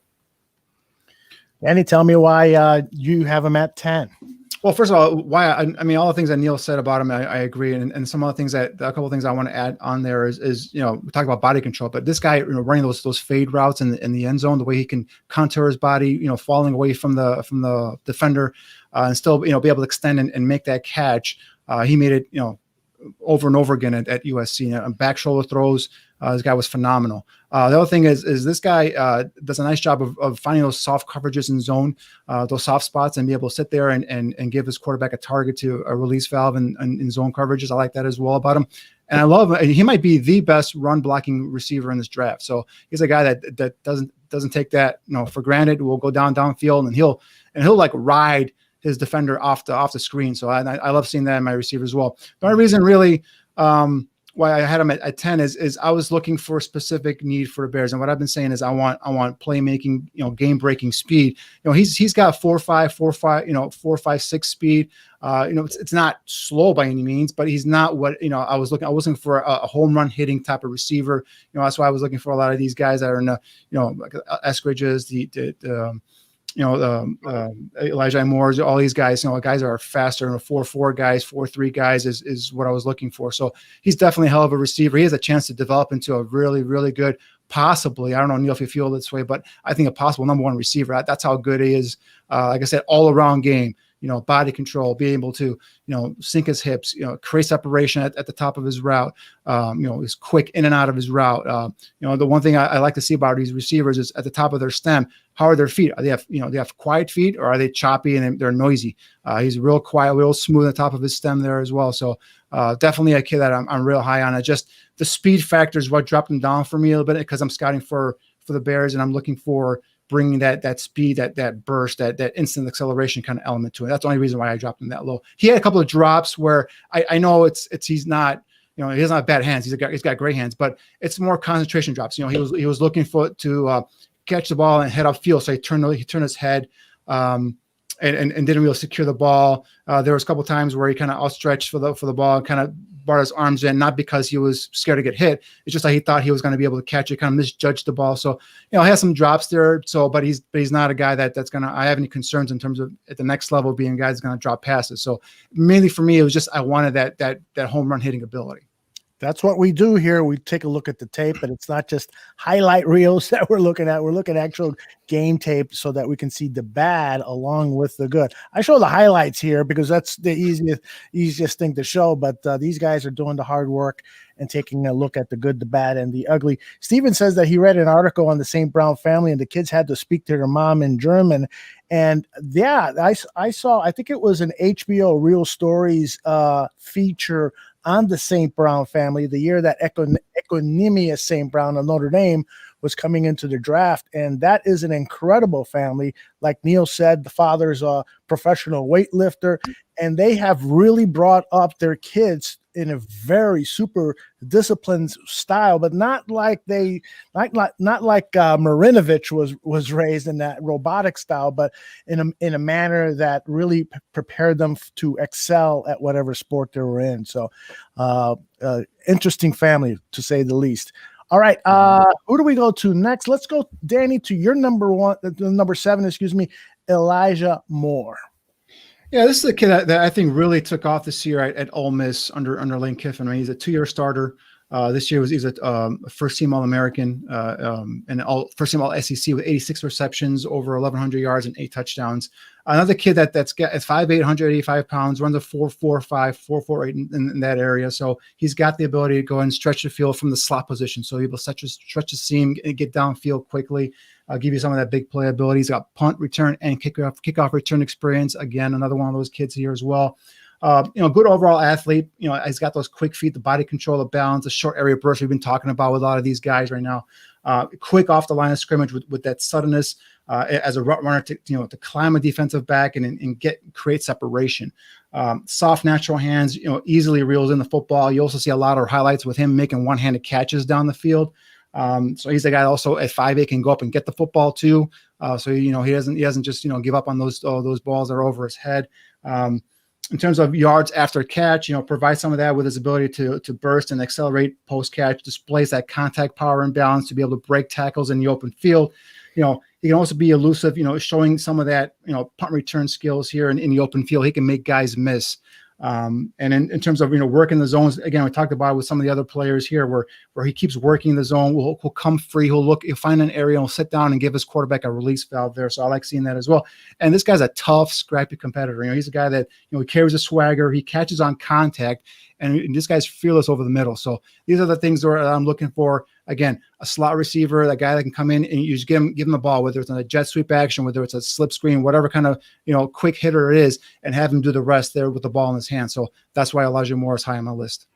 Danny, tell me why you have him at 10. Well, first of all, I mean, all the things that Neil said about him, I agree. And some of the things a couple of things I want to add on there is we talk about body control, but this guy, running those fade routes in the end zone, the way he can contour his body, falling away from the defender, and still, be able to extend and make that catch. He made it, over and over again at USC. Back shoulder throws. This guy was phenomenal. The other thing is this guy does a nice job of finding those soft coverages in zone, those soft spots, and be able to sit there and give his quarterback a target to a release valve in zone coverages. I like that as well about him. And I love him. He might be the best run blocking receiver in this draft. So he's a guy that doesn't take that for granted. Will go downfield and he'll like ride his defender off the screen. So I love seeing that in my receiver as well. The only reason really why I had him at 10 is I was looking for a specific need for the Bears. And what I've been saying is I want playmaking, game breaking speed. He's got 4.5, 4.56 speed. It's not slow by any means, but he's not what, I was looking for a home run hitting type of receiver. That's why I was looking for a lot of these guys that are in like Eskridge's, Elijah Moore's, all these guys, guys that are faster, 4.4 guys, 4.3 guys is what I was looking for. So he's definitely a hell of a receiver. He has a chance to develop into a really, really good, possibly, I don't know, Neil, if you feel this way, but I think a possible number 1 receiver. That's how good he is. Like I said, all around game, body control, being able to, sink his hips, create separation at the top of his route, is quick in and out of his route. The one thing I like to see about these receivers is at the top of their stem, how are their feet? Are they have quiet feet, or are they choppy and they're noisy? He's real quiet, real smooth at the top of his stem there as well. So definitely a kid that I'm real high on. Just the speed factor is what dropped him down for me a little bit, because I'm scouting for the Bears and I'm looking for bringing that speed, that burst, that instant acceleration kind of element to it. That's the only reason why I dropped him that low. He had a couple of drops where I know he's not he doesn't have bad hands. He's got great hands, but it's more concentration drops. He was looking to catch the ball and head upfield. So he turned his head and didn't really secure the ball. There was a couple of times where he kind of outstretched for the ball and kind of brought his arms in, not because he was scared to get hit. It's just like he thought he was going to be able to catch it, kind of misjudged the ball. So, he has some drops there. So, but he's not a guy that's going to, I have any concerns in terms of at the next level being a guy that's going to drop passes. So mainly for me, it was just, I wanted that home run hitting ability. That's what we do here. We take a look at the tape, but it's not just highlight reels that we're looking at. We're looking at actual game tape so that we can see the bad along with the good. I show the highlights here because that's the easiest thing to show, but these guys are doing the hard work and taking a look at the good, the bad, and the ugly. Steven says that he read an article on the St. Brown family and the kids had to speak to their mom in German. And yeah, I saw, I think it was an HBO Real Stories feature on the St. Brown family, the year that Equanimous St. Brown of Notre Dame was coming into the draft. And that is an incredible family. Like Neil said, the father's a professional weightlifter, and they have really brought up their kids in a very super disciplined style, but not like Marinovich was raised in that robotic style, but in a manner that really prepared them to excel at whatever sport they were in. So interesting family, to say the least. All right, who do we go to next? Let's go, Danny, to your number 7, Elijah Moore. Yeah, this is a kid that I think really took off this year at Ole Miss under Lane Kiffin. I mean, he's a 2-year starter. This year he's a first-team All-American and first-team All-SEC with 86 receptions, over 1,100 yards and 8 touchdowns. Another kid that's 5'8", 185 pounds, runs a 4.45, 4.48 in that area. So he's got the ability to go and stretch the field from the slot position. So he'll stretch the seam and get downfield quickly. I'll give you some of that big play ability. He's got punt return and kickoff return experience. Again, another one of those kids here as well. Good overall athlete. He's got those quick feet, the body control, the balance, the short area burst we've been talking about with a lot of these guys right now. Quick off the line of scrimmage with that suddenness as a route runner to climb a defensive back and create separation. Soft, natural hands. Easily reels in the football. You also see a lot of highlights with him making one-handed catches down the field. So he's a guy also at 5'8" can go up and get the football too. So he doesn't just give up on those balls that are over his head. In terms of yards after catch, provide some of that with his ability to burst and accelerate post catch, displays that contact power and balance to be able to break tackles in the open field. He can also be elusive, showing some of that, punt return skills here in the open field. He can make guys miss. And in terms of, working the zones, again, we talked about it with some of the other players here where he keeps working the zone. He'll come free. He'll find an area, he'll sit down and give his quarterback a release valve there. So I like seeing that as well. And this guy's a tough, scrappy competitor. He's a guy that, he carries a swagger. He catches on contact, and this guy's fearless over the middle. So these are the things that I'm looking for. Again, a slot receiver, that guy that can come in and you just give him the ball, whether it's on a jet sweep action, whether it's a slip screen, whatever kind of, quick hitter it is, and have him do the rest there with the ball in his hand. So that's why Elijah Moore is high on my list.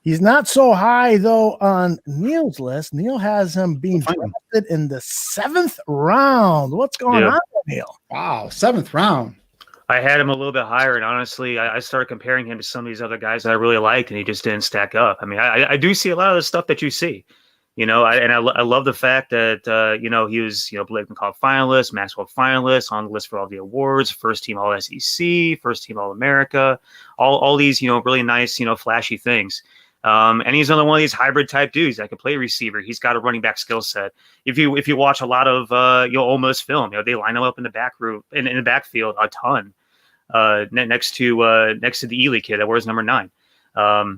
He's not so high, though, on Neil's list. Neil has him being drafted in the 7th round. What's going on, Neil? Wow, 7th round. I had him a little bit higher, and honestly, I started comparing him to some of these other guys that I really liked, and he just didn't stack up. I mean, I do see a lot of the stuff that you see. I love the fact that, he was, Blake McCall finalist, Maxwell finalist, on the list for all the awards, first team All SEC, first team All America, all these, really nice, flashy things. And he's another one of these hybrid type dudes that can play receiver. He's got a running back skill set. If you watch a lot of, Ole Miss film, they line him up in the back room, in the backfield a ton, next to the Ely kid that wears number 9. What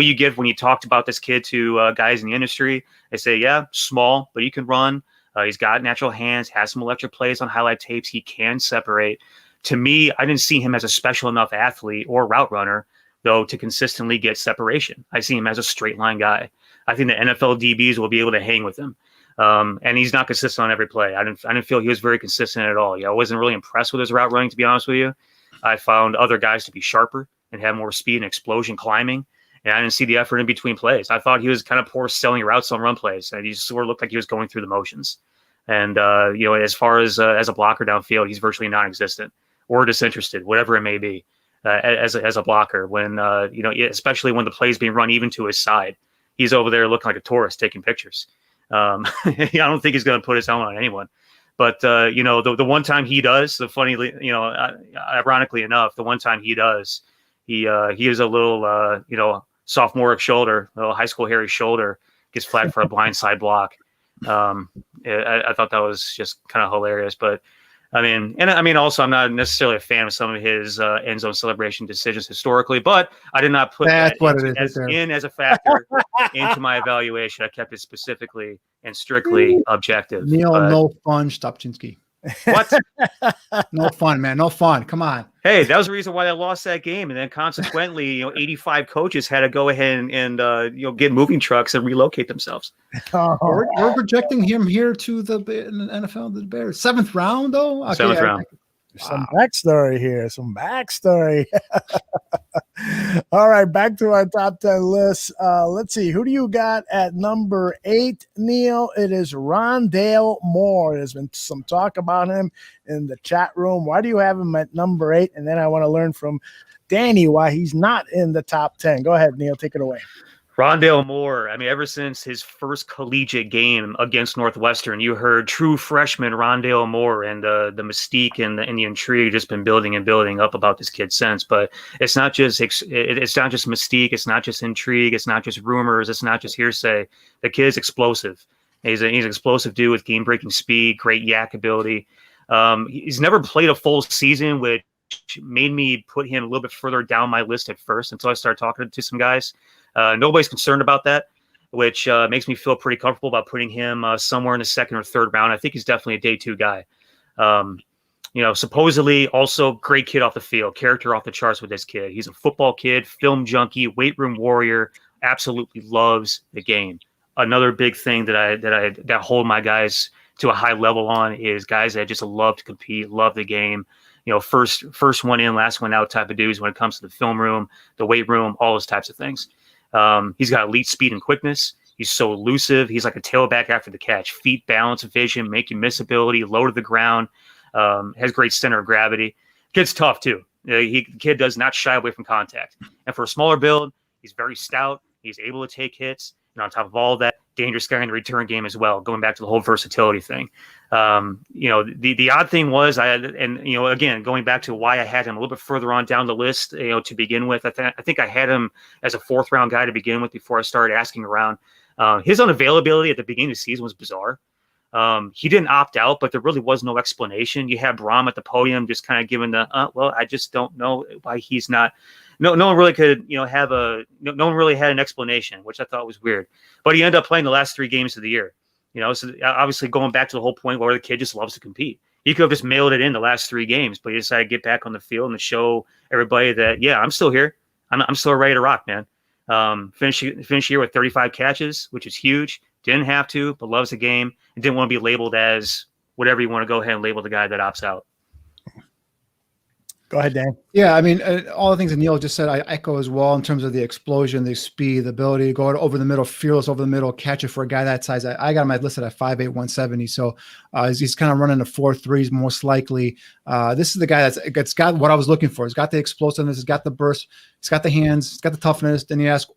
you get when you talked about this kid to guys in the industry, they say, yeah, small, but he can run. He's got natural hands, has some electric plays on highlight tapes. He can separate. To me, I didn't see him as a special enough athlete or route runner, though, to consistently get separation. I see him as a straight line guy. I think the NFL DBs will be able to hang with him. And he's not consistent on every play. I didn't feel he was very consistent at all. I wasn't really impressed with his route running, to be honest with you. I found other guys to be sharper and have more speed and explosion climbing. And I didn't see the effort in between plays. I thought he was kind of poor selling routes on run plays. And he just sort of looked like he was going through the motions. And, as far as a blocker downfield, he's virtually non-existent or disinterested, whatever it may be. as a blocker when especially when the play's being run even to his side. He's over there looking like a tourist taking pictures. I don't think he's going to put his helmet on anyone. But the one time he does, ironically enough, the one time he does, he is a little sophomoric shoulder, a little high school hairy shoulder, gets flagged for a blindside block. I thought that was just kind of hilarious. But also I'm not necessarily a fan of some of his end zone celebration decisions historically, but I did not put that as a factor into my evaluation. I kept it specifically and strictly objective. Neil, no fun, Stopchinski. What? No fun, man. No fun. Come on. Hey, that was the reason why they lost that game, and then consequently, 85 coaches had to go ahead and get moving trucks and relocate themselves. We're projecting him here to the NFL, the Bears. 7th round, though. Okay, 7th round. Some backstory here. Some backstory. All right, back to our top 10 list. Let's see. Who do you got at number 8, Neil? It is Rondale Moore. There's been some talk about him in the chat room. Why do you have him at number 8? And then I want to learn from Danny why he's not in the top 10. Go ahead, Neil. Take it away. Rondale Moore, ever since his first collegiate game against Northwestern, you heard true freshman Rondale Moore, and the mystique and the intrigue just been building and building up about this kid since. But it's not just mystique, it's not just intrigue, it's not just rumors, it's not just hearsay. The kid's explosive. He's an explosive dude with game-breaking speed, great yak ability. He's never played a full season, which made me put him a little bit further down my list at first until I started talking to some guys. Nobody's concerned about that, which makes me feel pretty comfortable about putting him somewhere in the 2nd or 3rd round. I think he's definitely a day 2 guy. Supposedly also great kid off the field, character off the charts with this kid. He's a football kid, film junkie, weight room warrior, absolutely loves the game. Another big thing that hold my guys to a high level on is guys that just love to compete, love the game. First one in, last one out type of dudes when it comes to the film room, the weight room, all those types of things. He's got elite speed and quickness. He's so elusive. He's like a tailback after the catch. Feet, balance, vision, make you miss ability, low to the ground, has great center of gravity. Kid's tough too. The kid does not shy away from contact. And for a smaller build, he's very stout. He's able to take hits. And on top of all that, dangerous guy in the return game as well, going back to the whole versatility thing. The odd thing was, again, going back to why I had him a little bit further on down the list, to begin with, I think I had him as a 4th round guy to begin with before I started asking around. His unavailability at the beginning of the season was bizarre. He didn't opt out, but there really was no explanation. You had Braum at the podium just kind of giving I just don't know why he's not. No one really could, no one really had an explanation, which I thought was weird. But he ended up playing the last 3 games of the year. So obviously going back to the whole point where the kid just loves to compete. He could have just mailed it in the last 3 games, but he decided to get back on the field and to show everybody that, yeah, I'm still here. I'm still ready to rock, man. Finish the year with 35 catches, which is huge. Didn't have to, but loves the game and didn't want to be labeled as whatever you want to go ahead and label the guy that opts out. Go ahead, Dan. Yeah, all the things that Neil just said, I echo as well in terms of the explosion, the speed, the ability to go over the middle, fearless over the middle, catch it for a guy that size. I got him listed at 5'8", 170. So he's kind of running the 4.3s most likely. This is the guy that's got what I was looking for. He's got the explosiveness, he's got the burst, he's got the hands, he's got the toughness. Then you ask,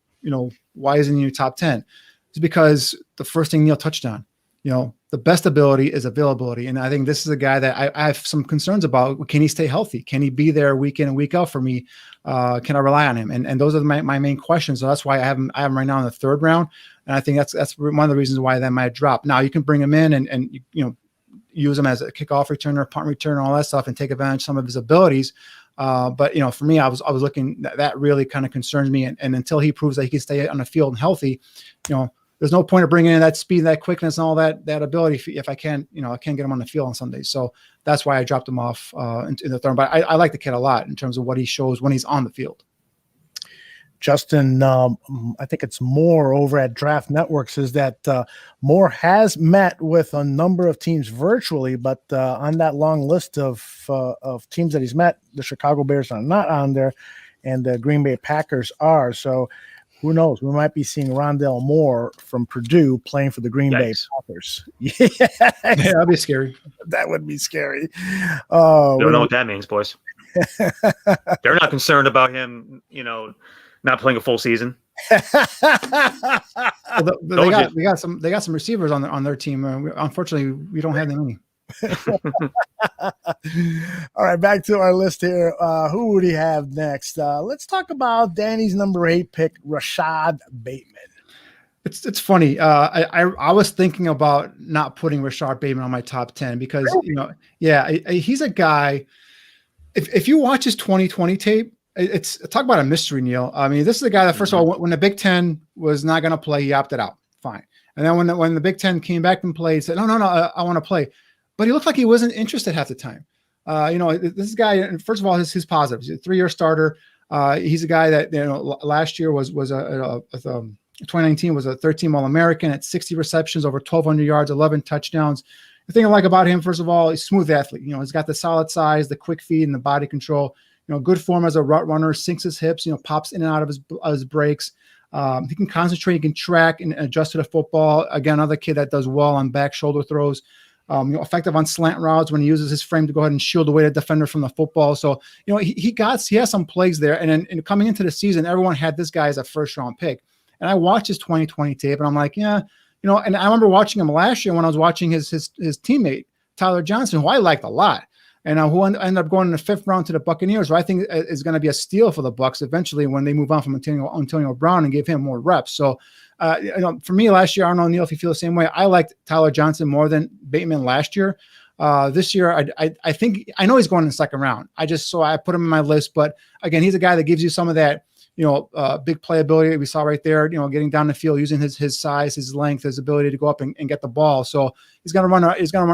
why isn't he in your top 10? It's because the first thing Neil touched on, the best ability is availability. And I think this is a guy that I have some concerns about. Can he stay healthy? Can he be there week in and week out for me? Can I rely on him? And those are my main questions. So that's why I have him right now in the 3rd round. And I think that's one of the reasons why that might drop. Now you can bring him in and use him as a kickoff returner, punt returner, all that stuff, and take advantage of some of his abilities. But for me, I was looking that really kind of concerns me. And until he proves that he can stay on the field and healthy, there's no point of bringing in that speed, that quickness, and all that ability if I can't get him on the field on Sundays. So that's why I dropped him off in the 3rd. But I like the kid a lot in terms of what he shows when he's on the field. Justin, I think it's Moore over at Draft Network says that Moore has met with a number of teams virtually, but on that long list of teams that he's met, the Chicago Bears are not on there, and the Green Bay Packers are. So who knows? We might be seeing Rondale Moore from Purdue playing for the Green Bay Packers. Yeah, that'd be scary. That would be scary. Don't know what that means, boys. They're not concerned about him, not playing a full season. Well, they got some receivers on their team. Unfortunately, we don't have them. All right, back to our list here. Who would he have next? Let's talk about Danny's number 8 pick, Rashad Bateman. It's funny. I was thinking about not putting Rashad Bateman on my top 10 because he's a guy. If you watch his 2020 tape, it's talk about a mystery, Neil. I mean, this is a guy that first of all, when the Big Ten was not going to play, he opted out. Fine. And then when the Big Ten came back and played, he said, no, I want to play. But he looked like he wasn't interested half the time. This guy, first of all, his positives. He's a 3-year starter. He's a guy that last year was 2019 was a 13th All-American at 60 receptions, over 1,200 yards, 11 touchdowns. The thing I like about him, first of all, he's a smooth athlete. He's got the solid size, the quick feed, and the body control. Good form as a route runner, sinks his hips, pops in and out of his breaks. He can concentrate, he can track and adjust to the football. Again, another kid that does well on back shoulder throws. Effective on slant routes when he uses his frame to go ahead and shield away the defender from the football. So, he has some plays there. And then coming into the season, everyone had this guy as a first-round pick. And I watched his 2020 tape, and I'm like, and I remember watching him last year when I was watching his teammate, Tyler Johnson, who I liked a lot, and who ended up going in the 5th round to the Buccaneers, who I think is going to be a steal for the Bucs eventually when they move on from Antonio Brown and give him more reps. So, for me last year, I don't know, Neil, if you feel the same way. I liked Tyler Johnson more than Bateman last year. This year, I think I know he's going in the 2nd round. I put him in my list, but again, he's a guy that gives you some of that, big playability we saw right there, getting down the field, using his size, his length, his ability to go up and get the ball. So he's going to run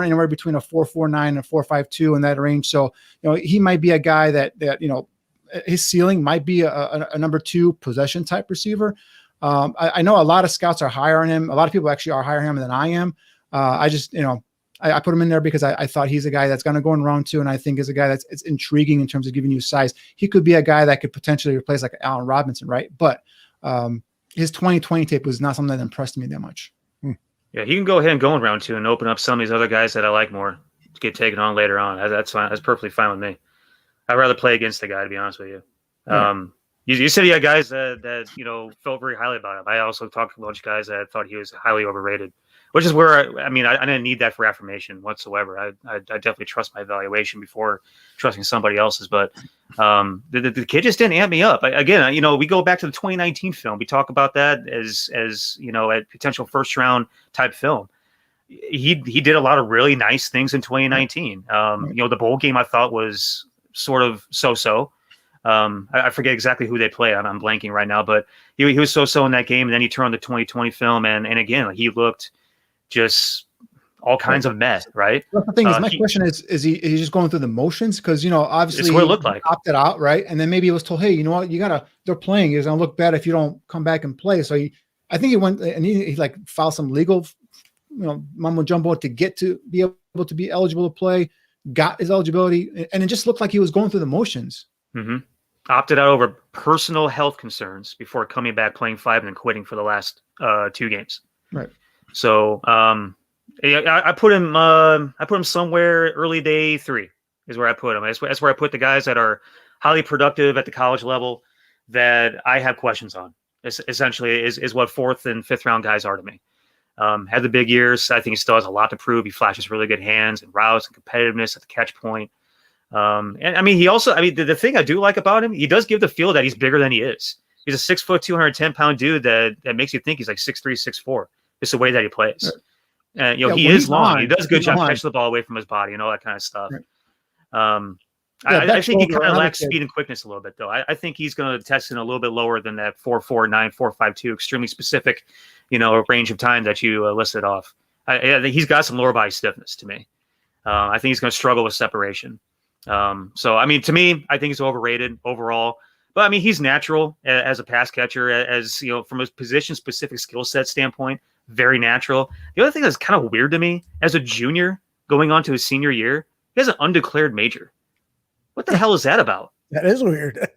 anywhere between a 4.49 and a 4.52 in that range. So, he might be a guy that his ceiling might be a number 2 possession type receiver. I know a lot of scouts are higher on him. A lot of people actually are higher on him than I am. I put him in there because I thought he's a guy that's going to go in round 2, and I think is a guy it's intriguing in terms of giving you size. He could be a guy that could potentially replace like Allen Robinson, right? But his 2020 tape was not something that impressed me that much. Yeah, he can go ahead and go in round 2 and open up some of these other guys that I like more to get taken on later on. That's fine. That's perfectly fine with me. I'd rather play against the guy, to be honest with you. Yeah. You said he had guys that felt very highly about him. I also talked to a bunch of guys that thought he was highly overrated, which is where I didn't need that for affirmation whatsoever. I definitely trust my evaluation before trusting somebody else's. But the kid just didn't amp me up. We go back to the 2019 film. We talk about that as a potential 1st round type film. He did a lot of really nice things in 2019. The bowl game I thought was sort of so-so. I forget exactly who they play. I'm blanking right now, but he was so-so in that game. And then he turned on the 2020 film, and again, he looked just all kinds of meh, right? Well, the thing is, my question is he just going through the motions? Because, obviously it's what it looked like. He opted out, right? And then maybe he was told, hey, you know what? They're playing. It's going to look bad if you don't come back and play. So I think he went and he filed some legal, mumbo jumbo to get to be able to be eligible to play, got his eligibility. And it just looked like he was going through the motions. Mm-hmm. Opted out over personal health concerns before coming back, playing 5, and then quitting for the last 2 games. Right. So I put him somewhere early day 3 is where I put him. That's where I put the guys that are highly productive at the college level that I have questions on. Essentially is what 4th and 5th round guys are to me. Had the big years. I think he still has a lot to prove. He flashes really good hands and routes and competitiveness at the catch point. The thing I do like about him, he does give the feel that he's bigger than he is. He's a 6 foot, 210 pound dude that makes you think he's like 6'3", 6'4". It's the way that he plays. He is long. He does a good job catching the ball away from his body and all that kind of stuff. Right. I think he kind of lacks speed and quickness a little bit, though. I think he's going to test in a little bit lower than that 4.49, 4.52, extremely specific, range of time that you listed off. I think he's got some lower body stiffness to me. I think he's going to struggle with separation. To me, I think he's overrated overall. But he's natural as a pass catcher, as from a position-specific skill set standpoint, very natural. The other thing that's kind of weird to me, as a junior going on to his senior year, he has an undeclared major. What the hell is that about? That is weird.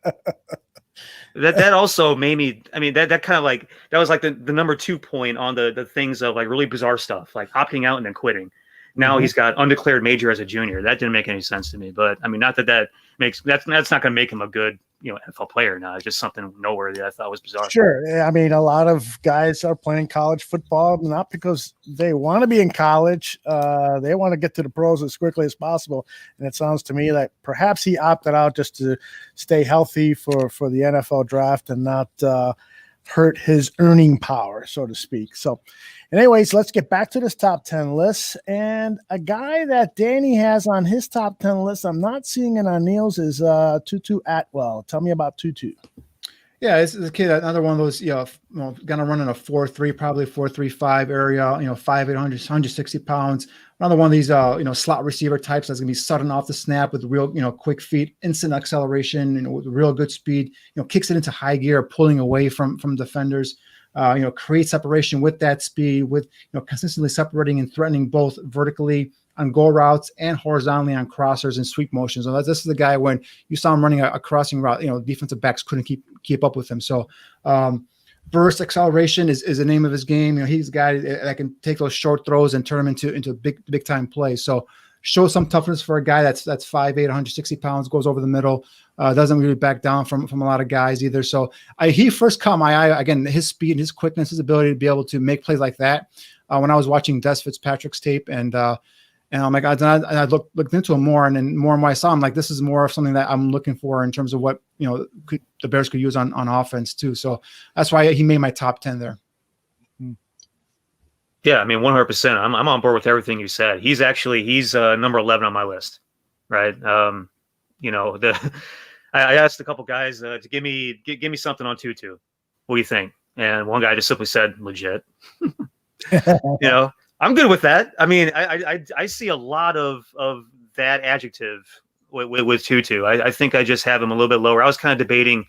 that also made me. That kind of that was the number 2 point on the things of really bizarre stuff, like opting out and then quitting. Now he's got undeclared major as a junior. That didn't make any sense to me. But I mean, not that makes that's not going to make him a good NFL player now. It's just something noteworthy I thought was bizarre. Sure. I mean, a lot of guys are playing college football not because they want to be in college. They want to get to the pros as quickly as possible. And it sounds to me like perhaps he opted out just to stay healthy for the NFL draft and not hurt his earning power, so to speak. So anyways, let's get back to this top 10 list. And a guy that Danny has on his top 10 list, I'm not seeing it on Neil's, is Tutu Atwell. Tell me about Tutu. Yeah, this is a kid, another one of those, going to run in a 4.3, probably 4.35 area, 5'8", 160 pounds. Another one of these, slot receiver types that's going to be sudden off the snap with real, quick feet, instant acceleration, with real good speed, kicks it into high gear, pulling away from defenders, create separation with that speed, with, consistently separating and threatening both vertically on go routes and horizontally on crossers and sweep motions. So this is the guy when you saw him running a crossing route, defensive backs couldn't keep up with him. So burst acceleration is the name of his game. He's a guy that can take those short throws and turn them into big time plays. So show some toughness for a guy that's 5'8", 160 pounds, goes over the middle, doesn't really back down from a lot of guys either. So he first caught my eye, again, his speed, his quickness, his ability to be able to make plays like that. When I was watching Des Fitzpatrick's tape and I'm like, I looked into him more, and then more and more I saw him, like, this is more of something that I'm looking for in terms of what, the Bears could use on offense too. So that's why he made my top 10 there. Yeah, I mean, 100%. I'm on board with everything you said. He's number 11 on my list, right? I asked a couple guys to give me something on Tutu. What do you think? And one guy just simply said, legit. I'm good with that. I mean, I see a lot of that adjective with Tutu. I think I just have him a little bit lower. I was kind of debating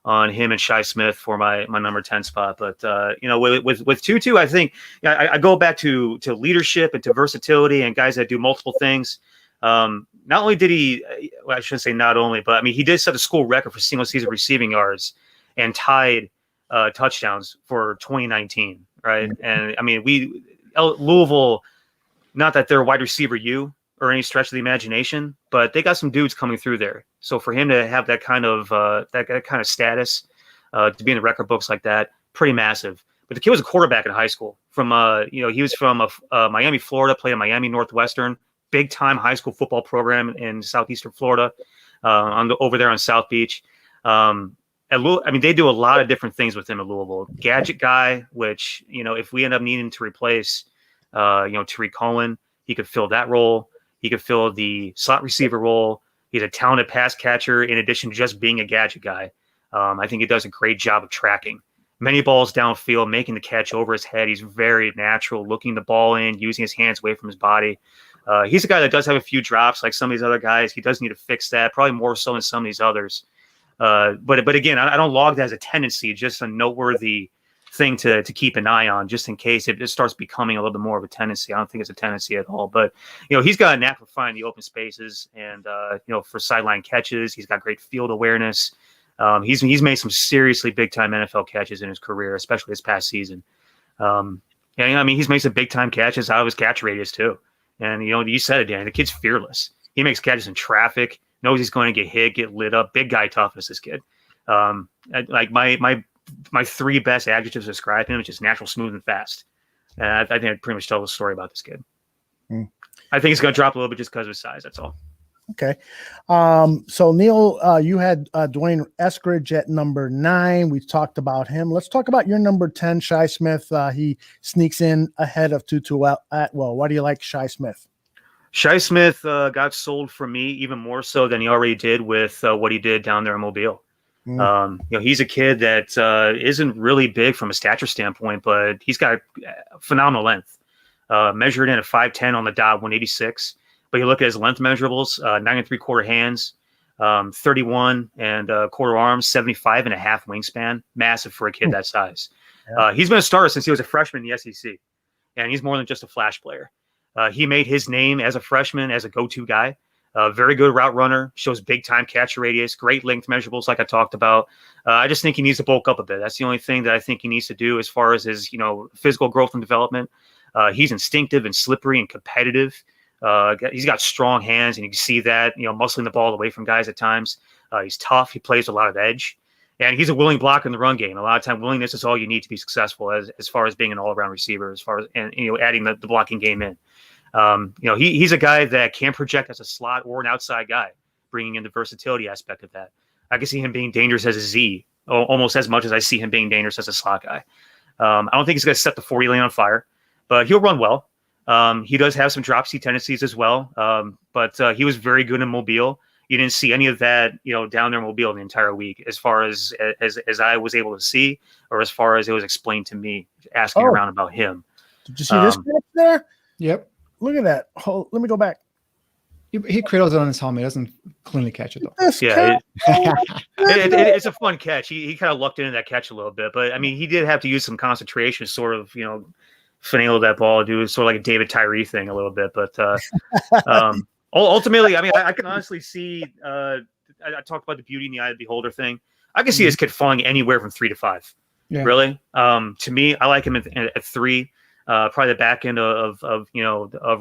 on him and Shi Smith for my number 10 spot. But, with Tutu, I think I go back to leadership and to versatility and guys that do multiple things. Not only did I shouldn't say not only, but I mean, he did set a school record for single season receiving yards and tied touchdowns for 2019. Right. And I mean, Louisville, not that they're wide receiver U or any stretch of the imagination, but they got some dudes coming through there. So for him to have that kind of status, to be in the record books like that, pretty massive. But the kid was a quarterback in high school. He was from Miami, Florida, played at Miami Northwestern, big time high school football program in southeastern Florida, over there on South Beach. They do a lot of different things with him at Louisville. Gadget guy, which, if we end up needing to replace, Tariq Cohen, he could fill that role. He could fill the slot receiver role. He's a talented pass catcher in addition to just being a gadget guy. I think he does a great job of tracking many balls downfield, making the catch over his head. He's very natural, looking the ball in, using his hands away from his body. He's a guy that does have a few drops like some of these other guys. He does need to fix that, probably more so than some of these others. But again, I don't log that as a tendency, just a noteworthy thing to keep an eye on, just in case it starts becoming a little bit more of a tendency. I don't think it's a tendency at all, but he's got a knack for finding the open spaces and for sideline catches. He's got great field awareness. He's made some seriously big time NFL catches in his career, especially this past season. He's made some big time catches out of his catch radius too. And you said it, Danny. The kid's fearless. He makes catches in traffic. Knows he's going to get hit, get lit up. Big guy toughness, this kid. Like my three best adjectives to describe him is just natural, smooth, and fast. I think I pretty much tell the story about this kid. I think he's going to drop a little bit just because of his size. That's all. Okay. So Neil, you had Dwayne Eskridge at number 9. We've talked about him. Let's talk about your number 10, Shi Smith. He sneaks in ahead of Tutu Atwell. Why do you like Shi Smith? Shi Smith got sold for me even more so than he already did with what he did down there in Mobile. He's a kid that isn't really big from a stature standpoint, but he's got phenomenal length. Measured in at 5'10" on the dot, 186. But you look at his length measurables, 9 3/4 hands, 31 and quarter arms, 75 and a half wingspan. Massive for a kid that size. Yeah. He's been a starter since he was a freshman in the SEC, and he's more than just a flash player. He made his name as a freshman as a go-to guy. Very good route runner, shows big time catch radius, great length measurables like I talked about. I just think he needs to bulk up a bit. That's the only thing that I think he needs to do as far as his, physical growth and development. He's instinctive and slippery and competitive. He's got strong hands, and you can see that, muscling the ball away from guys at times. He's tough. He plays a lot of edge, and he's a willing blocker in the run game. A lot of time, willingness is all you need to be successful as far as being an all-around receiver, and adding the blocking game in. He's a guy that can project as a slot or an outside guy, bringing in the versatility aspect of that. I can see him being dangerous as a Z almost as much as I see him being dangerous as a slot guy. I don't think he's going to set the 40 lane on fire, but he'll run well. He does have some drop C tendencies as well, but he was very good in Mobile. You didn't see any of that, down there in Mobile the entire week, as far as I was able to see, or as far as it was explained to me, asking around about him. Did you see this catch there? Yep. Look at that. Let me go back. He cradles it on his helmet. He doesn't cleanly catch it, though. It's a fun catch. He kind of lucked into that catch a little bit, but I mean, he did have to use some concentration, sort of, finagle that ball, do sort of like a David Tyree thing a little bit. But ultimately, I mean, I can honestly see. I talked about the beauty in the eye of the beholder thing. I can see this kid falling anywhere from 3 to 5. Yeah. Really, to me, I like him at 3, probably the back end of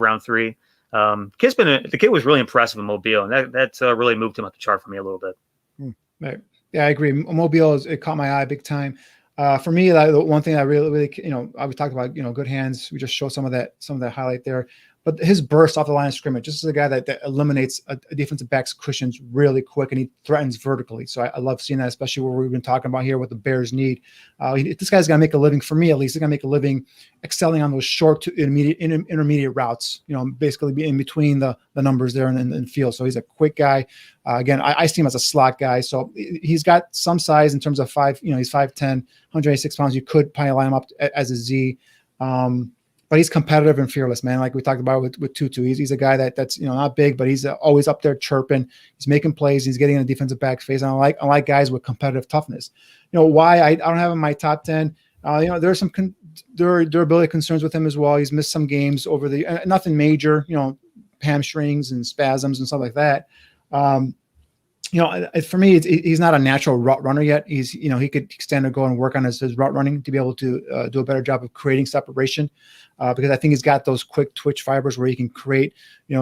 round 3. The kid was really impressive in Mobile, and that really moved him up the chart for me a little bit. Right. Yeah, I agree. Mobile it caught my eye big time. For me, the one thing I really, I would talk about, good hands. We just showed some of that highlight there. But his burst off the line of scrimmage, this is a guy that eliminates a defensive back's cushions really quick, and he threatens vertically. So I love seeing that, especially what we've been talking about here, what the Bears need. This guy's going to make a living, for me at least. He's going to make a living excelling on those short to intermediate routes, basically be in between the numbers there in the field. So he's a quick guy. Again, I see him as a slot guy. So he's got some size in terms of he's 5'10", 186 pounds. You could probably line him up as a Z. But he's competitive and fearless, man. Like we talked about with Tutu, he's a guy that's not big, but he's always up there chirping. He's making plays. He's getting in the defensive back's face. And I like guys with competitive toughness. Why I don't have him in my top 10. There's some durability concerns with him as well. He's missed some games over nothing major. Hamstrings and spasms and stuff like that. For me, he's not a natural route runner yet. He could stand to go and work on his route running to be able to do a better job of creating separation, because I think he's got those quick twitch fibers where he can create,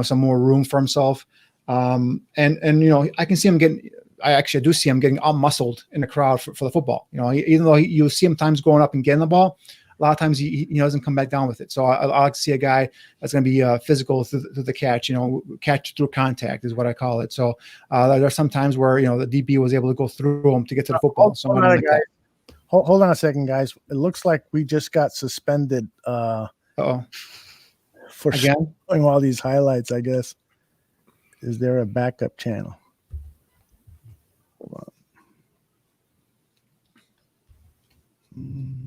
some more room for himself. I can see him getting. I do see him getting all muscled in the crowd for the football. Even though you see him times going up and getting the ball, a lot of times he doesn't come back down with it. So I like to see a guy that's going to be physical through the catch. Catch through contact is what I call it. So there are some times where the DB was able to go through him to get to the football. Hold on a second, guys. It looks like we just got suspended. For again showing all these highlights. I guess. Is there a backup channel? Hold on.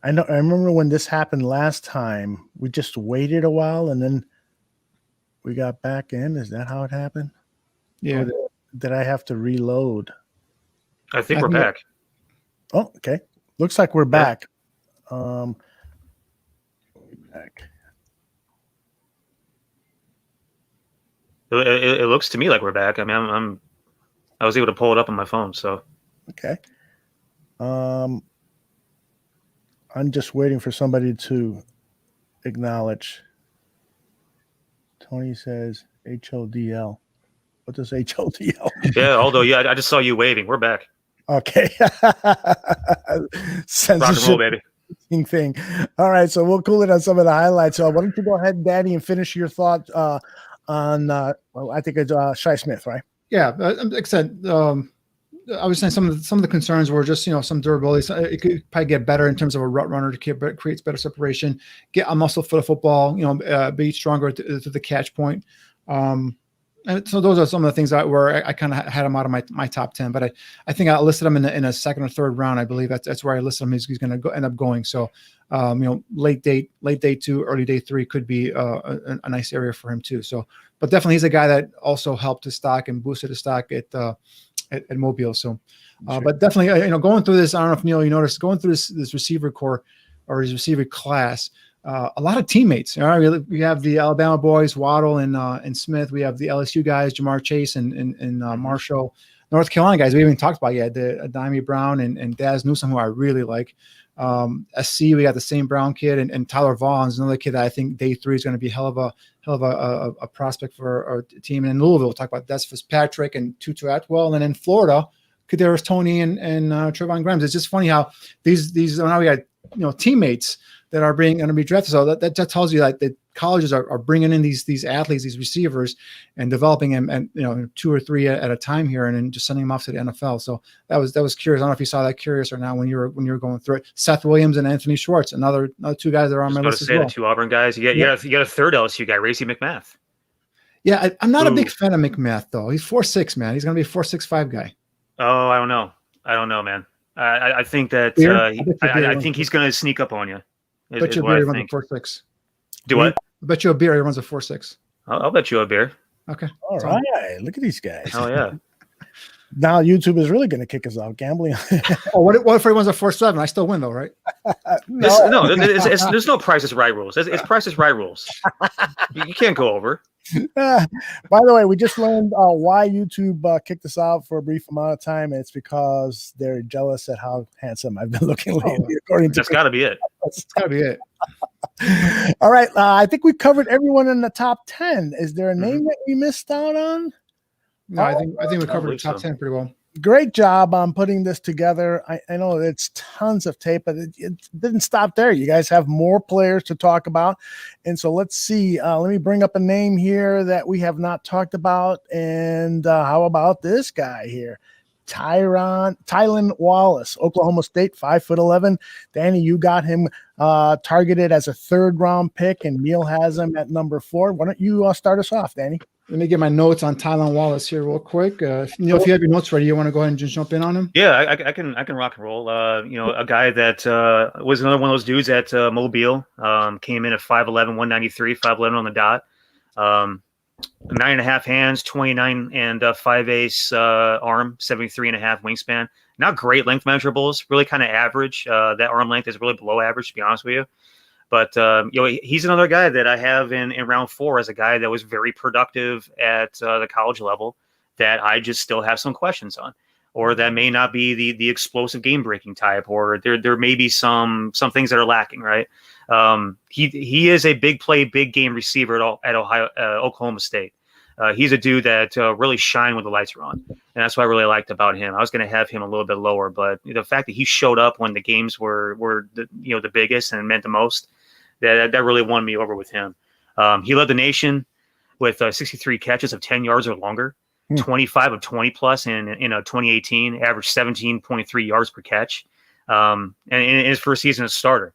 I remember when this happened last time, we just waited a while and then we got back in. Is that how it happened? Yeah. Or did I have to reload? I think we're back. Oh, okay. Looks like we're back. It looks to me like we're back. I mean, I was able to pull it up on my phone, so. Okay. I'm just waiting for somebody to acknowledge. Tony says HODL. What does HODL? Yeah, although, I just saw you waving. We're back. Okay. Rock and roll, baby. Thing. All right, so we'll cool it on some of the highlights. Why don't you go ahead, Danny, and finish your thought on, I think it's Shi Smith, right? Yeah, like I said, I was saying some of the concerns were just some durability. So it could probably get better in terms of a route runner to creates better separation, get a muscle for the football, be stronger to the catch point. And so those are some of the things where I kind of had him out of my top 10. But I think I listed him in a second or third round. I believe that's where I listed him. He's going to end up going. So late day 2, early day 3 could be a nice area for him too. So, but definitely he's a guy that also helped his stock and boosted his stock at Mobile. So, Sure. But definitely, going through this, I don't know if Neil, you noticed going through this receiver core or his receiver class, a lot of teammates. We have the Alabama boys, Waddle and Smith. We have the LSU guys, Jamar Chase and Marshall. North Carolina guys we haven't talk about yet. The Adami Brown and Daz Newsome, who I really like. SC, we got the St. Brown kid, and Tyler Vaughn's another kid that I think day 3 is going to be hell of a prospect for our team. And in Louisville, we'll talk about Des Fitzpatrick and Tutu Atwell, and then in Florida, Kadarius Toney and Trevon Grimes. It's just funny how these now we got teammates that are going to be drafted. So that tells you that the colleges are bringing in these athletes, these receivers, and developing them, and 2 or 3 at a time here, and then just sending them off to the NFL. So that was curious. I don't know if you saw that curious or not when you were going through it. Seth Williams and Anthony Schwartz, another 2 guys that are on my list as well. The 2 Auburn guys. You got a third LSU guy, Racey McMath. Yeah, I'm not a big fan of McMath though. He's 4'6", man. He's going to be a 4'6" guy. Oh, I don't know, man. I think that I think he's going to sneak up on you. Bet you a beer runs a 4'6". Do what? I bet you a beer runs a 4'6". I'll bet you a beer. Okay. All right. Look at these guys. Oh yeah. Now YouTube is really going to kick us out. Gambling. What if he runs a 4'7"? I still win though, right? There's no Price is Right rules. It's Price is Right rules. You can't go over. By the way, we just learned why YouTube kicked us out for a brief amount of time. It's because they're jealous at how handsome I've been looking lately. According to That's got to be it. That's got to be it. All right. I think we covered everyone in the top 10. Is there a name that we missed out on? No, I think we covered the top 10 pretty well. Great job on putting this together. I know it's tons of tape, but it didn't stop there. You guys have more players to talk about. And so let's see. Let me bring up a name here that we have not talked about. And how about this guy here? Tylan Wallace, Oklahoma State, 5'11". Danny, you got him targeted as a 3rd-round pick, and Neil has him at number 4. Why don't you start us off, Danny? Let me get my notes on Tylan Wallace here real quick. Neil, if you have your notes ready, you want to go ahead and just jump in on him? Yeah, I can rock and roll. A guy that was another one of those dudes at Mobile. Came in at 5'11", 193, 5'11" on the dot. 9.5 hands, 29 and 5/8 arm, 73.5 wingspan. Not great length measurables, really kind of average. That arm length is really below average, to be honest with you. But he's another guy that I have in round 4 as a guy that was very productive at the college level that I just still have some questions on, or that may not be the explosive game breaking type, or there may be some things that are lacking. Right? He is a big play, big game receiver at Oklahoma State. He's a dude that really shined when the lights are on, and that's what I really liked about him. I was going to have him a little bit lower, but the fact that he showed up when the games were the biggest and meant the most, that really won me over with him. He led the nation with 63 catches of 10 yards or longer, 25 of 20 plus in 2018, averaged 17.3 yards per catch, and in his first season as a starter.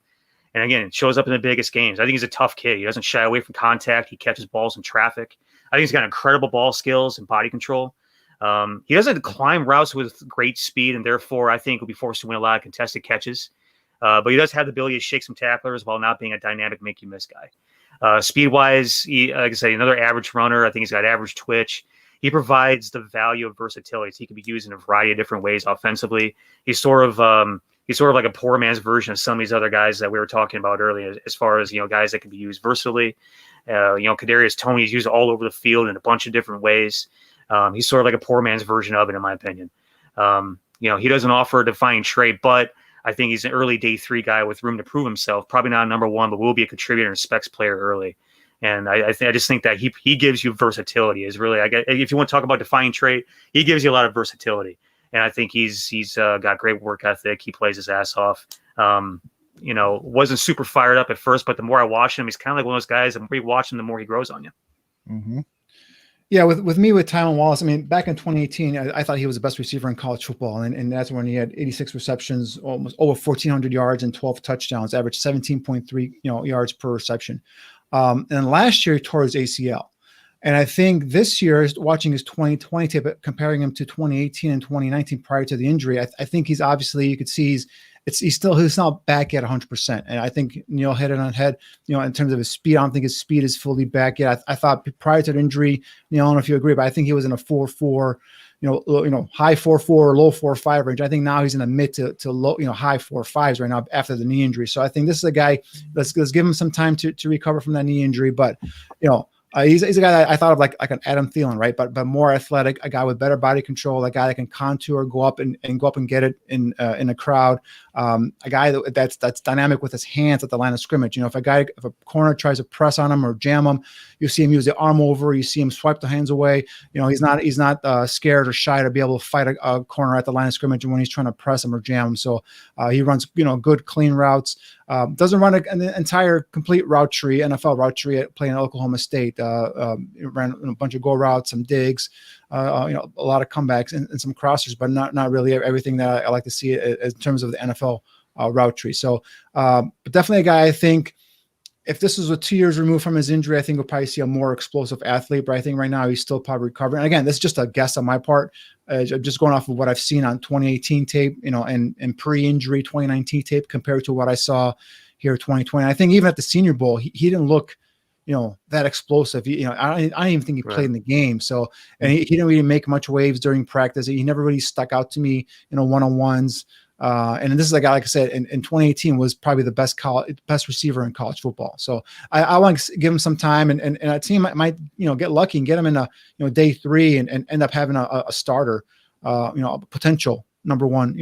And again, it shows up in the biggest games. I think he's a tough kid. He doesn't shy away from contact. He catches balls in traffic. I think he's got incredible ball skills and body control. He doesn't climb routes with great speed, and therefore I think he'll be forced to win a lot of contested catches. But he does have the ability to shake some tacklers while not being a dynamic make-you-miss guy. Speed-wise, like I say, another average runner. I think he's got average twitch. He provides the value of versatility. So he can be used in a variety of different ways offensively. He's sort of like a poor man's version of some of these other guys that we were talking about earlier, as far as guys that can be used versatilely. Kadarius Toney is used all over the field in a bunch of different ways. He's sort of like a poor man's version of it, in my opinion. He doesn't offer a defining trait, but I think he's an early day 3 guy with room to prove himself. Probably not a number 1, but will be a contributor and specs player early. And I just think that he gives you versatility. Is really, if you want to talk about defining trait, he gives you a lot of versatility. And I think he's got great work ethic. He plays his ass off. Wasn't super fired up at first, but the more I watch him, he's kind of like one of those guys. The more you watch him, the more he grows on you. Mm-hmm. Yeah, with Tylan Wallace, I mean, back in 2018, I thought he was the best receiver in college football, and that's when he had 86 receptions, almost over 1,400 yards, and 12 touchdowns, averaged 17.3 yards per reception. And last year, he tore his ACL. And I think this year, watching his 2020 tape, comparing him to 2018 and 2019 prior to the injury, I think he's obviously, you could see he's not back at 100%. And I think Neil hit it on the head, in terms of his speed. I don't think his speed is fully back yet. I thought prior to the injury, Neil, I don't know if you agree, but I think he was in a 4.4, high 4.4, low 4.5 range. I think now he's in the mid to low, high 4.5s right now after the knee injury. So I think this is a guy, let's give him some time to recover from that knee injury. But, He's a guy that I thought of like an Adam Thielen, right? But more athletic, a guy with better body control, a guy that can contour, go up and get it in a crowd. A guy that's dynamic with his hands at the line of scrimmage. If a corner tries to press on him or jam him, you see him use the arm over. You see him swipe the hands away. He's not scared or shy to be able to fight a corner at the line of scrimmage when he's trying to press him or jam him. So he runs good clean routes. Doesn't run an entire complete route tree, NFL route tree at playing at Oklahoma State. Ran a bunch of go routes, some digs, a lot of comebacks and some crossers, but not really everything that I like to see in terms of the NFL route tree. So, but definitely a guy I think if this was 2 years removed from his injury, I think we'll probably see a more explosive athlete. But I think right now he's still probably recovering. And again, this is just a guess on my part. I'm just going off of what I've seen on 2018 tape, and pre-injury 2019 tape compared to what I saw here 2020. I think even at the Senior Bowl, he didn't look, that explosive. I don't even think he played in the game. So, and he didn't really make much waves during practice. He never really stuck out to me, one-on-ones. And this is a guy, like I said, in 2018 was probably the best receiver in college football. So I want to give him some time, and a team might get lucky and get him in a day 3 and end up having a starter, a potential number one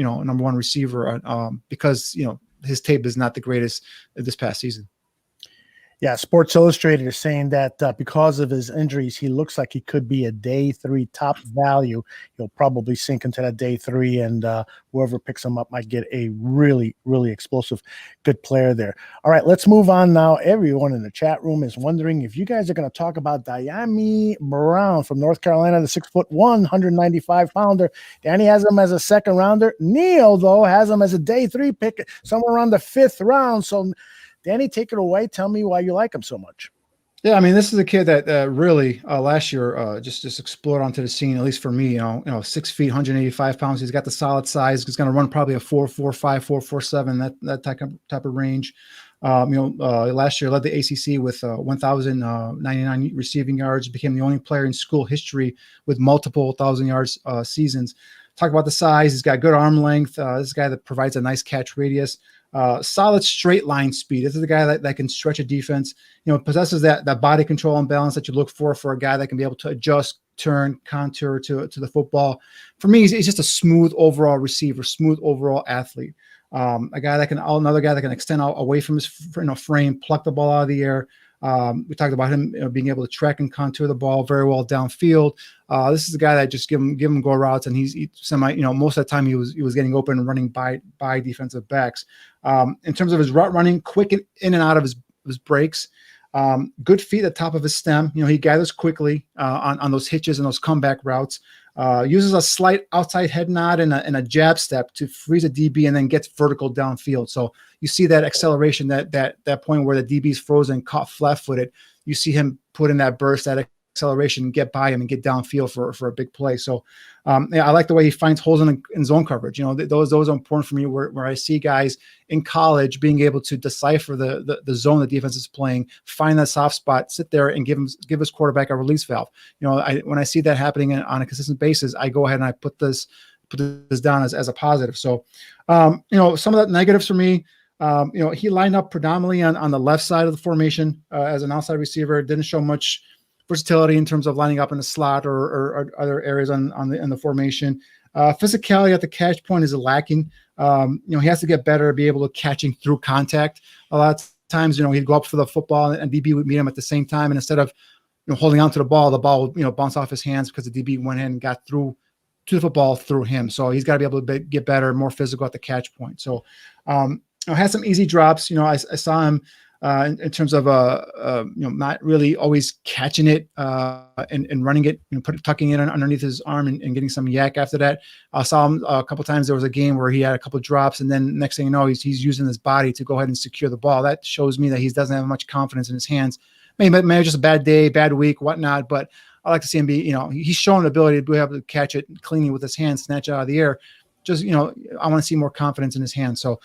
receiver, because his tape is not the greatest this past season. Yeah, Sports Illustrated is saying that because of his injuries, he looks like he could be a day 3 top value. He'll probably sink into that day 3, and whoever picks him up might get a really, really explosive, good player there. All right, let's move on now. Everyone in the chat room is wondering if you guys are going to talk about Dyami Brown from North Carolina, the 6'1", 195-pounder. Danny has him as a second rounder. Neil, though, has him as a day 3 pick, somewhere around the 5th round. So, Danny, take it away. Tell me why you like him so much. Yeah, I mean, this is a kid that really last year just exploded onto the scene. At least for me, 6 feet, 185 pounds. He's got the solid size. He's going to run probably a 4.45, 4.47, that type of range. Last year led the ACC with 1,099 receiving yards. Became the only player in school history with multiple 1,000 yards seasons. Talk about the size. He's got good arm length. This is a guy that provides a nice catch radius. Solid straight line speed. This is a guy that can stretch a defense, possesses that body control and balance that you look for a guy that can be able to adjust, turn, contour to the football. For me, he's just a smooth overall receiver, smooth overall athlete. Another guy that can extend out away from his frame, pluck the ball out of the air. We talked about him being able to track and contour the ball very well downfield. This is a guy that just give him go routes, and he's most of the time he was getting open and running by defensive backs. In terms of his route running, quick in and out of his breaks. Good feet at the top of his stem. He gathers quickly on those hitches and those comeback routes. Uses a slight outside head nod and a jab step to freeze a DB and then gets vertical downfield. So you see that acceleration, that point where the DB is frozen, caught flat-footed. You see him put in that burst, that acceleration, get by him and get downfield for a big play. So I like the way he finds holes in zone coverage. Those are important for me where I see guys in college being able to decipher the zone the defense is playing, find that soft spot, sit there and give his quarterback a release valve. When I see that happening on a consistent basis, I go ahead and I put this down as a positive. So, some of the negatives for me, he lined up predominantly on the left side of the formation as an outside receiver. Didn't show much versatility in terms of lining up in the slot or other areas in the formation. Physicality at the catch point is lacking. He has to get better at be able to catching through contact. A lot of times, he'd go up for the football and DB would meet him at the same time. And instead of holding on to the ball would bounce off his hands because the DB went in and got through to the football through him. So he's got to be able to get better, more physical at the catch point. So had some easy drops. I saw him in terms of not really always catching it and running it, tucking it underneath his arm and getting some yak after that. I saw him a couple times. There was a game where he had a couple drops, and then next thing you know, he's using his body to go ahead and secure the ball. That shows me that he doesn't have much confidence in his hands. Maybe just a bad day, bad week, whatnot. But I like to see him be, he's shown the ability to be able to catch it cleanly with his hands, snatch it out of the air. Just, I want to see more confidence in his hands. So,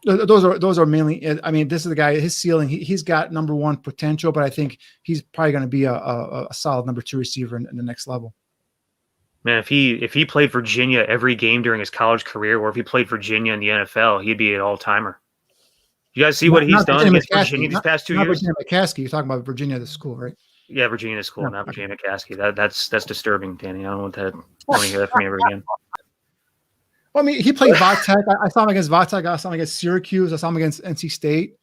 those are mainly. I mean, this is the guy. His ceiling. He's got number one potential, but I think he's probably going to be a solid number 2 receiver in the next level. Man, if he played Virginia every game during his college career, or if he played Virginia in the NFL, he'd be an all-timer. You guys see what he's Not done Virginia against McCaskey, Virginia these past 2 not years? Virginia McCaskey. You're talking about Virginia, the school, right? Yeah, Virginia school, Yeah. not Virginia McCaskey. That's disturbing, Danny. I don't want that. I want to hear that from you ever again. Well, I mean, he played Vatech. I saw him against Vatech. I saw him against Syracuse. I saw him against NC State.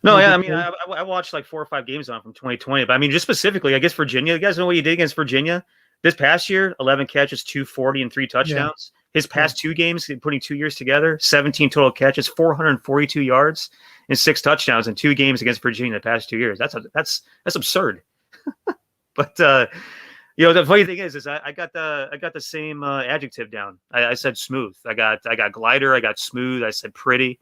No, yeah, I mean, I watched like 4 or 5 games on from 2020, but I mean, just specifically, I guess Virginia. You guys know what he did against Virginia this past year? 11 catches, 240, and 3 touchdowns. His past 2 games, putting 2 years together, 17 total catches, 442 yards, and 6 touchdowns in 2 games against Virginia the past 2 years. That's absurd. But the funny thing is I got the same adjective down. I said smooth. I got glider. I got smooth. I said pretty.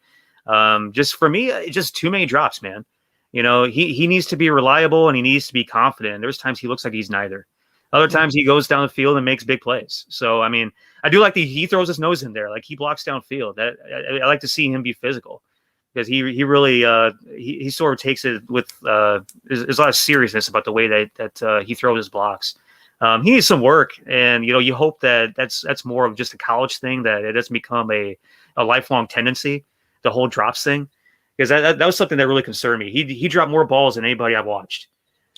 Just for me, just too many drops, man. He needs to be reliable and he needs to be confident. There's times he looks like he's neither. Other times he goes down the field and makes big plays. So, I mean, I do like he throws his nose in there. Like he blocks downfield. I like to see him be physical because he really he sort of takes it with there's a lot of seriousness about the way that he throws his blocks. He needs some work, and you hope that that's more of just a college thing, that it doesn't become a lifelong tendency, the whole drops thing, because that was something that really concerned me. He dropped more balls than anybody I've watched.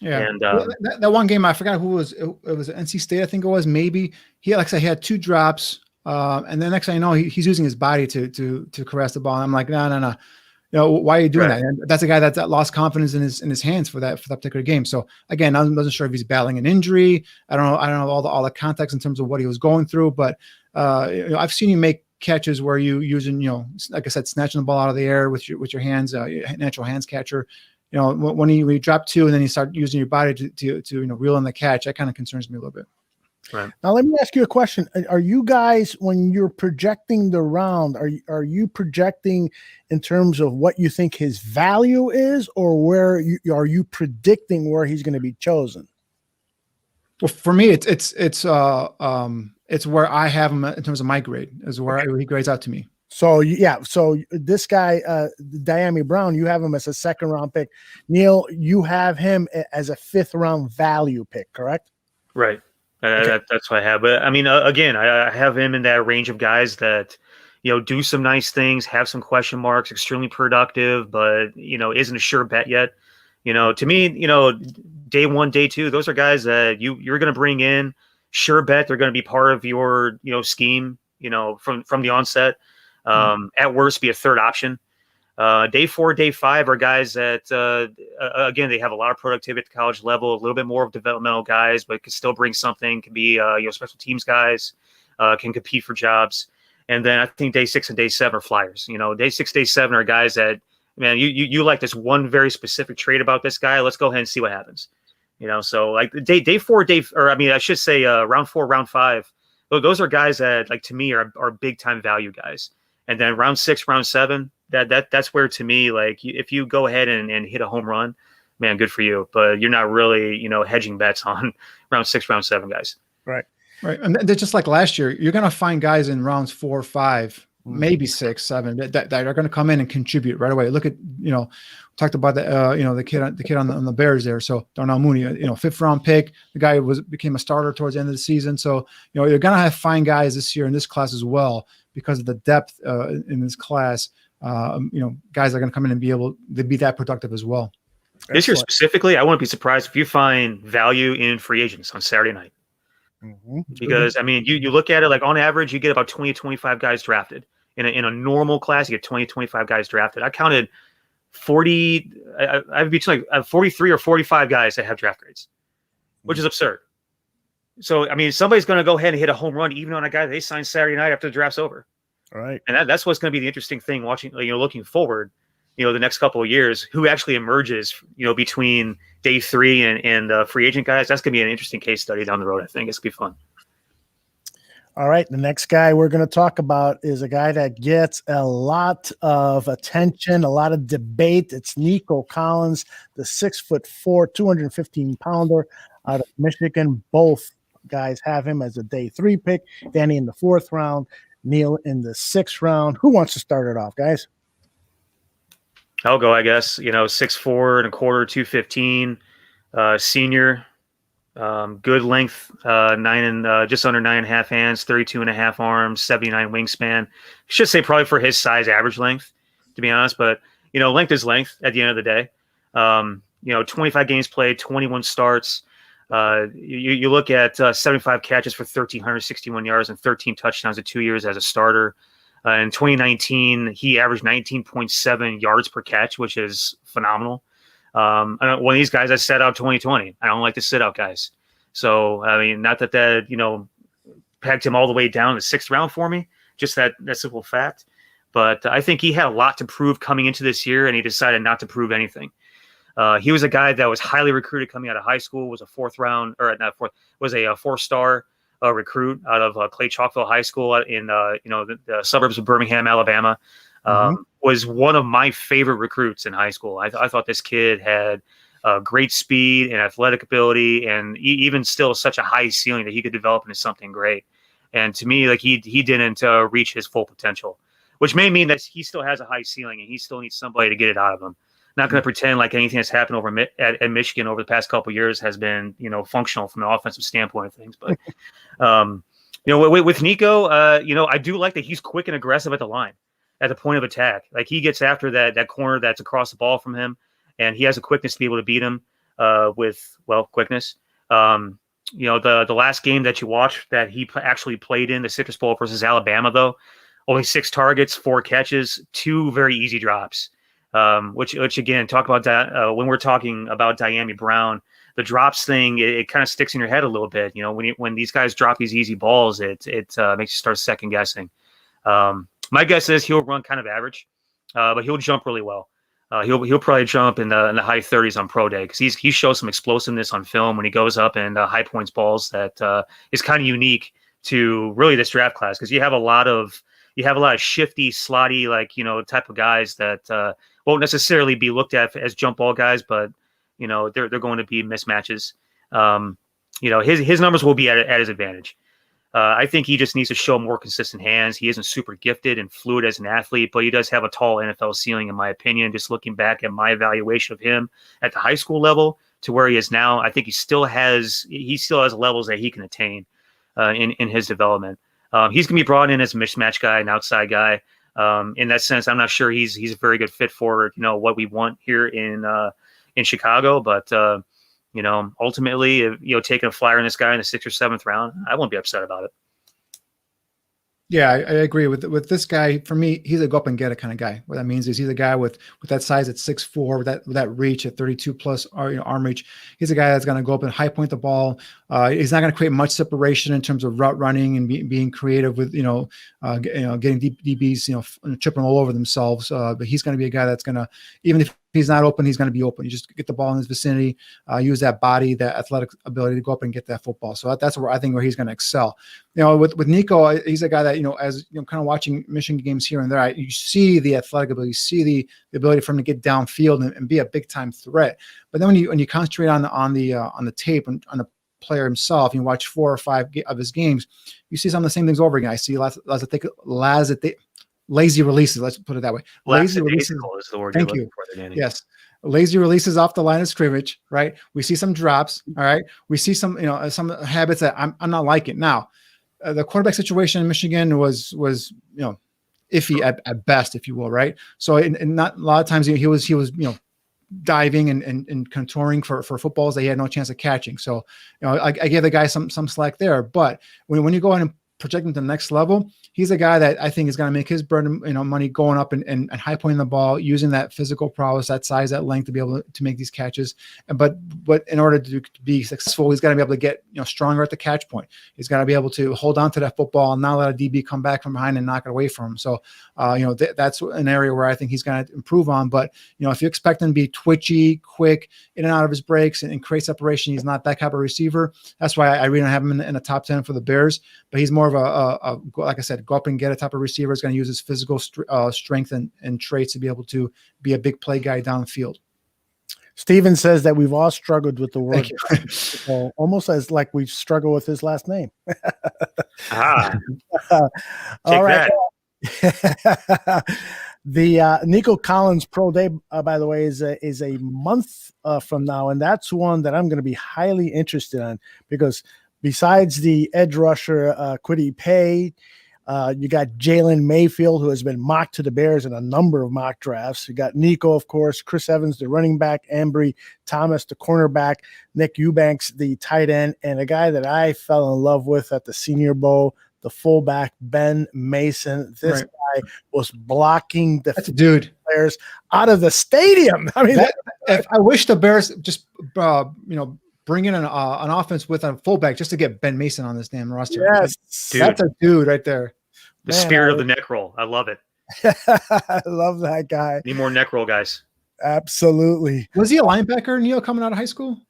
Yeah, and that one game I forgot who was. It was NC State, I think it was. Maybe he, like I said, he had 2 drops, and then next thing I know, he's using his body to caress the ball. And I'm like, no. Why are you doing that? And that's a guy that lost confidence in his hands for that particular game. So again, I wasn't sure if he's battling an injury. I don't know all the context in terms of what he was going through, but I've seen you make catches where you using like I said, snatching the ball out of the air with your hands, natural hands catcher. When you drop 2 and then you start using your body to reel in the catch, that kind of concerns me a little bit. Right. Now, let me ask you a question. Are you guys, when you're projecting the round, are you projecting in terms of what you think his value is, or where are you predicting where he's going to be chosen? Well, for me, it's where I have him in terms of my grade, is where he grades out to me. So so this guy, Diami Brown, you have him as a 2nd round pick. Neil, you have him as a 5th round value pick, correct? Right. That's what I have. But I mean, again, I have him in that range of guys that, do some nice things, have some question marks, extremely productive, but, isn't a sure bet yet. To me, day 1, day 2, those are guys that you're going to bring in, sure bet they're going to be part of your, scheme, from the onset. At worst, be a 3rd option. Day 4, day 5 are guys that, again, they have a lot of productivity at the college level, a little bit more of developmental guys, but can still bring something, can be, special teams guys, can compete for jobs. And then I think day 6 and day 7 are flyers. Day 6, day 7 are guys that, man, you like this one very specific trait about this guy. Let's go ahead and see what happens. So like day 4, I should say round 4, round 5. Those are guys that, like, to me are big time value guys. And then round 6, round 7, that's where, to me, like, if you go ahead and hit a home run, man, good for you. But you're not really, hedging bets on round 6, round 7 guys. Right. And they're just like last year. You're going to find guys in rounds 4, 5, maybe 6, 7 that are going to come in and contribute right away. Look at, talked about the kid on the Bears there. So Darnell Mooney, 5th round pick. The guy became a starter towards the end of the season. So you're going to have fine guys this year in this class as well, because of the depth in this class. Guys are going to come in and be able to be that productive as well. This year specifically, I wouldn't be surprised if you find value in free agents on Saturday night. Because, I mean, you look at it, like, on average, you get about 20 to 25 guys drafted. In a normal class, you get 20 to 25 guys drafted. I counted 40, I'd be like 43 or 45 guys that have draft grades, which is absurd. So, I mean, somebody's going to go ahead and hit a home run even on a guy that they signed Saturday night after the draft's over. All right. And that's what's going to be the interesting thing watching, looking forward, the next couple of years, who actually emerges, between day 3 and free agent guys. That's going to be an interesting case study down the road. I think it's going to be fun. All right. The next guy we're going to talk about is a guy that gets a lot of attention, a lot of debate. It's Nico Collins, the 6'4", 215-pounder out of Michigan. Both guys have him as a day 3 pick. Danny in the 4th round, Neil in the 6th round. Who wants to start it off, guys? I'll go, I guess. 6'4" and a quarter, 215, senior. Good length, just under 9.5 hands, 32.5 arms, 79 wingspan. Should say probably for his size, average length, to be honest. But length is length at the end of the day. 25 games played, 21 starts. You look at 75 catches for 1,361 yards and 13 touchdowns in 2 years as a starter. In 2019, he averaged 19.7 yards per catch, which is phenomenal. One of these guys I set out 2020. I don't like to sit out guys. So, I mean, not that pegged him all the way down the 6th round for me, just that simple fact. But I think he had a lot to prove coming into this year, and he decided not to prove anything. He was a guy that was highly recruited coming out of high school, was a 4-star recruit out of Clay Chalkville High School in the suburbs of Birmingham, Alabama. Was one of my favorite recruits in high school. I thought this kid had great speed and athletic ability, and even still such a high ceiling that he could develop into something great. And to me, like he didn't reach his full potential, which may mean that he still has a high ceiling and he still needs somebody to get it out of him. Not going to pretend like anything that's happened over at Michigan over the past couple of years has been, functional from an offensive standpoint of things. But, with Nico, I do like that he's quick and aggressive at the line, at the point of attack. Like he gets after that corner that's across the ball from him, and he has a quickness to be able to beat him with quickness. The last game that you watched that he actually played in, the Citrus Bowl versus Alabama, though, only 6 targets, 4 catches, 2 very easy drops. Which again, talk about that when we're talking about Diami Brown, the drops thing, it kind of sticks in your head a little bit. When these guys drop these easy balls, it makes you start second guessing. My guess is he'll run kind of average, but he'll jump really well. He'll probably jump in the high 30s on pro day because he shows some explosiveness on film when he goes up and high points balls that is kind of unique to really this draft class, because you have a lot of shifty, slotty, type of guys that won't necessarily be looked at as jump ball guys, but they're going to be mismatches. His numbers will be at his advantage. I think he just needs to show more consistent hands. He isn't super gifted and fluid as an athlete, but he does have a tall NFL ceiling, in my opinion. Just looking back at my evaluation of him at the high school level to where he is now, I think he still has levels that he can attain in his development. He's going to be brought in as a mismatch guy, an outside guy. In that sense, I'm not sure he's a very good fit for what we want here in Chicago. But ultimately, if, taking a flyer on this guy in the 6th or 7th round, I won't be upset about it. Yeah, I agree with this guy. For me, he's a go up and get it kind of guy. What that means is he's a guy with that size at 6'4", with that reach at 32 plus arm reach. He's a guy that's going to go up and high point the ball. He's not going to create much separation in terms of route running and being creative with getting DBs tripping all over themselves. But he's going to be a guy that's going to, even if he's not open, he's going to be open. You just get the ball in his vicinity, use that body, that athletic ability to go up and get that football. So that's where I think he's going to excel. With Nico, he's a guy that, as kind of watching Michigan games here and there, you see the athletic ability, you see the ability for him to get downfield and be a big time threat. But then when you concentrate on the tape and on the player himself, you watch 4 or 5 of his games, you see some of the same things over again. I see lazy releases. Let's put it that way. Lazy releases is the word. Thank you. Yes. Lazy releases off the line of scrimmage, right? We see some drops. All right. We see some habits that I'm not liking. Now, the quarterback situation in Michigan was iffy at best, if you will, right? So, and not a lot of times he was diving and contouring for footballs that he had no chance of catching. So, I gave the guy some slack there. But when you go in and project him to the next level, he's a guy that I think is going to make his burden, money going up and high pointing the ball, using that physical prowess, that size, that length to be able to make these catches. But in order to be successful, he's got to be able to get stronger at the catch point. He's got to be able to hold on to that football and not let a DB come back from behind and knock it away from him. So, that's an area where I think he's going to improve on. But if you expect him to be twitchy, quick, in and out of his breaks and create separation, he's not that type of receiver. That's why I really don't have him in the top 10 for the Bears. But he's more of a like I said, go up and get a type of receiver. Is going to use his physical strength and traits to be able to be a big play guy downfield. Steven says that we've all struggled with the word, almost as like we've struggled with his last name. All right. The Nico Collins Pro Day, by the way, is a month from now, and that's one that I'm going to be highly interested in because besides the edge rusher Kwity Paye, You got Jalen Mayfield, who has been mocked to the Bears in a number of mock drafts. You got Nico, of course, Chris Evans, the running back, Ambry Thomas, the cornerback, Nick Eubanks, the tight end, and a guy that I fell in love with at the Senior Bowl, the fullback, Ben Mason. This guy was blocking the players out of the stadium. I mean, I wish the Bears just, bring in an offense with a fullback just to get Ben Mason on this damn roster. Yes, that's a dude right there. The spirit of the neck roll. I love it. I love that guy. Need more neck roll guys. Absolutely. Was he a linebacker, Neil, coming out of high school?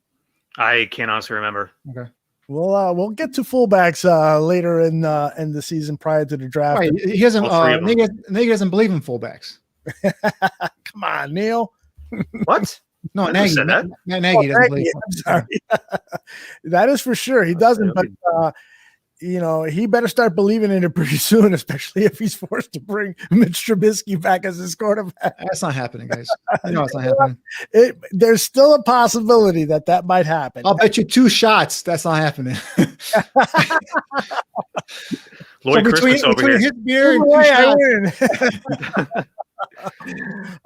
I can't honestly remember. Okay. We'll get to fullbacks later in the season prior to the draft. Right. He doesn't. Nagy doesn't believe in fullbacks. Come on, Neil. What? No, Nagy doesn't believe. I'm sorry. That is for sure. He doesn't, but he better start believing in it pretty soon, especially if he's forced to bring Mitch Trubisky back as his quarterback. That's not happening, guys. It's not happening. There's still a possibility that might happen. I'll bet you 2 shots that's not happening. Lloyd Christmas over here. His beer and 2 shots.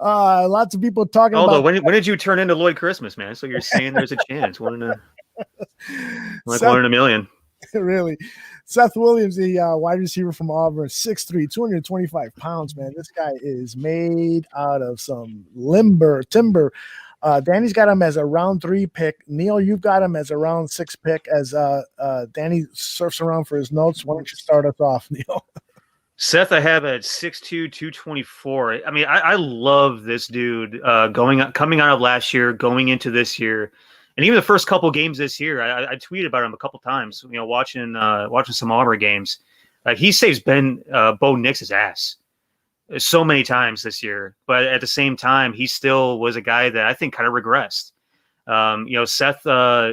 Lots of people talking about. When did you turn into Lloyd Christmas, man? So you're saying there's a chance. One in a million. Really. Seth Williams, the wide receiver from Auburn, 6'3", 225 pounds, man. This guy is made out of some timber. Danny's got him as a round 3 pick. Neil, you've got him as a round 6 pick as Danny surfs around for his notes. Why don't you start us off, Neil? Seth, I have at 6'2", 224. I mean, I love this dude coming out of last year, going into this year. And even the first couple games this year, I tweeted about him a couple times. Watching some Auburn games, he saves Bo Nix's ass so many times this year. But at the same time, he still was a guy that I think kind of regressed. Seth,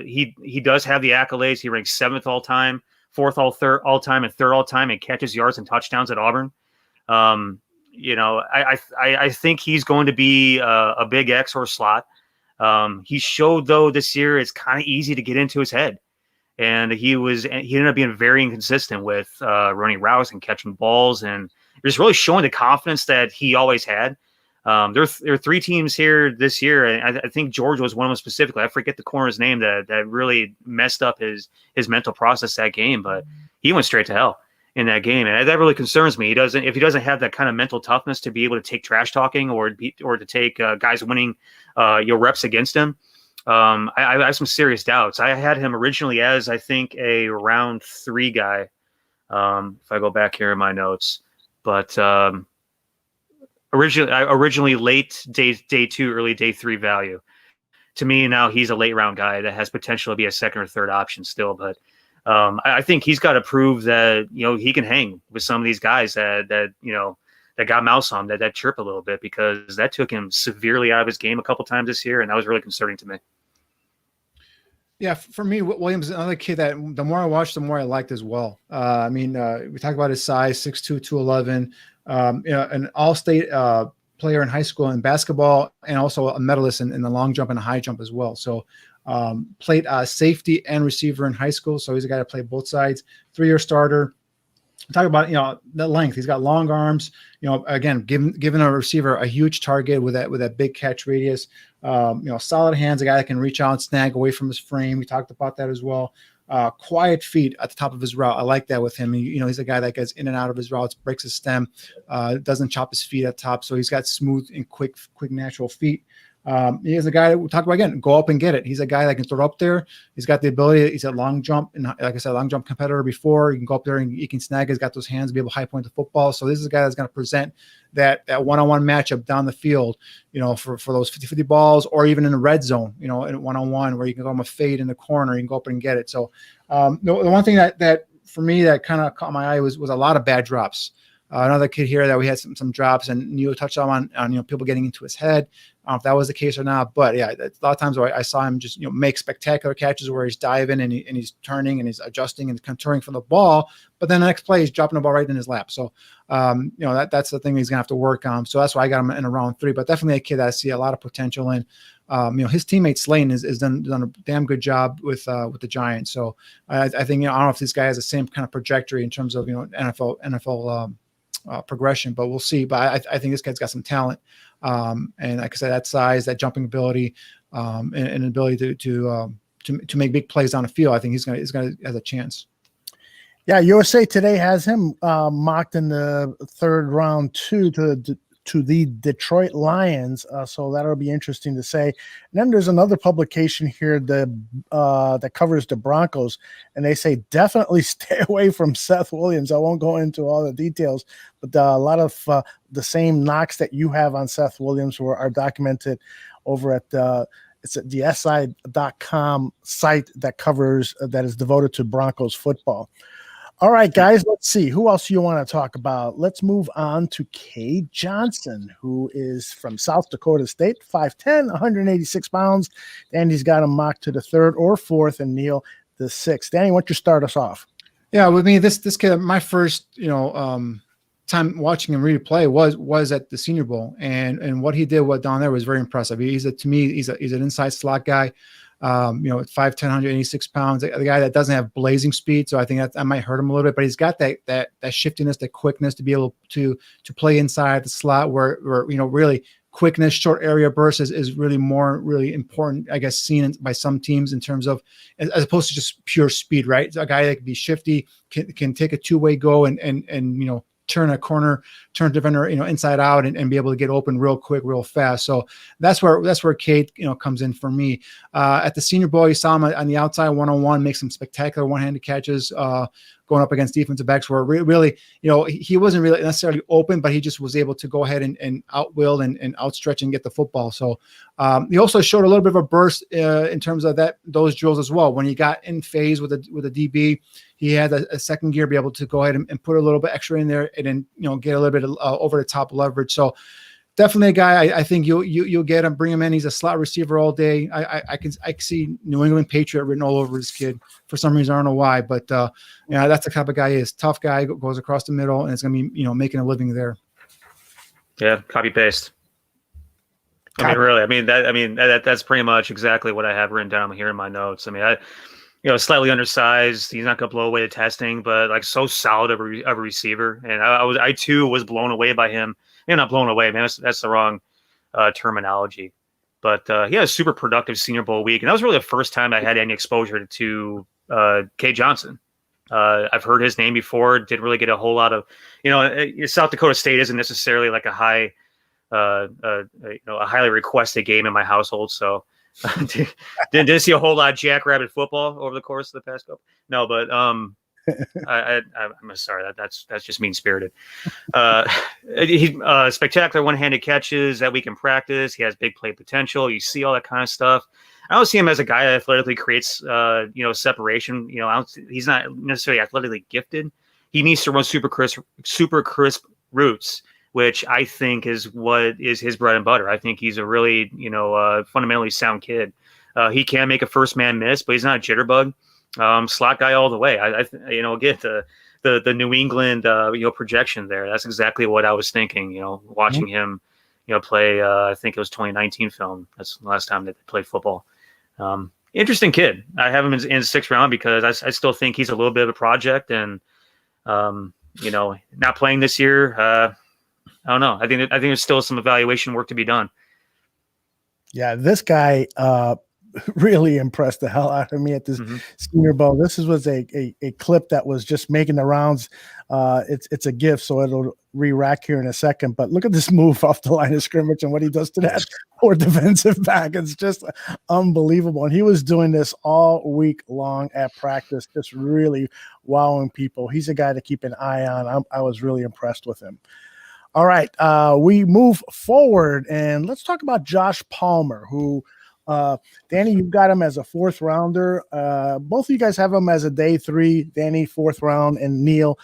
he does have the accolades. He ranks 7th all time, 4th all time, and 3rd all time in catches, yards, and touchdowns at Auburn. I think he's going to be a big X or slot. He showed though this year it's kind of easy to get into his head, and he ended up being very inconsistent with running routes and catching balls, and just really showing the confidence that he always had. There are 3 teams here this year, and I think Georgia was one of them specifically. I forget the corner's name that really messed up his mental process that game, but he went straight to hell in that game, and that really concerns me. If he doesn't have that kind of mental toughness to be able to take trash talking or to take guys winning reps against him, I have some serious doubts. I had him originally as, I think, a round 3 guy. If I go back here in my notes, but originally late day 2, early day 3 value. To me now, he's a late round guy that has potential to be a 2nd or 3rd option still, but. I think he's got to prove that he can hang with some of these guys that got mouse on that chirp a little bit, because that took him severely out of his game a couple times this year, and that was really concerning to me. Yeah, for me, Williams is another kid that the more I watched, the more I liked as well. We talked about his size, 6'2", 211, an all-state player in high school in basketball, and also a medalist in the long jump and the high jump as well. So. Played safety and receiver in high school, so he's a guy that played both sides. 3-year starter. Talk about the length. He's got long arms. Again, giving a receiver a huge target with that big catch radius. Solid hands. A guy that can reach out and snag away from his frame. We talked about that as well. Quiet feet at the top of his route. I like that with him. He's a guy that gets in and out of his routes, breaks his stem, doesn't chop his feet at top. So he's got smooth and quick natural feet. He's a guy that we talked about again, go up and get it. He's a guy that can throw up there. He's got the ability. He's a long jump, and like I said, long jump competitor before. You can go up there and he can snag. He's got those hands to be able to high point the football. So this is a guy that's going to present that one-on-one matchup down the field, for those 50-50 balls, or even in the red zone, in one-on-one where you can go on a fade in the corner. You can go up and get it. So the one thing that for me that kind of caught my eye was a lot of bad drops. Another kid here that we had some drops, and Neil touched on people getting into his head. I don't know if that was the case or not, but yeah, a lot of times where I saw him just make spectacular catches where he's diving and he's turning and he's adjusting and contouring from the ball, but then the next play he's dropping the ball right in his lap. So that's the thing he's gonna have to work on. So that's why I got him in a round 3. But definitely a kid that I see a lot of potential in. His teammate Slane has done a damn good job with the Giants. So I think I don't know if this guy has the same kind of trajectory in terms of NFL progression, but we'll see. But I think this guy's got some talent, and like I said, that size, that jumping ability, and ability to make big plays on the field. I think he's gonna has a chance. Yeah, USA Today has him mocked in the 3rd round to the Detroit Lions. So that'll be interesting to say. And then there's another publication here that covers the Broncos, and they say definitely stay away from Seth Williams. I won't go into all the details, but a lot of the same knocks that you have on Seth Williams are documented over at it's at the SI.com site that is devoted to Broncos football. All right, guys, let's see. Who else you want to talk about? Let's move on to Cade Johnson, who is from South Dakota State, 5'10", 186 pounds. Danny's got him mocked to the 3rd or 4th, and Neil the 6th. Danny, why don't you start us off? Yeah, with me, this kid, my first time watching him really play was at the Senior Bowl, and what he did down there was very impressive. He's an inside slot guy. At 5'10", 186 pounds, the guy that doesn't have blazing speed. So I think that might hurt him a little bit, but he's got that shiftiness, that quickness to be able to play inside the slot where really quickness, short area bursts is really important, I guess, seen by some teams in terms of, as opposed to just pure speed, right? So a guy that can be shifty, can take a two-way go and turn a corner, turn defender, inside out and be able to get open real quick, real fast. So that's where Cade, comes in for me. At the Senior Bowl, you saw him on the outside one-on-one, make some spectacular one-handed catches, going up against defensive backs where really, he wasn't really necessarily open, but he just was able to go ahead and outwill and outstretch and get the football. So he also showed a little bit of a burst in terms of those drills as well. When he got in phase with a DB, he had a second gear, be able to go ahead and put a little bit extra in there and then, get a little bit of over the top leverage. So definitely a guy I think you'll get him, bring him in. He's a slot receiver all day. I can see New England Patriot written all over this kid for some reason. I don't know why, but that's the type of guy he is. Tough guy, goes across the middle, and it's going to be making a living there. Yeah, copy paste. That's pretty much exactly what I have written down here in my notes. Slightly undersized. He's not going to blow away the testing, but so solid of a receiver. And I too was blown away by him. Not blown away, man. That's the wrong terminology. But he had a super productive Senior Bowl week, and that was really the first time I had any exposure to Cade Johnson. I've heard his name before. Didn't really get a whole lot of, South Dakota State isn't necessarily like a highly requested game in my household. So didn't see a whole lot of Jackrabbit football over the course of the past couple. No, but I'm sorry. That's just mean spirited. He spectacular one-handed catches that we can practice. He has big play potential. You see all that kind of stuff. I don't see him as a guy that athletically creates, separation. He's not necessarily athletically gifted. He needs to run super crisp routes, which I think is what is his bread and butter. I think he's a really, fundamentally sound kid. He can make a first man miss, but he's not a jitterbug. Slot guy all the way. I get the New England, projection there. That's exactly what I was thinking, watching him, play, I think it was 2019 film. That's the last time that they played football. Interesting kid. I have him in 6th round because I still think he's a little bit of a project and, not playing this year. I don't know. I think there's still some evaluation work to be done. Yeah. This guy, really impressed the hell out of me at this Senior Bowl. This was a clip that was just making the rounds. It's a GIF, so it'll re-rack here in a second. But look at this move off the line of scrimmage and what he does to that poor defensive back. It's just unbelievable. And he was doing this all week long at practice, just really wowing people. He's a guy to keep an eye on. I was really impressed with him. All right, we move forward, and let's talk about Josh Palmer, who Danny, you've got him as a 4th rounder. Both of you guys have him as a day 3. Danny, 4th round, and Neil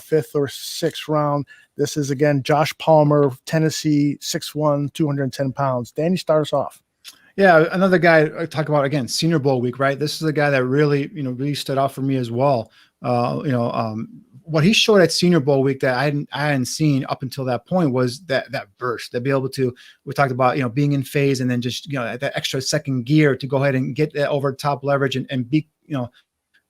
fifth or sixth round. This is, again, Josh Palmer, Tennessee, 6'1", 210 pounds. Danny, start us off. Yeah, another guy I talk about, again, Senior Bowl week, right? This is a guy that really, really stood out for me as well. What he showed at Senior Bowl week that I hadn't seen up until that point was that burst, to be able to, we talked about, being in phase and then just, that extra second gear to go ahead and get that over top leverage and beat,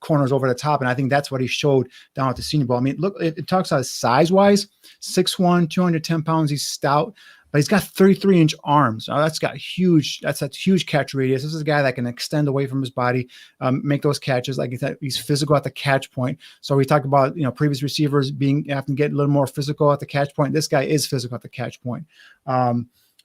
corners over the top. And I think that's what he showed down at the Senior Bowl. I mean, look, it talks about size wise, 6'1", 210 pounds. He's stout, but he's got 33-inch arms. That's a huge catch radius. This is a guy that can extend away from his body, make those catches. Like I said, he's physical at the catch point. So we talked about, previous receivers having to get a little more physical at the catch point. This guy is physical at the catch point.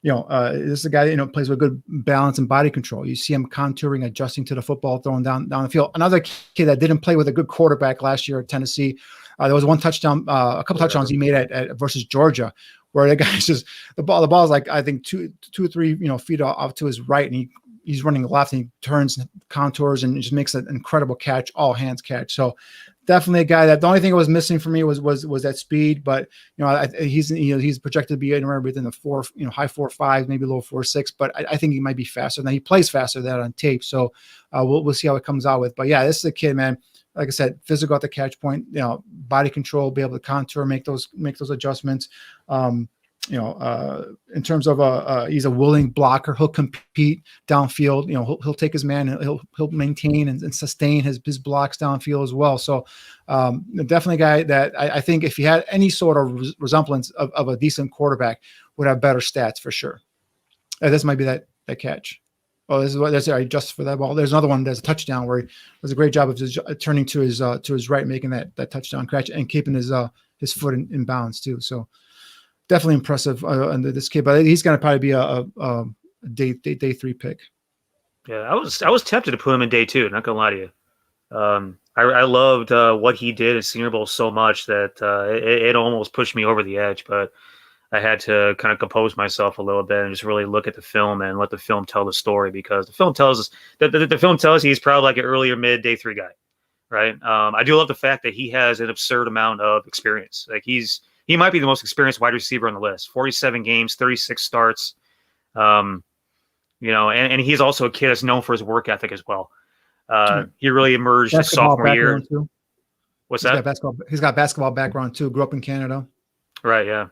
This is a guy that, plays with good balance and body control. You see him contouring, adjusting to the football, throwing down the field. Another kid that didn't play with a good quarterback last year at Tennessee. There was one touchdown, a couple touchdowns he made at versus Georgia, where the guy's just the ball is like, I think two or three feet off to his right, and he's running left and he turns, contours, and just makes an incredible catch, all hands catch. So definitely a guy that the only thing that was missing for me was that speed, but he's projected to be anywhere within the high 4.5, maybe low 4.6, but I think he might be faster. Now he plays faster than that on tape, so we'll see how it comes out with. But yeah, this is a kid, man. Like I said, physical at the catch point, body control, be able to contour, make those adjustments. In terms of he's a willing blocker. He'll compete downfield. He'll take his man and he'll maintain and sustain his blocks downfield as well. So definitely a guy that I think if he had any sort of resemblance of a decent quarterback would have better stats for sure. This might be that catch. Oh, this is what that's just for that ball. There's another one. There's a touchdown where he does a great job of just turning to his right, making that touchdown catch and keeping his foot in bounds too. So definitely impressive under this kid, but he's going to probably be a day 3 pick. Yeah, I was tempted to put him in day 2. Not gonna lie to you. I loved what he did at Senior Bowl so much that it almost pushed me over the edge, but I had to kind of compose myself a little bit and just really look at the film and let the film tell the story, because the film tells us that the film tells you he's probably like an early or mid day 3 guy, right? I do love the fact that he has an absurd amount of experience. Like he might be the most experienced wide receiver on the list. 47 games, 36 starts. And he's also a kid that's known for his work ethic as well. He really emerged his sophomore year. Too. What's that? He's got basketball background too. Grew up in Canada. Right. Yeah.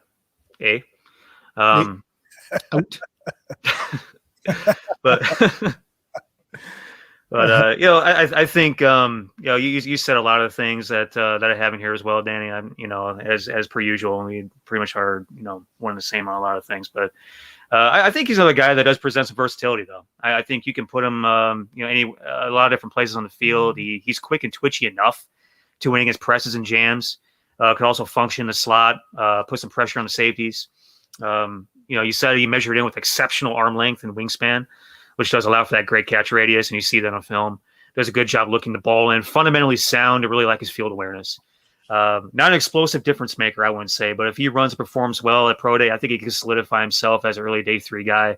Out. but I think you said a lot of things that I have in here as well, Danny. I'm as per usual, we pretty much are one and the same on a lot of things, but I think he's another guy that does present some versatility though. I think you can put him a lot of different places on the field. He's quick and twitchy enough to win against presses and jams. Could also function in the slot, put some pressure on the safeties. You said he measured in with exceptional arm length and wingspan, which does allow for that great catch radius, and you see that on film. Does a good job looking the ball in. Fundamentally sound. I really like his field awareness. Not an explosive difference maker, I wouldn't say, but if he runs and performs well at Pro Day, I think he can solidify himself as an early day 3 guy.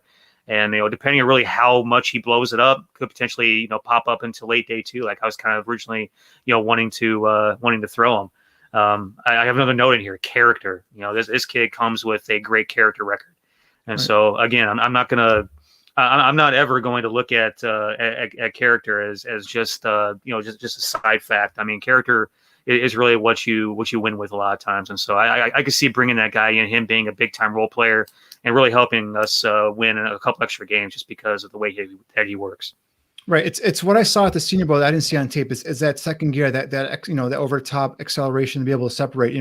And depending on really how much he blows it up, could potentially pop up into late day 2, like I was kind of originally wanting to throw him. I have another note in here: character. This kid comes with a great character record, and right. So again, I'm not ever going to look at character as just a side fact. I mean, character is really what you win with a lot of times, and so I could see bringing that guy in, him being a big time role player and really helping us win a couple extra games just because of the way that he works. Right. It's what I saw at the Senior Bowl that I didn't see on tape is that second gear, that over top acceleration to be able to separate.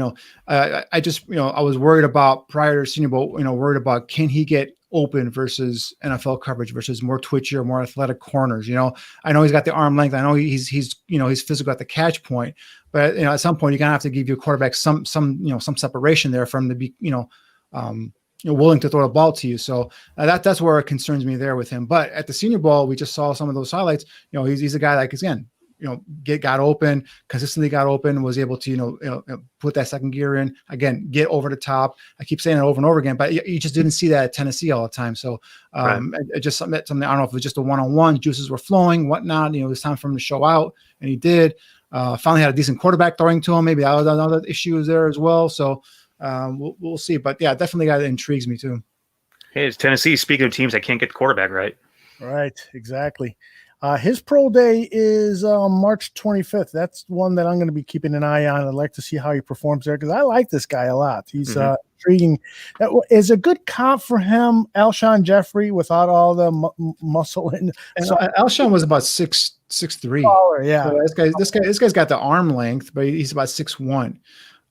I was worried about prior to Senior Bowl, worried about can he get open versus NFL coverage versus more twitchier, more athletic corners. I know he's got the arm length. I know he's physical at the catch point, but at some point you're gonna have to give your quarterback some separation there from the be willing to throw the ball to you. So that's where it concerns me there with him. But at the Senior Bowl, we just saw some of those highlights. He's a guy like, again, got open, consistently got open, was able to, put that second gear in, again, get over the top. I keep saying it over and over again, but you just didn't see that at Tennessee all the time. So it just something, I don't know if it was just a one-on-one, juices were flowing, whatnot, it was time for him to show out, and he did. Finally had a decent quarterback throwing to him. Maybe that was another issue there as well. So we'll see. But yeah, definitely a guy that intrigues me too. Hey, it's Tennessee. Speaking of teams that can't get the quarterback right. Right, exactly. His pro day is March 25th. That's one that I'm going to be keeping an eye on. I'd like to see how he performs there because I like this guy a lot. He's intriguing. Is a good comp for him, Alshon Jeffrey, without all the muscle. And so Alshon was about 6'3". Yeah, so this guy's got the arm length, but he's about 6'1".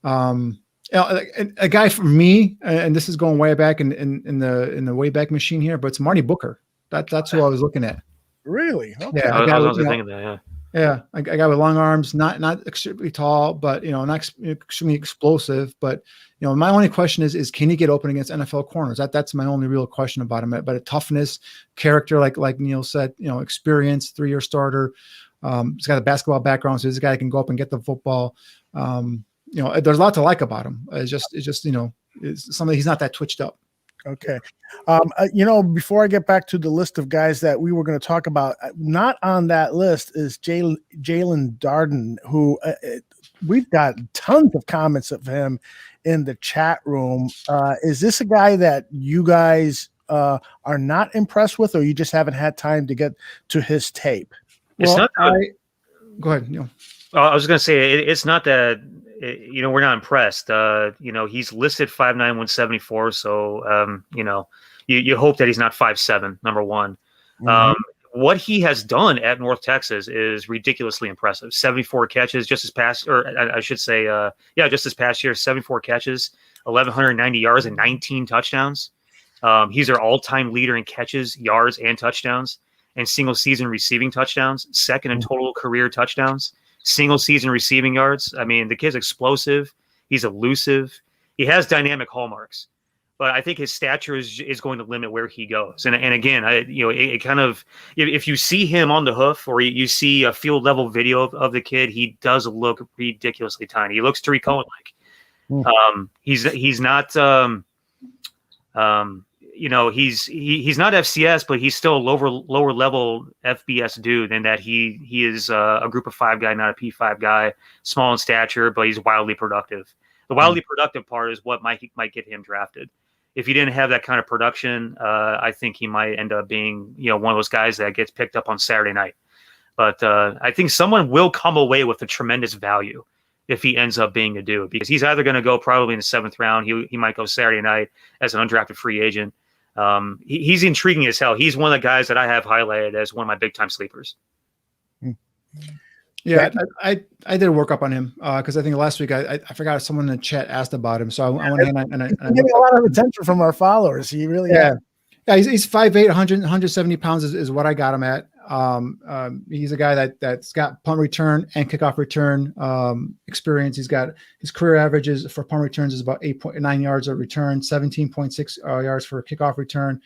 A guy for me, and this is going way back in the way back machine here, but it's Marty Booker. That's who I was looking at. Really? Okay. Yeah, I was also thinking that. Yeah. Yeah, a guy with long arms, not extremely tall, but not extremely explosive. But my only question is can he get open against NFL corners? That's my only real question about him. But a toughness, character, like Neil said, experience, 3-year starter. He's got a basketball background, so this guy can go up and get the football. There's a lot to like about him. It's just it's something. He's not that twitched up. Okay. Before I get back to the list of guys that we were going to talk about, not on that list is Jalen Darden, who we've got tons of comments of him in the chat room. Is this a guy that you guys are not impressed with, or you just haven't had time to get to his tape? It's not. Go ahead, Neil. I was going to say it's not that. We're not impressed. He's listed 5'9", 174. So, you hope that he's not 5'7", number one. What he has done at North Texas is ridiculously impressive. 74 catches just this past year, 74 catches, 1,190 yards and 19 touchdowns. He's our all-time leader in catches, yards, and touchdowns, and single-season receiving touchdowns, second in total career touchdowns. Single season receiving yards. I mean, the kid's explosive. He's elusive. He has dynamic hallmarks, but I think his stature is going to limit where he goes. And again, it kind of, if you see him on the hoof or you see a field level video of the kid, he does look ridiculously tiny. He looks Tariq Cohen like. He's not. He's not FCS, but he's still a lower level FBS dude. In that he is a group of 5 guy, not a P5 guy. Small in stature, but he's wildly productive. The wildly productive part is what might get him drafted. If he didn't have that kind of production, I think he might end up being one of those guys that gets picked up on Saturday night. But I think someone will come away with a tremendous value if he ends up being a dude, because he's either going to go probably in the 7th round. He might go Saturday night as an undrafted free agent. He's intriguing as hell. He's one of the guys that I have highlighted as one of my big time sleepers. Yeah, I did a workup on him because I think last week I forgot someone in the chat asked about him. So I went in and I getting a lot of attention from our followers. He really he's 5'8", 170 pounds is what I got him at. He's a guy that's got punt return and kickoff return experience. He's got his career averages for punt returns is about 8.9 yards a return, 17.6 yards for a kickoff return.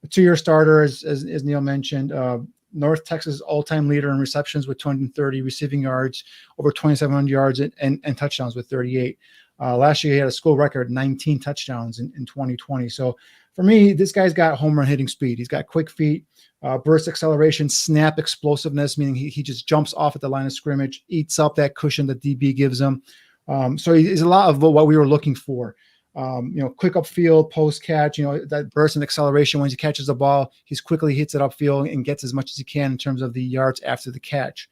A 2-year starter, as Neil mentioned. North Texas all-time leader in receptions with 230 receiving yards, over 2,700 yards and touchdowns with 38. Last year he had a school record 19 touchdowns in 2020. So for me, this guy's got home run hitting speed. He's got quick feet, burst acceleration, snap explosiveness, meaning he just jumps off at the line of scrimmage, eats up that cushion that DB gives him. So he's a lot of what we were looking for. Quick upfield, post catch, that burst and acceleration. When he catches the ball, he quickly hits it upfield and gets as much as he can in terms of the yards after the catch.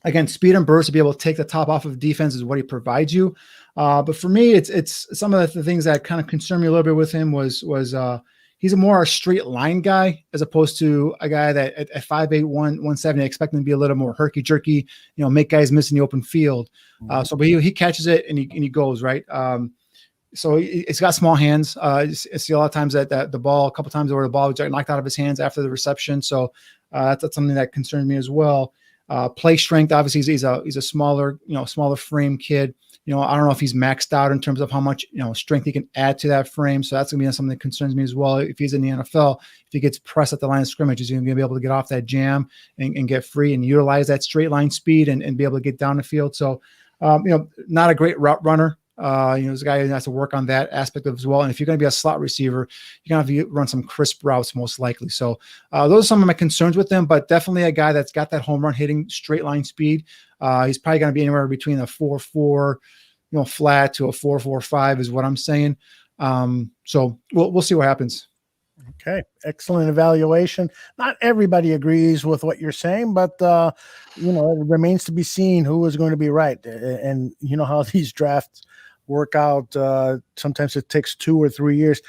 Again, speed and burst to be able to take the top off of defense is what he provides you. But for me, it's some of the things that kind of concern me a little bit with him was he's a more straight line guy as opposed to a guy that at 5'8", 170, I expect him to be a little more herky jerky, make guys miss in the open field. But he catches it and he goes right. So he's got small hands. I see a lot of times that the ball, a couple times where the ball was knocked out of his hands after the reception. So that's something that concerns me as well. Play strength, obviously he's a smaller frame kid. I don't know if he's maxed out in terms of how much, strength he can add to that frame. So that's going to be something that concerns me as well. If he's in the NFL, if he gets pressed at the line of scrimmage, he's going to be able to get off that jam and get free and utilize that straight line speed and be able to get down the field. So, not a great route runner. There's a guy who has to work on that aspect of as well. And if you're going to be a slot receiver, you're going to have to run some crisp routes most likely. So those are some of my concerns with him, but definitely a guy that's got that home run hitting straight line speed. He's probably going to be anywhere between a 4.4, flat to a 4.45 is what I'm saying. So we'll see what happens. Okay. Excellent evaluation. Not everybody agrees with what you're saying, but it remains to be seen who is going to be right. And you know how these drafts work out. Sometimes it takes 2 or 3 years.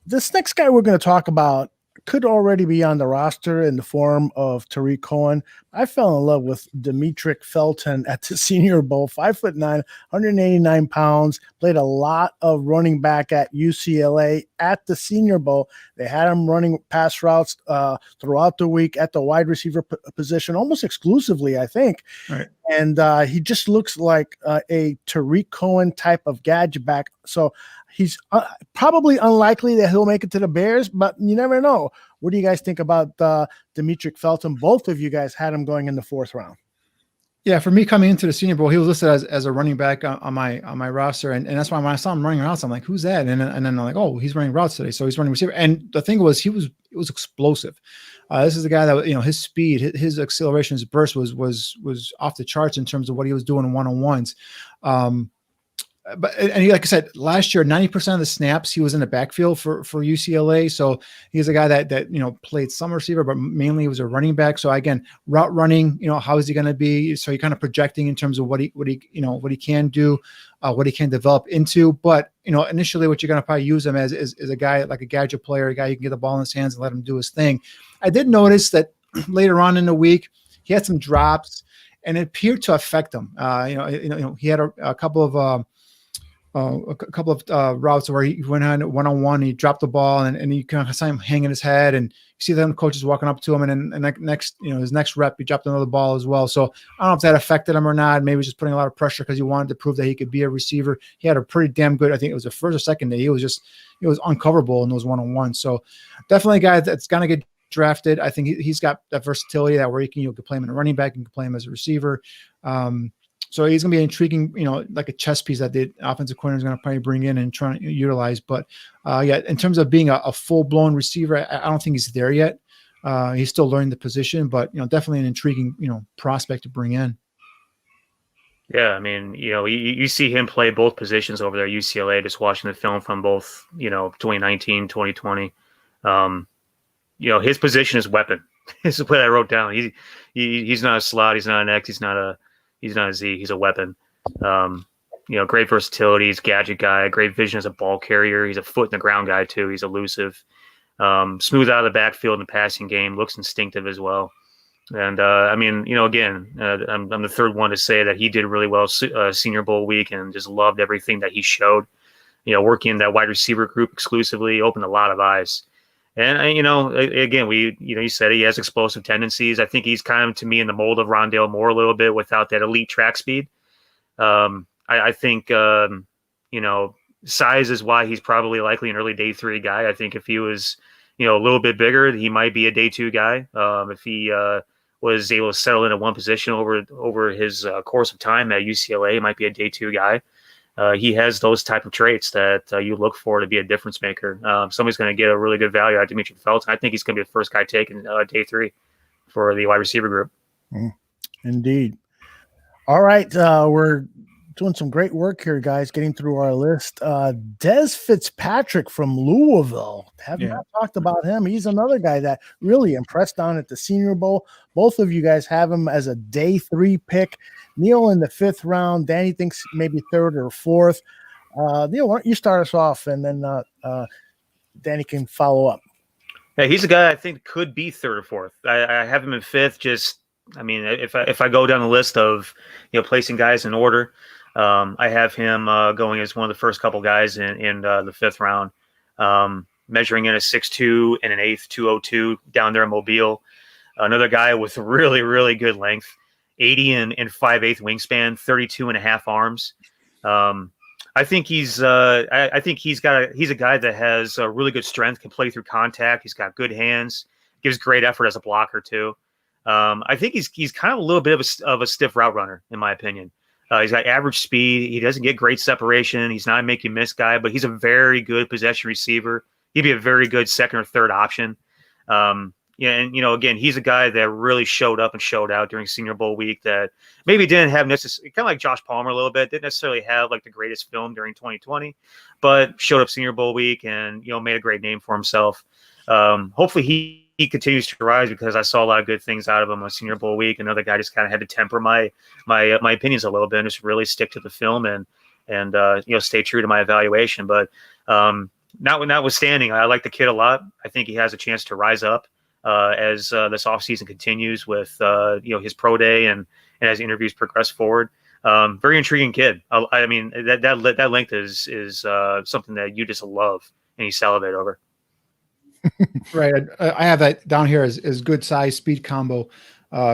This next guy we're going to talk about could already be on the roster in the form of Tariq Cohen. I fell in love with Demetric Felton at the Senior Bowl, 5'9", 189 pounds, played a lot of running back at UCLA at the Senior Bowl. They had him running pass routes throughout the week at the wide receiver position, almost exclusively, I think. Right. And he just looks like a Tariq Cohen type of gadget back. So he's probably unlikely that he'll make it to the Bears, but you never know. What do you guys think about Demetric Felton? Both of you guys had him going in the 4th round. Yeah, for me coming into the Senior Bowl, he was listed as a running back on my roster, and that's why when I saw him running routes, I'm like, who's that? And then I'm like, oh, he's running routes today, so he's running receiver. And the thing was, it was explosive. This is the guy that his speed, his acceleration, his burst was off the charts in terms of what he was doing in one-on-ones. But like I said, last year, 90% of the snaps he was in the backfield for UCLA. So he's a guy that played some receiver, but mainly he was a running back. So again, route running, how is he going to be? So you're kind of projecting in terms of what he can do, what he can develop into. But initially, what you're going to probably use him as is a guy like a gadget player, a guy you can get the ball in his hands and let him do his thing. I did notice that later on in the week he had some drops, and it appeared to affect him. He had a couple of routes where he went on one-on-one, he dropped the ball, and you kind of saw him hanging his head, and you see them coaches walking up to him, and then next, his next rep, he dropped another ball as well. So I don't know if that affected him or not. Maybe just putting a lot of pressure because he wanted to prove that he could be a receiver. He had a pretty damn good, I think it was the first or second day. He was uncoverable in those one-on-ones. So definitely a guy that's going to get drafted. I think he's got that versatility that where you can play him in a running back, you can play him as a receiver. So he's going to be intriguing, like a chess piece that the offensive coordinator is going to probably bring in and try to utilize. But in terms of being a full-blown receiver, I don't think he's there yet. He's still learning the position, but definitely an intriguing prospect to bring in. Yeah, I mean, you see him play both positions over there at UCLA, just watching the film from both, 2019, 2020. His position is weapon. This is what I wrote down. He's not a slot. He's not an X. He's not a Z. He's a weapon. Great versatility. He's a gadget guy. Great vision as a ball carrier. He's a foot in the ground guy too. He's elusive. Smooth out of the backfield in the passing game. Looks instinctive as well. And again, I'm the third one to say that he did really well Senior Bowl week and just loved everything that he showed. Working in that wide receiver group exclusively opened a lot of eyes. And again, you said he has explosive tendencies. I think he's kind of, to me, in the mold of Rondale Moore a little bit without that elite track speed. I think size is why he's probably likely an early day 3 guy. I think if he was a little bit bigger, he might be a day 2 guy. If he was able to settle into one position over his course of time at UCLA, he might be a day 2 guy. He has those type of traits that you look for to be a difference maker. Somebody's going to get a really good value out of Demetric Felton. I think he's going to be the first guy taken day 3 for the wide receiver group. Indeed. All right. We're doing some great work here, guys, getting through our list. Des Fitzpatrick from Louisville. Have not talked about him. He's another guy that really impressed down at the Senior Bowl. Both of you guys have him as a day 3 pick. Neil in the 5th round. Danny thinks maybe 3rd or 4th. Neil, why don't you start us off, and then Danny can follow up. Yeah, he's a guy I think could be 3rd or 4th. I have him in 5th. If I go down the list of placing guys in order, I have him going as one of the first couple guys in the 5th round, measuring in a 6'2" and an 8th 202 down there in Mobile. Another guy with really, really good length, 80 and 5/8 wingspan, 32 and a half arms. I think he's a guy that has really good strength, can play through contact. He's got good hands, gives great effort as a blocker too. I think he's kind of a little bit of a stiff route runner, in my opinion. He's got average speed. He doesn't get great separation. He's not a make you miss guy, but he's a very good possession receiver. He'd be a very good second or third option. Yeah, and again, he's a guy that really showed up and showed out during Senior Bowl week. That maybe didn't have necessarily, kind of like Josh Palmer a little bit, didn't necessarily have like the greatest film during 2020, but showed up Senior Bowl week and made a great name for himself. Hopefully he continues to rise, because I saw a lot of good things out of him on Senior Bowl week. Another guy just kind of had to temper my opinions a little bit and just really stick to the film and stay true to my evaluation. But notwithstanding, I like the kid a lot. I think he has a chance to rise up as this offseason continues with his pro day and as interviews progress forward. Very intriguing kid. I mean that length is something that you just love and you salivate over. Right. I have that down here as good size speed combo.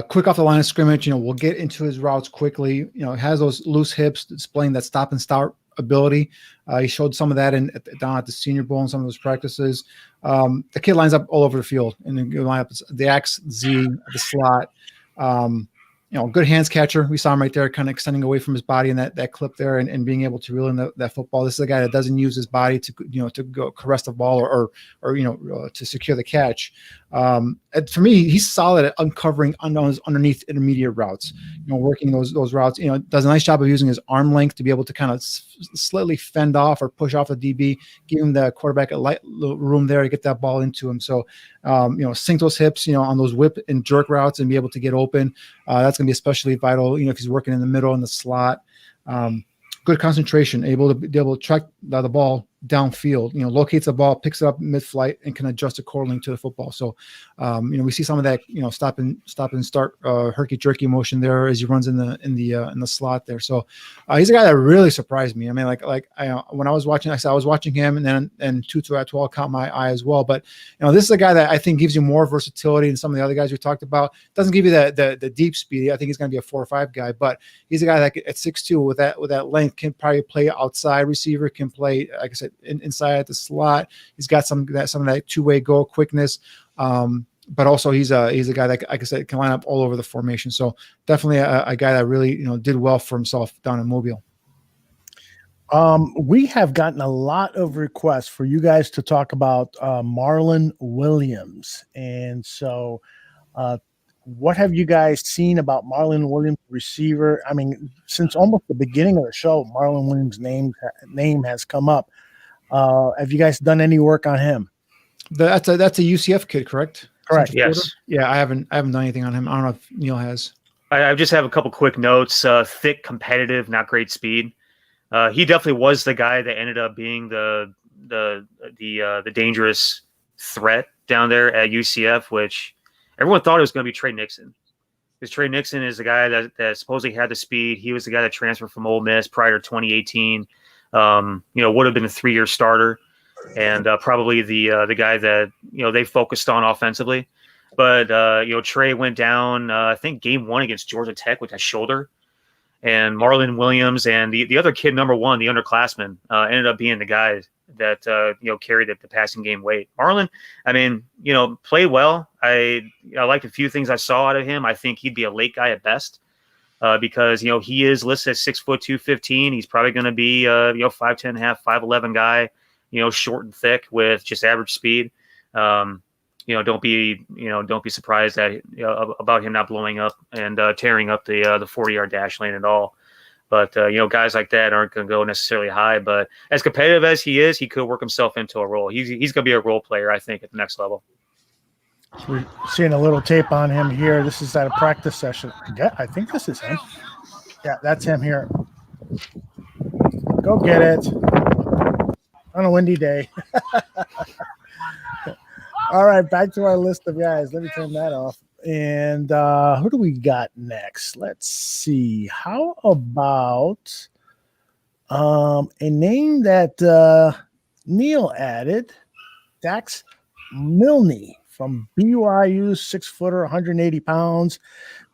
Quick off the line of scrimmage, we'll get into his routes quickly. Has those loose hips, displaying that stop and start ability. He showed some of that down at the Senior Bowl in some of those practices. The kid lines up all over the field, and then line up the X, Z, the slot. Good hands catcher. We saw him right there, kind of extending away from his body in that clip there, and being able to reel in that football. This is a guy that doesn't use his body to go caress the ball or to secure the catch. And for me, he's solid at uncovering underneath intermediate routes. Working those routes. Does a nice job of using his arm length to be able to kind of slightly fend off or push off the DB, give him the quarterback a light room there to get that ball into him. So, sink those hips, on those whip and jerk routes and be able to get open. That's going to be especially vital, if he's working in the middle in the slot. Good concentration, able to track the ball downfield, locates the ball, picks it up mid-flight, and can adjust accordingly to the football. So, we see some of that, stop and start herky jerky motion there as he runs in the slot there. So, he's a guy that really surprised me. I mean, when I was watching, I was watching him, and Tutu Atwell caught my eye as well. But this is a guy that I think gives you more versatility than some of the other guys we talked about. Doesn't give you the deep speed. I think he's going to be a 4 or 5 guy, but he's a guy that at 6'2" with that length can probably play outside receiver, can play, like I said, inside at the slot. He's got some of that two-way goal quickness, but also he's a guy that, like I said, can line up all over the formation. So definitely a guy that really did well for himself down in Mobile. We have gotten a lot of requests for you guys to talk about Marlon Williams, and so what have you guys seen about Marlon Williams, receiver? I mean, since almost the beginning of the show, Marlon Williams' name has come up. Have you guys done any work on him? That's a UCF kid, correct? Correct. Yes. Yeah, I haven't done anything on him. I don't know if Neil has. I just have a couple quick notes. Thick, competitive, not great speed. He definitely was the guy that ended up being the dangerous threat down there at UCF, which everyone thought it was going to be Trey Nixon. Because Trey Nixon is the guy that supposedly had the speed. He was the guy that transferred from Ole Miss prior to 2018. Would have been a 3-year starter and probably the guy that, they focused on offensively. But, Trey went down, I think, game 1 against Georgia Tech with that shoulder. And Marlon Williams and the other kid, number 1, the underclassman, ended up being the guy that, carried the passing game weight. Marlon, I mean, played well. I liked a few things I saw out of him. I think he'd be a late guy at best. Because he is listed as 6'2", 215. He's probably going to be 5'10", 5'11" guy, short and thick with just average speed. Don't be surprised that about him not blowing up and tearing up the 40-yard dash lane at all. But guys like that aren't going to go necessarily high. But as competitive as he is, he could work himself into a role. He's going to be a role player, I think, at the next level. We're seeing a little tape on him here. This is at a practice session. Yeah, I think this is him. Yeah, that's him here. Go get it. On a windy day. All right, back to our list of guys. Let me turn that off. And who do we got next? Let's see. How about a name that Neil added, Dax Milne from BYU, 6-footer, 180 pounds.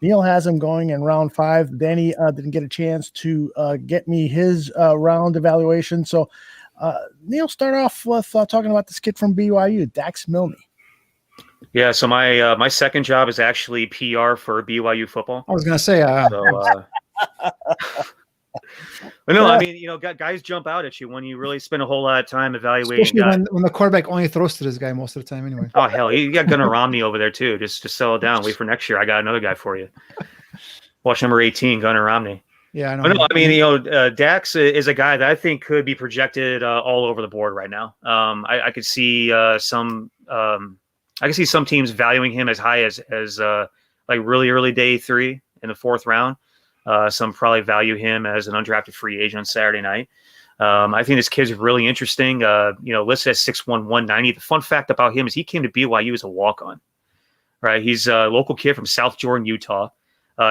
Neil has him going in round 5. Danny didn't get a chance to get me his round evaluation. So, Neil, start off with talking about this kid from BYU, Dax Milne. Yeah, so my second job is actually PR for BYU football. I was going to say, But no, I mean, guys jump out at you when you really spend a whole lot of time evaluating. Especially when the quarterback only throws to this guy most of the time anyway. Oh, hell, you got Gunnar Romney over there too. Just settle down. Wait for next year. I got another guy for you. Watch number 18, Gunnar Romney. Yeah, I know. But no, I mean, Dax is a guy that I think could be projected all over the board right now. I could see some teams valuing him as high as like really early day 3 in the 4th round. Some probably value him as an undrafted free agent on Saturday night. I think this kid's really interesting. Listed at 6'1", 190. The fun fact about him is he came to BYU as a walk-on. Right, he's a local kid from South Jordan, Utah.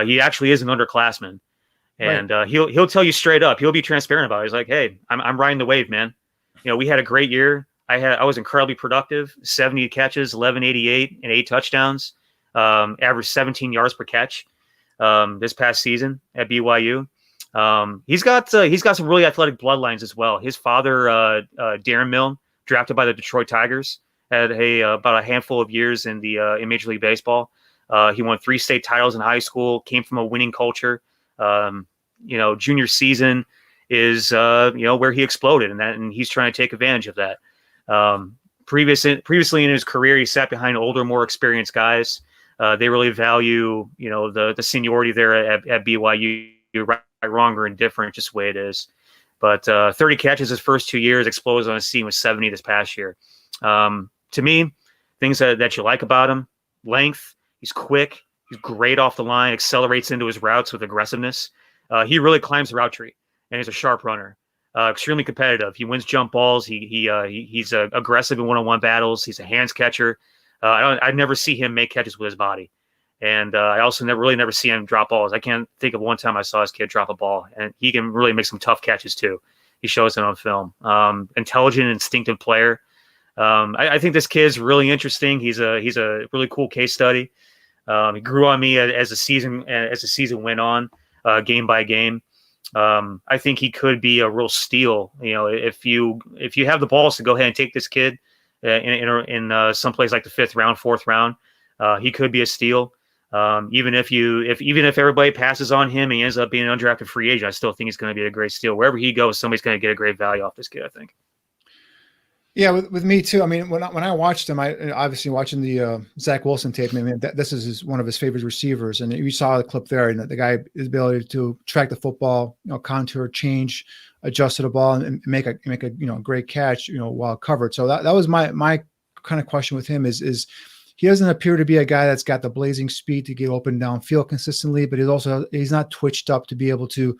He actually is an underclassman. And he'll tell you straight up. He'll be transparent about it. He's like, "Hey, I'm riding the wave, man. We had a great year. I was incredibly productive. 70 catches, 1188, and 8 touchdowns. Averaged 17 yards per catch this past season at BYU. He's got some really athletic bloodlines as well. His father, Darren Milne, drafted by the Detroit Tigers, had about a handful of years in Major League Baseball. He won 3 state titles in high school. Came from a winning culture." Junior season is where he exploded, and he's trying to take advantage of that. Previously in his career, he sat behind older, more experienced guys. They really value the seniority there at BYU, right, wrong, or indifferent, just the way it is. But 30 catches his first 2 years, exploded on the scene with 70 this past year. To me, things that you like about him: length. He's quick. He's great off the line, accelerates into his routes with aggressiveness. He really climbs the route tree, and he's a sharp runner. Extremely competitive. He wins jump balls. He's aggressive in one-on-one battles. He's a hands catcher. I never see him make catches with his body, and I also never see him drop balls. I can't think of one time I saw his kid drop a ball, and he can really make some tough catches too. He shows it on film. Intelligent, instinctive player. I think this kid's really interesting. He's a really cool case study. He grew on me as the season went on, game by game. I think he could be a real steal. If you have the balls to go ahead and take this kid in some place like the 5th round, 4th round, he could be a steal. Even if everybody passes on him and he ends up being an undrafted free agent, I still think he's going to be a great steal. Wherever he goes, somebody's going to get a great value off this kid, I think. Yeah, with me too. I mean, when I watched him, I obviously watching the Zach Wilson tape. I mean, this is one of his favorite receivers, and you saw the clip there. And the guy, his ability to track the football, contour, change, adjust to the ball, and make a great catch, while covered. So that was my kind of question with him is he doesn't appear to be a guy that's got the blazing speed to get open downfield consistently, but he's not twitched up to be able to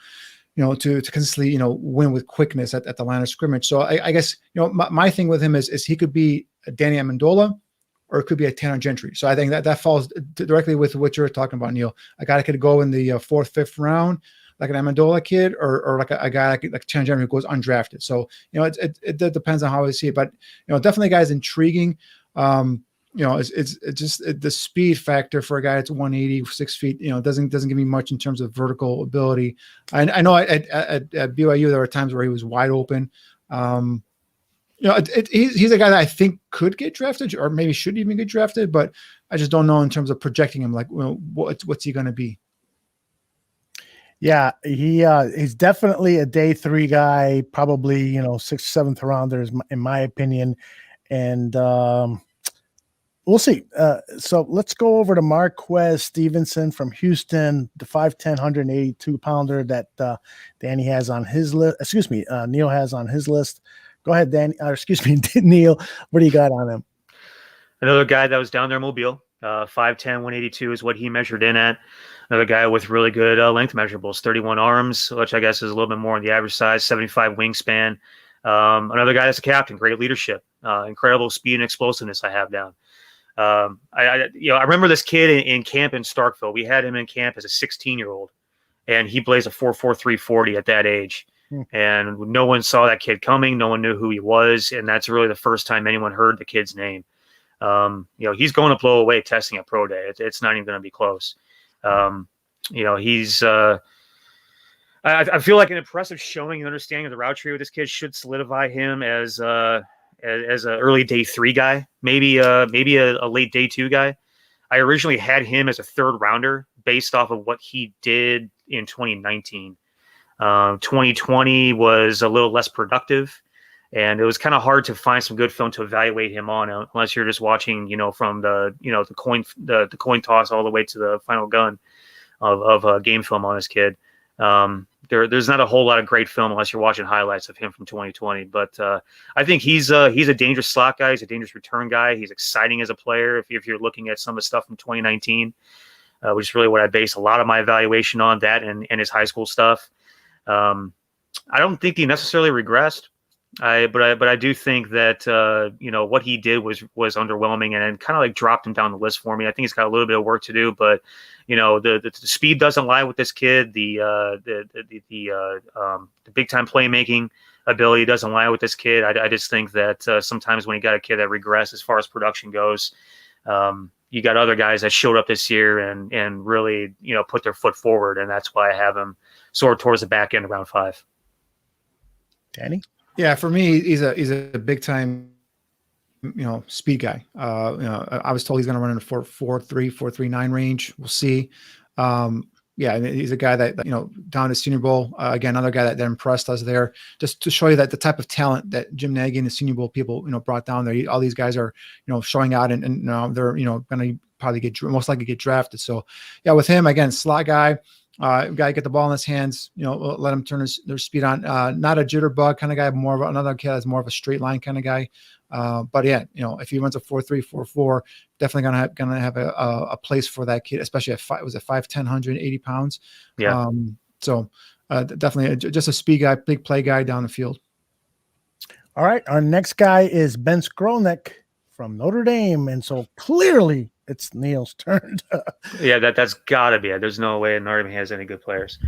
to consistently, win with quickness at the line of scrimmage. So I guess, my thing with him is he could be a Danny Amendola or it could be a Tanner Gentry. So I think that falls directly with what you're talking about, Neil. A guy that could go in the 4th, 5th round, like an Amendola kid, or like a guy like Tanner Gentry who goes undrafted. So, it depends on how I see it, but, definitely guys intriguing. It's just the speed factor for a guy that's 180, 6 feet, doesn't give me much in terms of vertical ability. I know at BYU, there were times where he was wide open. He's a guy that I think could get drafted or maybe should even get drafted, but I just don't know in terms of projecting him, like, what's he going to be? Yeah, he's definitely a day 3 guy, probably, 6th, 7th rounders, in my opinion. And, we'll see. So let's go over to Marquez Stevenson from Houston, the 5'10", 182-pounder that Danny has on his list. Excuse me, Neil has on his list. Go ahead, Danny. Neil. What do you got on him? Another guy that was down there in Mobile. 5'10", 182 is what he measured in at. Another guy with really good length measurables, 31 arms, which I guess is a little bit more on the average size, 75 wingspan. Another guy that's a captain, great leadership, incredible speed and explosiveness I have down. I remember this kid in camp in Starkville. We had him in camp as a 16-year-old, and he blazed a 4.43 40 at that age. And no one saw that kid coming. No one knew who he was, and that's really the first time anyone heard the kid's name. He's going to blow away testing at pro day. It's not even going to be close. He's I feel like an impressive showing and understanding of the route tree with this kid should solidify him as an early day 3 guy, maybe a late day 2 guy. I originally had him as a 3rd rounder based off of what he did in 2019. 2020 was a little less productive, and it was kind of hard to find some good film to evaluate him on, unless you're just watching, from the the coin toss all the way to the final gun of game film on this kid. There's not a whole lot of great film unless you're watching highlights of him from 2020. But I think he's a dangerous slot guy. He's a dangerous return guy. He's exciting as a player. If you're looking at some of the stuff from 2019, which is really what I base a lot of my evaluation on, that and his high school stuff. I don't think he necessarily regressed. But I do think that what he did was underwhelming and kind of like dropped him down the list for me. I think he's got a little bit of work to do, but the speed doesn't lie with this kid. The big time playmaking ability doesn't lie with this kid. I just think that sometimes when you got a kid that regressed as far as production goes, you got other guys that showed up this year and really put their foot forward, and that's why I have him sort of towards the back end of round 5. Danny? Yeah, for me, he's a big time, speed guy. I was told he's going to run in the 4.43, 4.39 range. We'll see. Yeah, he's a guy that down to Senior Bowl. Again, another guy that impressed us there. Just to show you that the type of talent that Jim Nagy and the Senior Bowl people brought down there. All these guys are showing out, and they're going to probably most likely get drafted. So yeah, with him again, slot guy. Guy get the ball in his hands, let him turn their speed on. Not a jitterbug kind of guy, more of another kid that's more of a straight line kind of guy. But yeah, if he runs a 4.3, 4.4, definitely gonna have a place for that kid, especially at 5'10", 180 pounds. Yeah. So definitely just a speed guy, big play guy down the field. All right, our next guy is Ben Skrolnick from Notre Dame, and so clearly it's Neil's turn. Yeah, that's gotta be it. There's no way Notre Dame has any good players.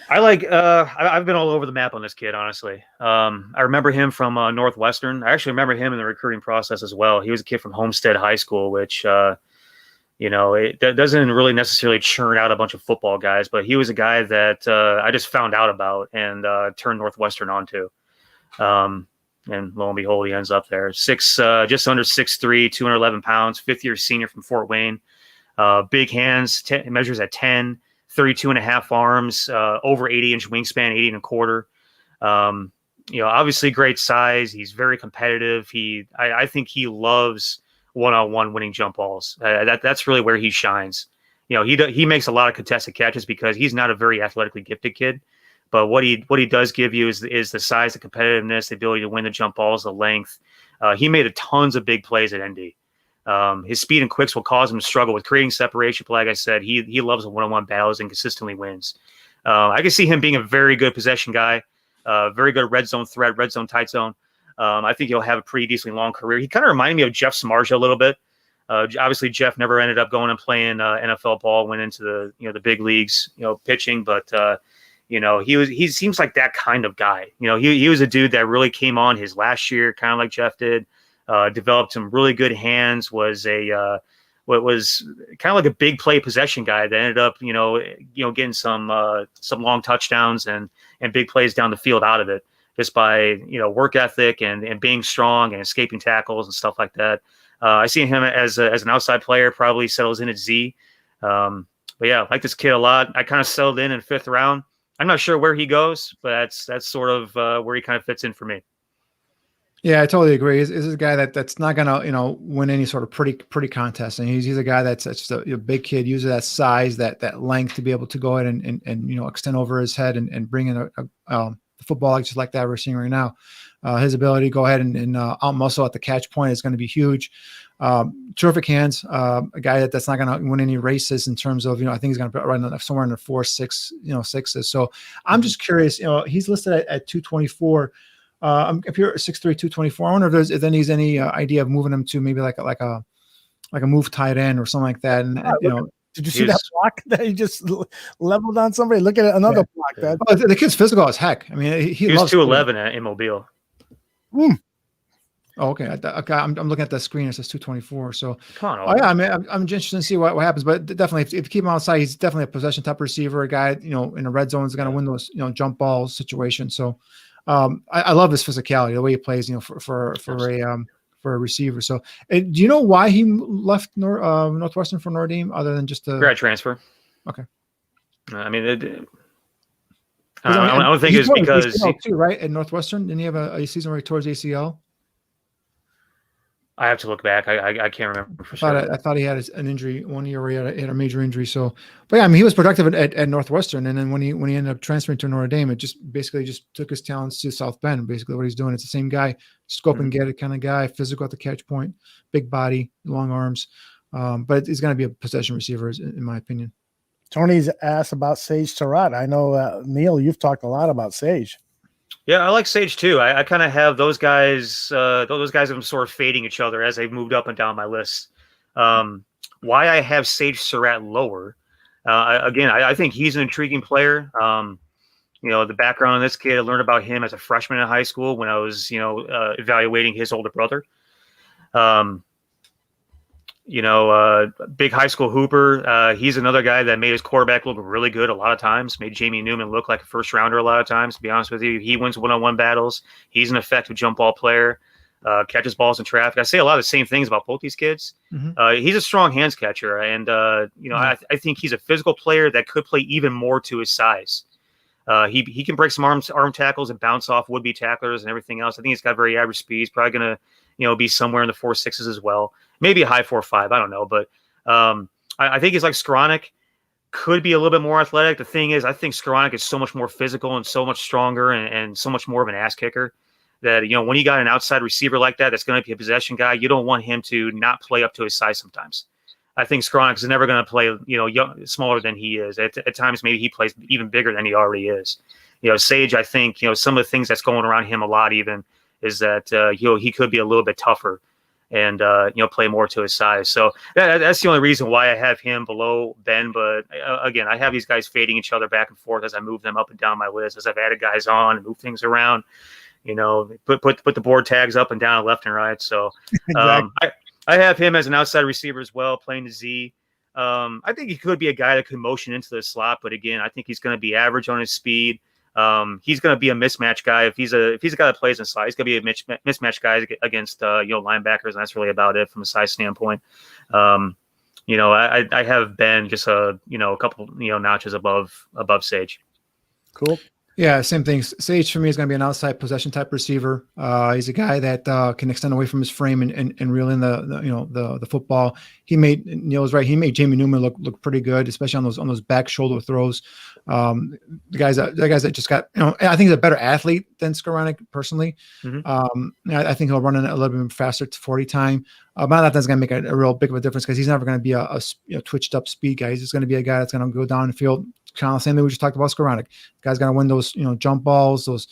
I've been all over the map on this kid, honestly. I remember him from Northwestern. I actually remember him in the recruiting process as well. He was a kid from Homestead High School, which it doesn't really necessarily churn out a bunch of football guys, but he was a guy that I just found out about and turned Northwestern onto. And lo and behold, he ends up there. Just under 6'3", 211 pounds, fifth-year senior from Fort Wayne. Big hands, measures at 10, 32 and a half arms, over 80-inch wingspan, 80 and a quarter. Obviously great size. He's very competitive. I think he loves one-on-one winning jump balls. That's really where he shines. He makes a lot of contested catches because he's not a very athletically gifted kid. But what he does give you is the size, the competitiveness, the ability to win the jump balls, the length. He made tons of big plays at ND. His speed and quicks will cause him to struggle with creating separation. But like I said, he loves the one-on-one battles and consistently wins. I can see him being a very good possession guy, very good red zone threat, red zone, tight zone. I think he'll have a pretty decently long career. He kind of reminded me of Jeff Samardzija a little bit. Obviously, Jeff never ended up going and playing NFL ball, went into the big leagues, pitching, but he seems like that kind of guy. He was a dude that really came on his last year, kind of like Jeff did. Developed some really good hands. Was what was kind of like a big play possession guy that ended up getting some long touchdowns and big plays down the field out of it just by work ethic and being strong and escaping tackles and stuff like that. I see him as an outside player, probably settles in at Z. But yeah, I like this kid a lot. I kind of settled in 5th round. I'm not sure where he goes, but that's sort of where he kind of fits in for me. Yeah, I totally agree. This is a guy that's not gonna win any sort of pretty contest, and he's a guy that's just a big kid, uses that size, that length to be able to go ahead and extend over his head and bring in the football just like that we're seeing right now. His ability to go ahead and out muscle at the catch point is going to be huge. Terrific hands. A guy that's not going to win any races in terms of I think he's going to run somewhere in the 4.6 6s. So I'm just curious. He's listed at 224. If you're 6'3", 224, I wonder if there's any idea of moving him to maybe like a move tight end or something like that. And did you see that block that he just leveled on somebody? Look at another block. That the kid's physical as heck. I mean, he was loves 211 at Mobile. Oh, okay. I'm looking at the screen. It says 224. So, come on. Yeah. I mean, I'm interested to see what happens. But definitely, if you keep him outside, he's definitely a possession type receiver. A guy, in the red zone is going to win those, jump ball situations. So, I love his physicality, the way he plays, for a receiver. So, do you know why he left Northwestern for Notre Dame, other than just a grad transfer? Okay. I mean, I don't think it's because ACL too, right? At Northwestern, didn't he have a season where he tore his ACL? I have to look back. I can't remember for sure. I thought he had an injury one year where he had a major injury. So, but yeah, I mean, he was productive at Northwestern, and then when he ended up transferring to Notre Dame, it just basically took his talents to South Bend. Basically, what he's doing, it's the same guy, scope and get it kind of guy, physical at the catch point, big body, long arms, but he's going to be a possession receiver, in my opinion. Tony's asked about Sage Surratt. I know Neil, you've talked a lot about Sage. Yeah, I like Sage too. I kind of have those guys. Those guys have been sort of fading each other as they've moved up and down my list. Why I have Sage Surratt lower? I think he's an intriguing player. The background on this kid, I learned about him as a freshman in high school when I was, evaluating his older brother. Big high school hooper. He's another guy that made his quarterback look really good a lot of times, made Jamie Newman look like a first rounder a lot of times, to be honest with you. He wins one-on-one battles. He's an effective jump ball player, catches balls in traffic. I say a lot of the same things about both these kids. Mm-hmm. He's a strong hands catcher, and, I think he's a physical player that could play even more to his size. He can break some arm tackles and bounce off would-be tacklers and everything else. I think he's got very average speed. He's probably going to, be somewhere in the 4.6s as well. Maybe a high 4.5. I don't know. But I think he's like Skoranek, could be a little bit more athletic. The thing is, I think Skoranek is so much more physical and so much stronger and so much more of an ass kicker that, when you got an outside receiver like that, that's going to be a possession guy, you don't want him to not play up to his size sometimes. I think Skoranek is never going to play, smaller than he is. At times, maybe he plays even bigger than he already is. Sage, I think, some of the things that's going around him a lot even is that, he could be a little bit tougher and, play more to his size. So that's the only reason why I have him below Ben. But again, I have these guys fading each other back and forth as I move them up and down my list, as I've added guys on and move things around, put the board tags up and down, left and right. So exactly. I have him as an outside receiver as well, playing the Z. I think he could be a guy that could motion into the slot, but again, I think he's going to be average on his speed. He's going to be a mismatch guy. If he's a guy that plays in slot, he's going to be a mismatch guy against linebackers, and that's really about it from a size standpoint. I have Ben just a couple notches above Sage. Cool. Yeah, same thing. Sage for me is going to be an outside possession type receiver. He's a guy that can extend away from his frame and reel in the football. Neil's right. He made Jamie Newman look pretty good, especially on those back shoulder throws. The guys that just got, I think he's a better athlete than Skoranek personally. Mm-hmm. I think he'll run in a little bit faster to 40 time. But that's going to make a real big of a difference because he's never going to be a twitched up speed guy. He's just going to be a guy that's going to go down the field. Kind of the same thing we just talked about Skoranek. Guy's going to win those, jump balls, those,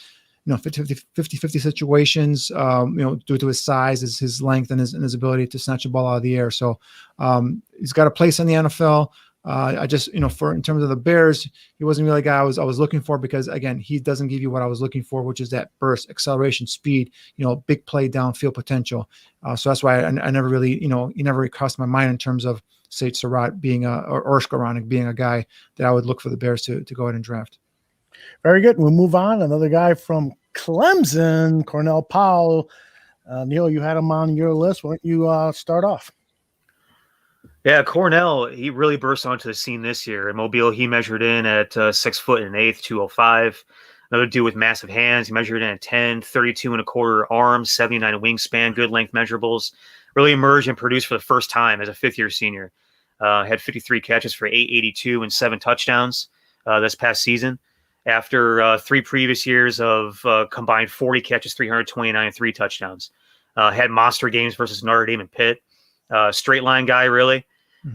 50-50 situations, due to his size, his length, and his ability to snatch a ball out of the air. So he's got a place in the NFL. I just, in terms of the Bears, he wasn't really a guy I was looking for because, again, he doesn't give you what I was looking for, which is that burst, acceleration, speed, big play downfield potential. So that's why I never really, he never really crossed my mind in terms of Sage Surratt being or Skoranek being a guy that I would look for the Bears to go ahead and draft. Very good. We'll move on. Another guy from Clemson, Cornell Powell. Neil, you had him on your list. Why don't you start off? Yeah, Cornell, he really burst onto the scene this year. In Mobile, he measured in at 6 foot and 1/8, 205. Another dude with massive hands. He measured in at 10, 32 and a quarter arms, 79 wingspan, good length measurables. Really emerged and produced for the first time as a fifth-year senior. Had 53 catches for 882 and 7 touchdowns this past season. After 3 previous years of combined 40 catches, 329 and 3 touchdowns. Had monster games versus Notre Dame and Pitt. Straight line guy, really,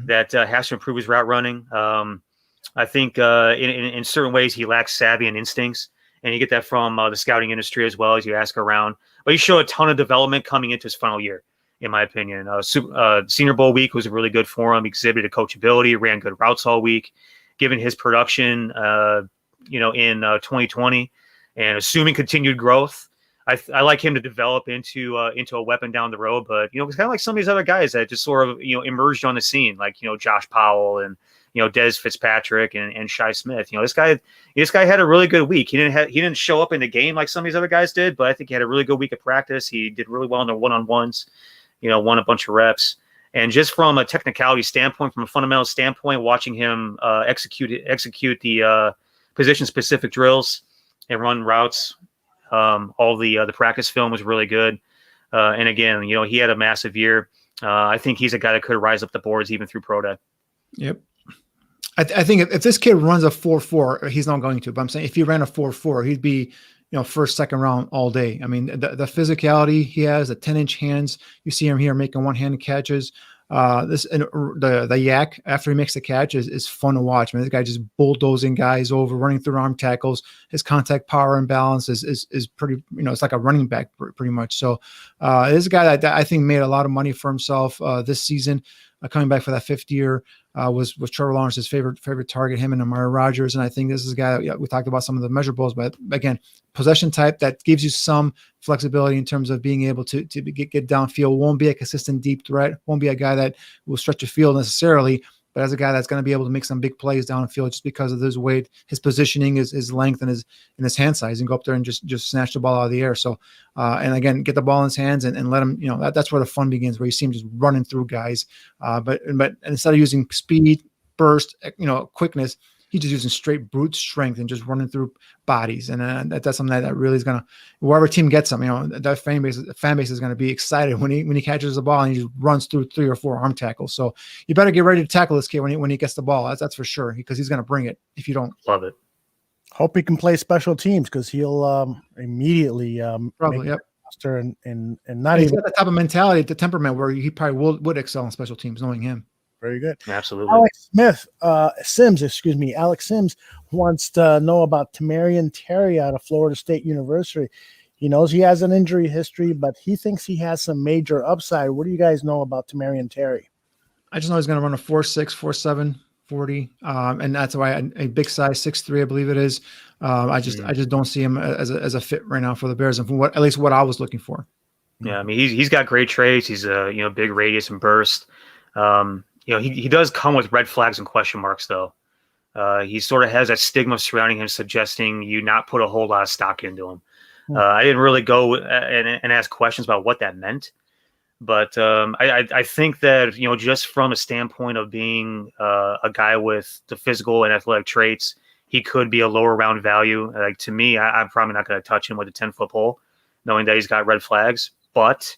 that has to improve his route running. I think in certain ways he lacks savvy and instincts, and you get that from the scouting industry as well as you ask around. But he showed a ton of development coming into his final year, in my opinion. Senior Bowl week was really good for him. Exhibited coachability, ran good routes all week. Given his production, in 2020, and assuming continued growth, I like him to develop into a weapon down the road. But it's kind of like some of these other guys that just sort of emerged on the scene, like Josh Powell and Dez Fitzpatrick and Shi Smith. This guy had a really good week. He didn't show up in the game like some of these other guys did, but I think he had a really good week of practice. He did really well in the one-on-ones. Won a bunch of reps. And just from a technicality standpoint, from a fundamental standpoint, watching him execute the position-specific drills, and run routes. All the practice film was really good. And again, he had a massive year. I think he's a guy that could rise up the boards even through pro day. Yep. I think if this kid runs a 4.4, he's not going to, but I'm saying if he ran a 4.4, he'd be, first, second round all day. I mean, the physicality he has, the 10-inch hands, you see him here making one-handed catches. The yak after he makes the catch is fun to watch. I mean, this guy just bulldozing guys over, running through arm tackles. His contact power and balance is pretty, it's like a running back pretty much. So this is a guy that I think made a lot of money for himself this season, coming back for that fifth year. Was Trevor Lawrence's favorite target, him and Amari Rodgers. And I think this is a guy that we talked about some of the measurables, but again, possession type that gives you some flexibility in terms of being able to get downfield. Won't be a consistent deep threat. Won't be a guy that will stretch the field necessarily, but as a guy that's going to be able to make some big plays downfield just because of his weight, his positioning, his length, and his hand size, and go up there and just snatch the ball out of the air. So, and again, get the ball in his hands and let him, that's where the fun begins, where you see him just running through guys. But instead of using speed, burst, quickness, he's just using straight brute strength and just running through bodies. And that's something that really is going to, wherever team gets him, that fan base is going to be excited when he catches the ball and he just runs through 3 or 4 arm tackles. So you better get ready to tackle this kid when he gets the ball. That's for sure, because he's going to bring it if you don't. Love it. Hope he can play special teams, because he'll immediately probably, yep. And not he's even got the type of mentality, the temperament where he probably would excel in special teams, knowing him. Very good. Absolutely. Alex Sims wants to know about Tamarian Terry out of Florida State University. He knows he has an injury history, but he thinks he has some major upside. What do you guys know about Tamarian Terry? I just know he's going to run a 4.6, 4.7, 40. And that's why a big size, 6'3", I believe it is. I just don't see him as a fit right now for the Bears, and from at least what I was looking for. Yeah. I mean, he's got great traits. He's a, big radius and burst. He does come with red flags and question marks, though. He sort of has that stigma surrounding him, suggesting you not put a whole lot of stock into him. I didn't really go and ask questions about what that meant, but I think that, just from a standpoint of being a guy with the physical and athletic traits, he could be a lower round value. Like, to me, I'm probably not going to touch him with a 10-foot pole, knowing that he's got red flags. But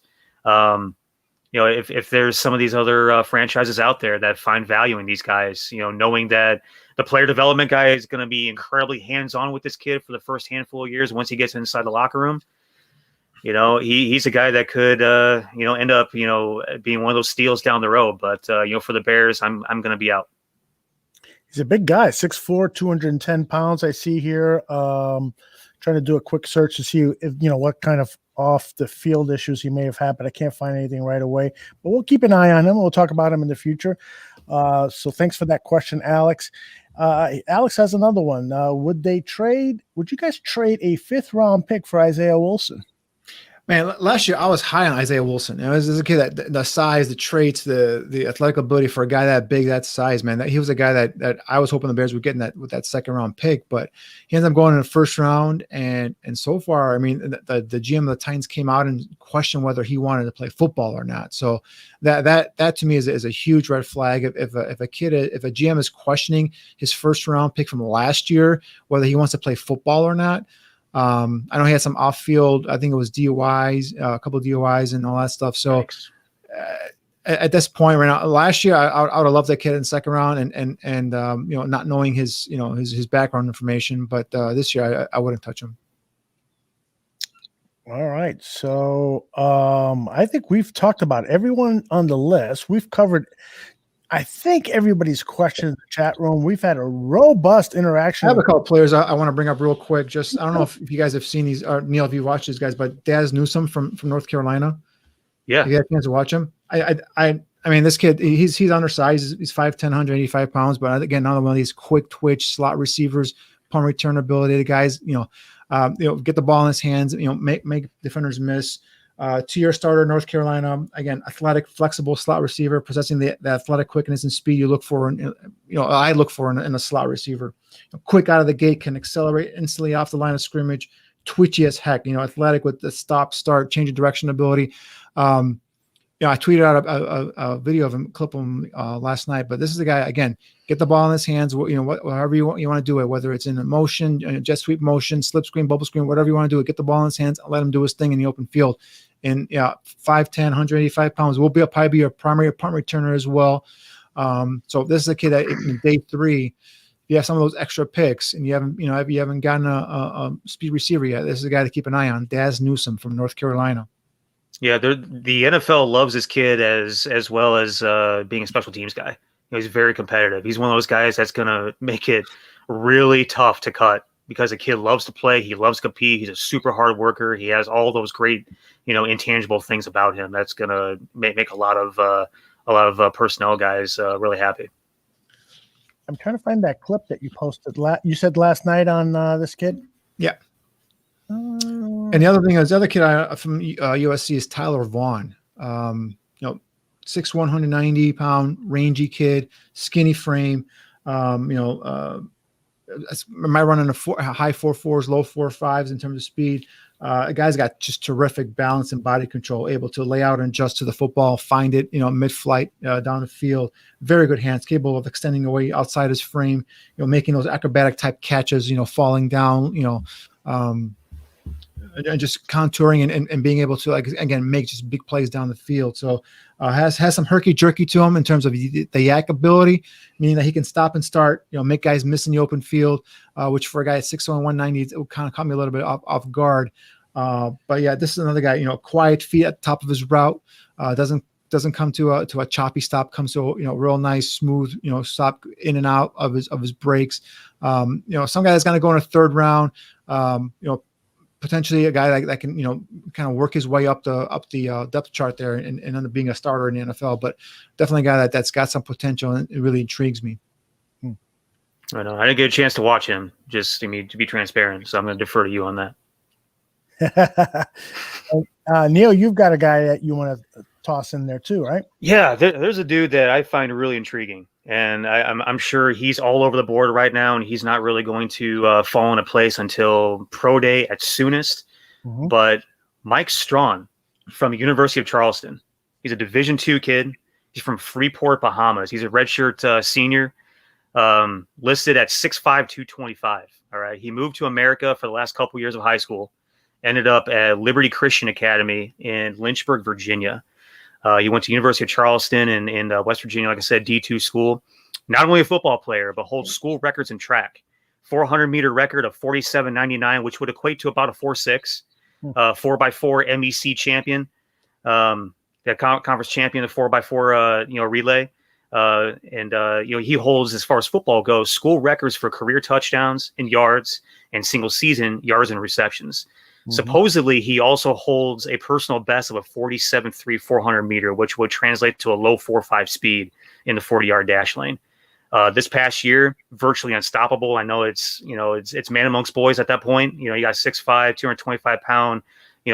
if there's some of these other franchises out there that find value in these guys, knowing that the player development guy is going to be incredibly hands-on with this kid for the first handful of years once he gets inside the locker room, he's a guy that could, end up, being one of those steals down the road. But, for the Bears, I'm going to be out. He's a big guy, 6'4", 210 pounds. I see here. Trying to do a quick search to see if, what kind of off the field issues he may have had, but I can't find anything right away. But we'll keep an eye on him. We'll talk about him in the future. So thanks for that question, Alex. Alex has another one. Would you guys trade a 5th round pick for Isaiah Wilson? Man, last year I was high on Isaiah Wilson. This is a kid that the size, the traits, the athletic ability for a guy that big, that size, man. He was a guy that I was hoping the Bears would get with that 2nd round pick, but he ended up going in the 1st round. And so far, I mean, the GM of the Titans came out and questioned whether he wanted to play football or not. So that to me is a huge red flag. If a GM is questioning his 1st round pick from last year, whether he wants to play football or not. I know he had some off-field, I think it was DUIs, a couple of DUIs and all that stuff. So at this point right now, last year I would have loved that kid in the 2nd round and not knowing his background information, but this year I wouldn't touch him. All right. So I think we've talked about everyone on the list. We've covered, I think, everybody's question in the chat room. We've had a robust interaction. I have a couple of players I want to bring up real quick. Just, I don't know if you guys have seen these, or Neil, if you watched these guys, but Daz Newsome from North Carolina. Yeah. You had a chance to watch him. I mean, this kid, he's undersized. He's 5'10", 185 pounds, but again, another one of these quick twitch slot receivers, punt return ability. The guys, get the ball in his hands, make defenders miss. 2-year starter, North Carolina. Again, athletic, flexible slot receiver, possessing the athletic quickness and speed you look for, I look for in a slot receiver. Quick out of the gate, can accelerate instantly off the line of scrimmage, twitchy as heck. Athletic with the stop, start, change of direction ability. I tweeted out a video of him, clip of him last night. But this is the guy, again, get the ball in his hands, however you want to do it, whether it's in a motion, jet sweep motion, slip screen, bubble screen, whatever you want to do it, get the ball in his hands and let him do his thing in the open field. And 5'10", 185 pounds will probably be a primary punt returner as well. So this is a kid that in day 3, if you have some of those extra picks and you haven't gotten a speed receiver yet, this is a guy to keep an eye on. Daz Newsome from North Carolina. Yeah, the NFL loves this kid as well as being a special teams guy. He's very competitive. He's one of those guys that's going to make it really tough to cut because the kid loves to play. He loves to compete. He's a super hard worker. He has all those great, intangible things about him that's going to make a lot of personnel guys really happy. I'm trying to find that clip that you posted. You said last night on this kid? Yeah. And the other thing is, the other kid from USC is Tyler Vaughn. 6'1", 190-pound, rangy kid, skinny frame. Might run in high 4.4s, low 4.5s in terms of speed. A guy's got just terrific balance and body control, able to lay out and adjust to the football, find it, mid-flight down the field. Very good hands, capable of extending away outside his frame, making those acrobatic type catches, falling down, and just contouring and being able to, again, make just big plays down the field. So has some herky-jerky to him in terms of the yak ability, meaning that he can stop and start, make guys miss in the open field, which for a guy at 6'1", 190, it kind of caught me a little bit off guard. But yeah, this is another guy, quiet feet at the top of his route, doesn't come to a choppy stop, comes to a real nice, smooth, stop in and out of his breaks. Some guy that's going to go in a 3rd round, potentially a guy that can, kind of work his way up the depth chart there and end up being a starter in the NFL. But definitely a guy that's got some potential, and it really intrigues me. I know. I didn't get a chance to watch him, just to be transparent. So I'm going to defer to you on that. Neil, you've got a guy that you want to toss in there too, right? Yeah, there's a dude that I find really intriguing. And I'm sure he's all over the board right now, and he's not really going to fall into place until pro day at soonest. Mm-hmm. But Mike Strawn from the University of Charleston, he's a Division II kid. He's from Freeport, Bahamas. He's a redshirt senior, listed at 6'5", 225. All right, he moved to America for the last couple years of high school, ended up at Liberty Christian Academy in Lynchburg, Virginia. He went to University of Charleston in West Virginia, like I said, D2 school. Not only a football player, but holds school records in track. 400-meter record of 47.99, which would equate to about a 4.6. 4x4 MEC champion, the conference champion of 4x4 relay. He holds, as far as football goes, school records for career touchdowns and yards and single season yards and receptions. Mm-hmm. Supposedly, he also holds a personal best of a 47.3 400 meter, which would translate to a low 4.5 speed in the 40-yard dash lane. This past year, virtually unstoppable. I know it's man amongst boys at that point. You got 6'5", 225-pound,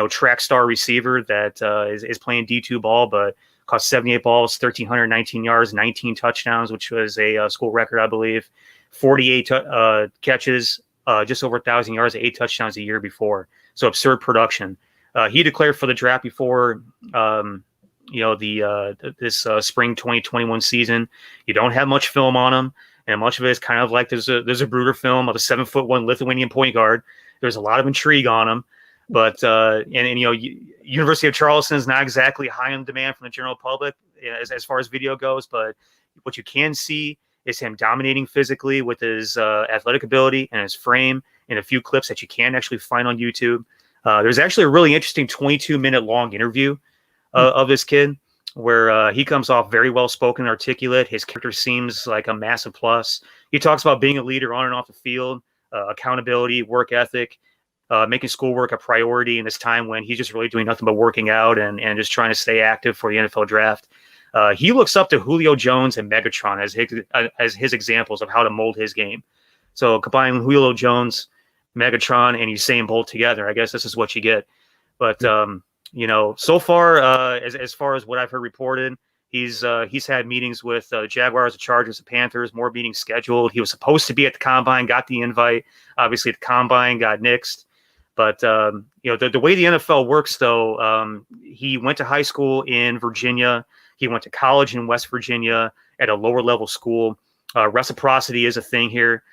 track star receiver that is playing D2 ball, but caught 78 balls, 1,319 yards, 19 touchdowns, which was a school record, I believe. 48 catches, just over 1,000 yards, 8 touchdowns a year before. So absurd production. He declared for the draft before, this spring 2021 season. You don't have much film on him, and much of it is kind of like there's a Bruder film of a 7'1" Lithuanian point guard. There's a lot of intrigue on him, but University of Charleston is not exactly high on demand from the general public as far as video goes. But what you can see is him dominating physically with his athletic ability and his frame, and a few clips that you can actually find on YouTube. There's actually a really interesting 22-minute long interview of this kid where he comes off very well-spoken and articulate. His character seems like a massive plus. He talks about being a leader on and off the field, accountability, work ethic, making schoolwork a priority in this time when he's just really doing nothing but working out and just trying to stay active for the NFL draft. He looks up to Julio Jones and Megatron as his examples of how to mold his game. So combining Julio Jones, Megatron, and Usain Bolt together, I guess this is what you get. But so far, as far as what I've heard reported, he's had meetings with the Jaguars, the Chargers, the Panthers, more meetings scheduled. He was supposed to be at the Combine, got the invite. Obviously, the Combine got nixed. But the way the NFL works, though, he went to high school in Virginia. He went to college in West Virginia at a lower level school. Reciprocity is a thing here.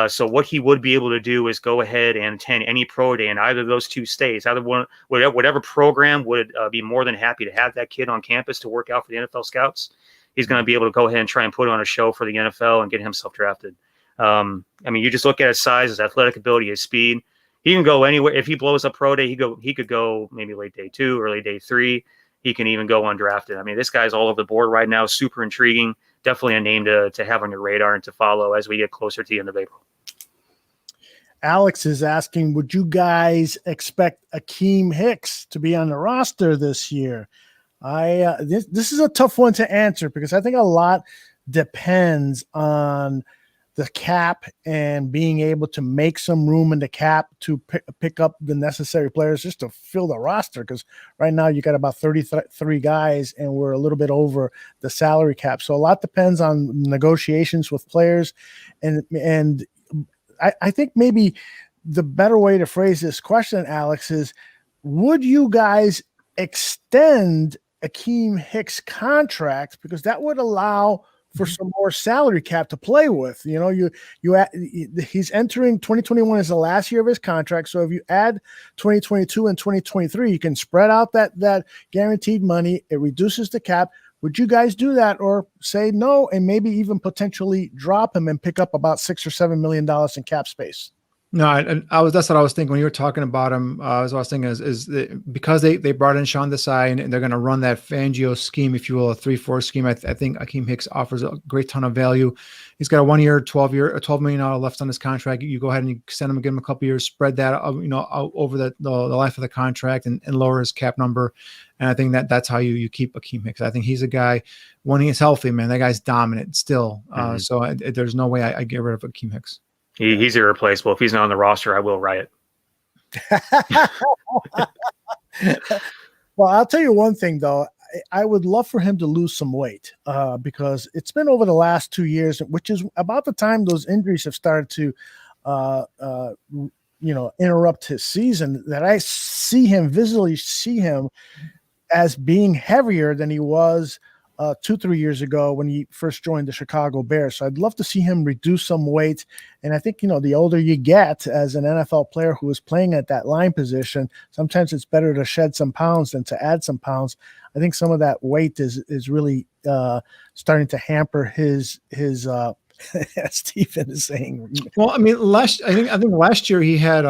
So what he would be able to do is go ahead and attend any pro day in either of those two states. Either one, whatever program would be more than happy to have that kid on campus to work out for the NFL scouts. He's going to be able to go ahead and try and put on a show for the NFL and get himself drafted. You just look at his size, his athletic ability, his speed. He can go anywhere. If he blows up pro day, he could go maybe late day 2, early day 3. He can even go undrafted. This guy's all over the board right now. Super intriguing. Definitely a name to have on your radar and to follow as we get closer to the end of April. Alex is asking, would you guys expect Akeem Hicks to be on the roster this year? This is a tough one to answer because I think a lot depends on the cap and being able to make some room in the cap to pick up the necessary players just to fill the roster. Because right now you got about 33 guys and we're a little bit over the salary cap. So a lot depends on negotiations with players. And I think maybe the better way to phrase this question, Alex, is would you guys extend Akeem Hicks' contract? Because that would allow for some more salary cap to play with. He's entering 2021 as the last year of his contract. So if you add 2022 and 2023, you can spread out that guaranteed money. It reduces the cap. Would you guys do that or say no and maybe even potentially drop him and pick up about $6 or $7 million in cap space? No, that's what I was thinking when you were talking about him. I was thinking is because they brought in Sean Desai and they're going to run that Fangio scheme, if you will, a 3-4 scheme. I think Akeem Hicks offers a great ton of value. He's got a 1 year, $12 million left on his contract. You go ahead and you send him, give him a couple years, spread that out over the life of the contract and lower his cap number. And I think that's how you keep Akeem Hicks. I think he's a guy when he is healthy, man. That guy's dominant still. So there's no way I get rid of Akeem Hicks. He's irreplaceable. If he's not on the roster, I will riot. Well, I'll tell you one thing, though. I would love for him to lose some weight because it's been over the last 2 years, which is about the time those injuries have started to, interrupt his season, that I visually see him as being heavier than he was 2-3 years ago when he first joined the Chicago Bears. So I'd love to see him reduce some weight. And I think, the older you get as an NFL player who is playing at that line position, sometimes it's better to shed some pounds than to add some pounds. I think some of that weight is really starting to hamper his Stephen is saying. Well, I think last year he had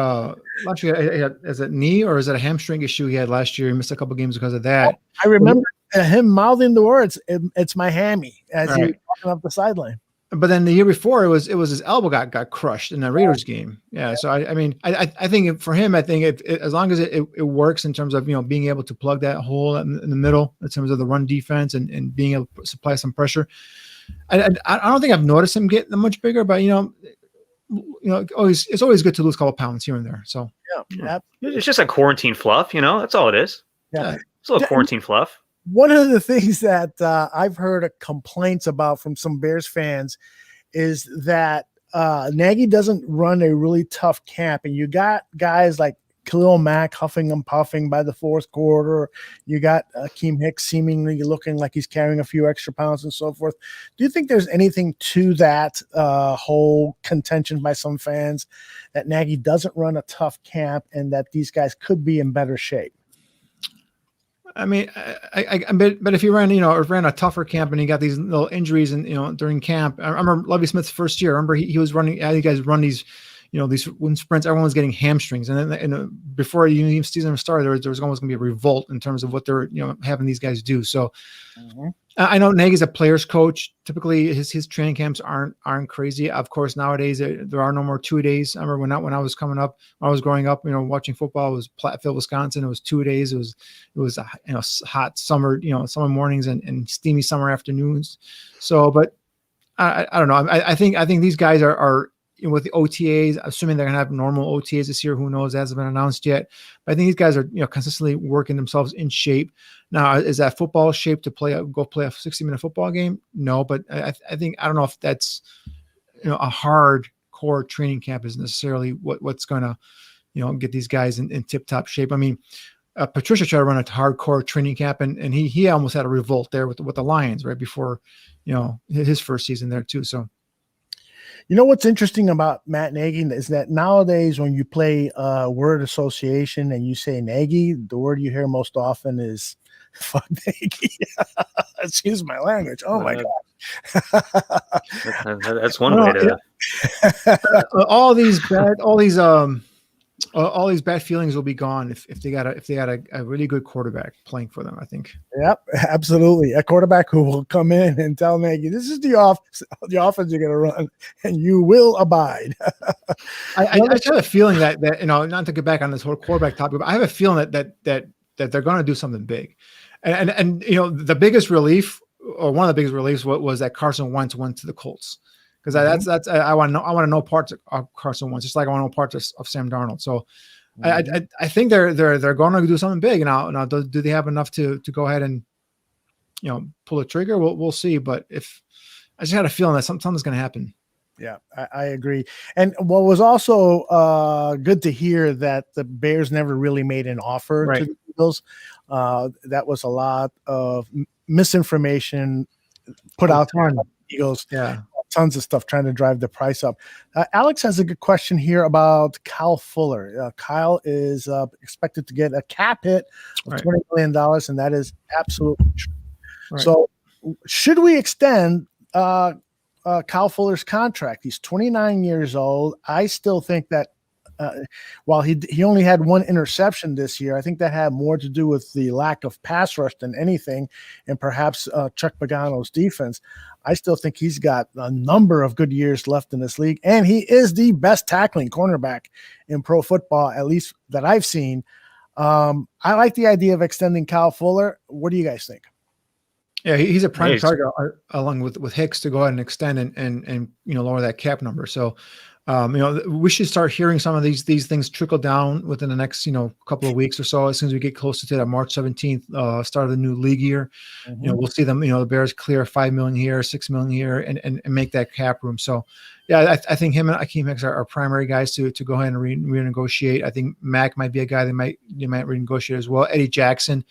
is it knee or is it a hamstring issue he had last year? He missed a couple games because of that. I remember him mouthing the words, "It's my hammy," as he was walking up the sideline. But then the year before, it was his elbow got crushed in the Raiders game. Yeah, so I think for him, I think as long as it works in terms of being able to plug that hole in the middle in terms of the run defense and being able to supply some pressure. I don't think I've noticed him get much bigger, but it's always good to lose a couple pounds here and there. So yeah, it's just a quarantine fluff, that's all it is. Yeah, it's a little quarantine fluff. One of the things that I've heard complaints about from some Bears fans is that Nagy doesn't run a really tough camp, and you got guys like Khalil Mack huffing and puffing by the fourth quarter. You got Akeem Hicks seemingly looking like he's carrying a few extra pounds and so forth. Do you think there's anything to that whole contention by some fans that Nagy doesn't run a tough camp and that these guys could be in better shape? But if you ran a tougher camp and he got these little injuries and during camp, I remember Lovie Smith's first year. I remember he was running. You guys run these, these wind sprints. Everyone was getting hamstrings, and then before even season started, there was almost going to be a revolt in terms of what they're having these guys do. So. I know Nagy's a player's coach. Typically, his training camps aren't crazy. Of course, nowadays there are no more 2 days. I remember when I was growing up, watching football, it was Platteville, Wisconsin. It was 2 days. It was hot summer, summer mornings and steamy summer afternoons. So, but I don't know. I think these guys are with the OTAs, assuming they're going to have normal OTAs this year. Who knows? That hasn't been announced yet. But I think these guys are, consistently working themselves in shape. Now, is that football shape to go play a 60-minute football game? No, but I don't know if that's, a hardcore training camp is necessarily what's going to, get these guys in tip-top shape. I mean, Patricia tried to run a hardcore training camp, and he almost had a revolt there with the Lions right before, his first season there too. So, what's interesting about Matt Nagy is that nowadays when you play word association and you say Nagy, the word you hear most often is "fuck Nagy." Excuse my language. Oh my god, that's one way to. all these bad feelings will be gone if they got a really good quarterback playing for them, I think. Yep, absolutely. A quarterback who will come in and tell Nagy, this is the offense you're going to run, and you will abide. I just have a feeling that not to get back on this whole quarterback topic, but I have a feeling that they're going to do something big, and the biggest relief, or one of the biggest reliefs, was that Carson Wentz went to the Colts. Because that's I want to know parts of Carson Wentz, just like I want to know parts of Sam Darnold. So I think they're going to do something big now. Do they have enough to go ahead and pull the trigger? We'll see. But if I just had a feeling that something's going to happen. Yeah, I agree. And what was also good to hear that the Bears never really made an offer to the Eagles. That was a lot of misinformation put out there by the Eagles. Yeah. Tons of stuff trying to drive the price up. Alex has a good question here about Kyle Fuller. Kyle is expected to get a cap hit of $20 million, and that is absolutely true. Right. So should we extend Kyle Fuller's contract? He's 29 years old. I still think that while he only had one interception this year, I think that had more to do with the lack of pass rush than anything, and perhaps Chuck Pagano's defense. I still think he's got a number of good years left in this league, and he is the best tackling cornerback in pro football, at least that I've seen. I like the idea of extending Kyle Fuller. What do you guys think? Yeah, he's a prime target along with Hicks to go ahead and extend and lower that cap number. So, we should start hearing some of these things trickle down within the next couple of weeks or so. As soon as we get closer to that March 17th start of the new league year, we'll see them. The Bears clear $5 million here, $6 million here, and make that cap room. So, yeah, I think him and Akeem Hicks are primary guys to go ahead and renegotiate. I think Mack might be a guy they might renegotiate as well. Eddie Jackson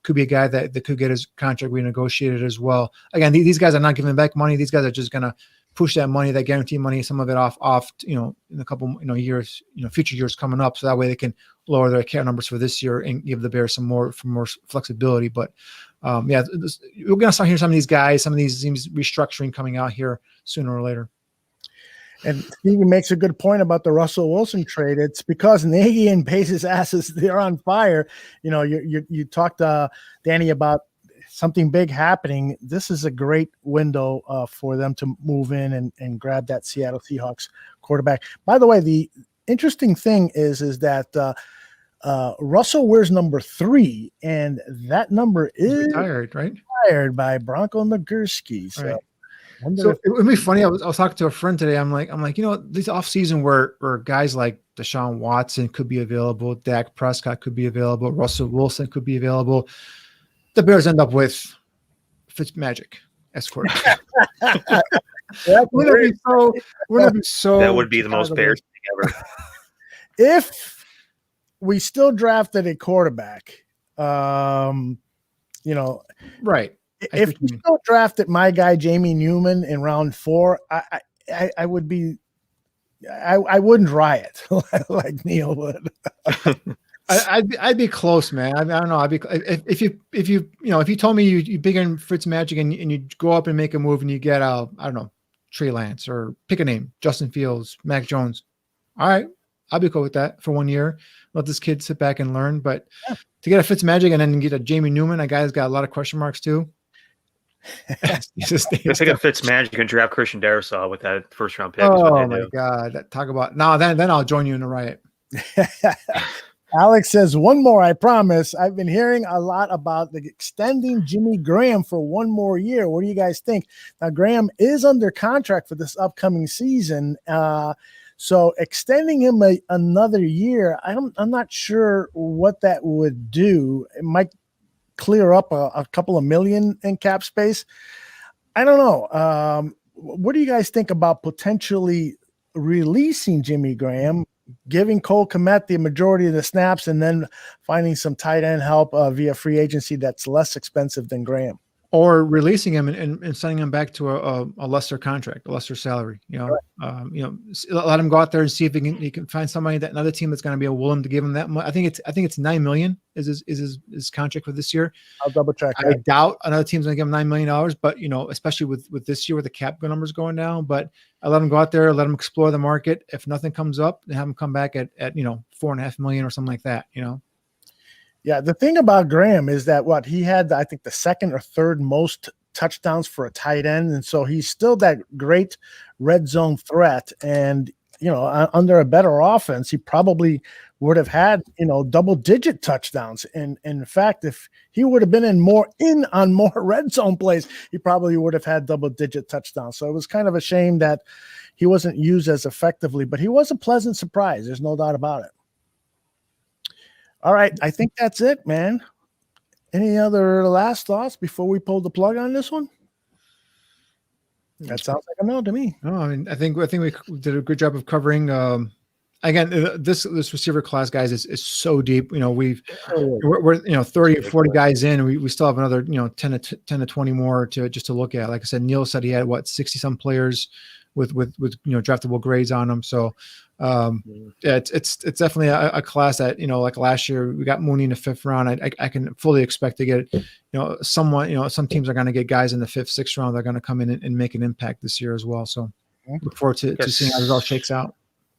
could be a guy that could get his contract renegotiated as well. Again, these guys are not giving back money. These guys are just gonna push that money, that guarantee money, some of it off, in a couple, years, future years coming up. So that way they can lower their cap numbers for this year and give the Bears some more flexibility. But we're going to start hearing some of these guys, some of these restructuring coming out here sooner or later. And Stevie makes a good point about the Russell Wilson trade. It's because Nagy and Pace's asses, they're on fire. You talked to Danny about something big happening. This is a great window for them to move in and grab that Seattle Seahawks quarterback. By the way, the interesting thing is that Russell wears number 3, and that number is retired, right? Retired by Bronco Nagurski. So, right. So it would be funny. I was talking to a friend today. I'm like, this offseason where guys like Deshaun Watson could be available, Dak Prescott could be available, Russell Wilson could be available. The Bears end up with Fitzmagic as quarterback. Wouldn't it be so? That would be the most Bears thing ever. If we still drafted a quarterback, right. If we still drafted my guy Jamie Newman in round 4, I would be, I wouldn't riot like Neil would. I'd be close, man. I don't know. I'd be if you told me you big in Fitzmagic and you go up and make a move and you get I don't know, Trey Lance or pick a name, Justin Fields, Mac Jones. All right, I'll be cool with that for 1 year. Let this kid sit back and learn. But to get a Fitzmagic and then get a Jamie Newman, a guy who's got a lot of question marks too. Let's take a Fitzmagic and draft Christian Darrisaw with that first round pick. Oh my God! Talk about then I'll join you in the riot. Alex says, one more, I promise. I've been hearing a lot about extending Jimmy Graham for 1 more year. What do you guys think? Now, Graham is under contract for this upcoming season. So extending him another year, I'm not sure what that would do. It might clear up a couple of million in cap space. I don't know. What do you guys think about potentially releasing Jimmy Graham, giving Cole Kmet the majority of the snaps and then finding some tight end help via free agency that's less expensive than Graham. Or releasing him and sending him back to a lesser contract, a lesser salary. Let him go out there and see if he can find somebody, that another team that's going to be willing to give him that much. I think it's $9 million is his contract for this year. I'll double check. I doubt another team's going to give him $9 million, but especially with this year with the cap numbers going down. But I let him go out there, let him explore the market. If nothing comes up, then have him come back at $4.5 million or something like that. Yeah, the thing about Graham is that he had, I think, the second or third most touchdowns for a tight end, and so he's still that great red zone threat. And under a better offense, he probably would have had double-digit touchdowns. And in fact, if he would have been on more red zone plays, he probably would have had double-digit touchdowns. So it was kind of a shame that he wasn't used as effectively, but he was a pleasant surprise. There's no doubt about it. All right, I think that's it, man. Any other last thoughts before we pull the plug on this one? That sounds like a no to me. No, I mean, I think we did a good job of covering. Again, this receiver class, guys, is so deep. We're 30 or 40 guys in. We still have another 10 to 20 more to look at. Like I said, Neil said he had 60 some players with draftable grades on them. So. It's definitely a class that like last year we got Mooney in the 5th round. I can fully expect to get some teams are going to get guys in the 5th, 6th round. They're going to come in and make an impact this year as well. So look forward to seeing how this all shakes out.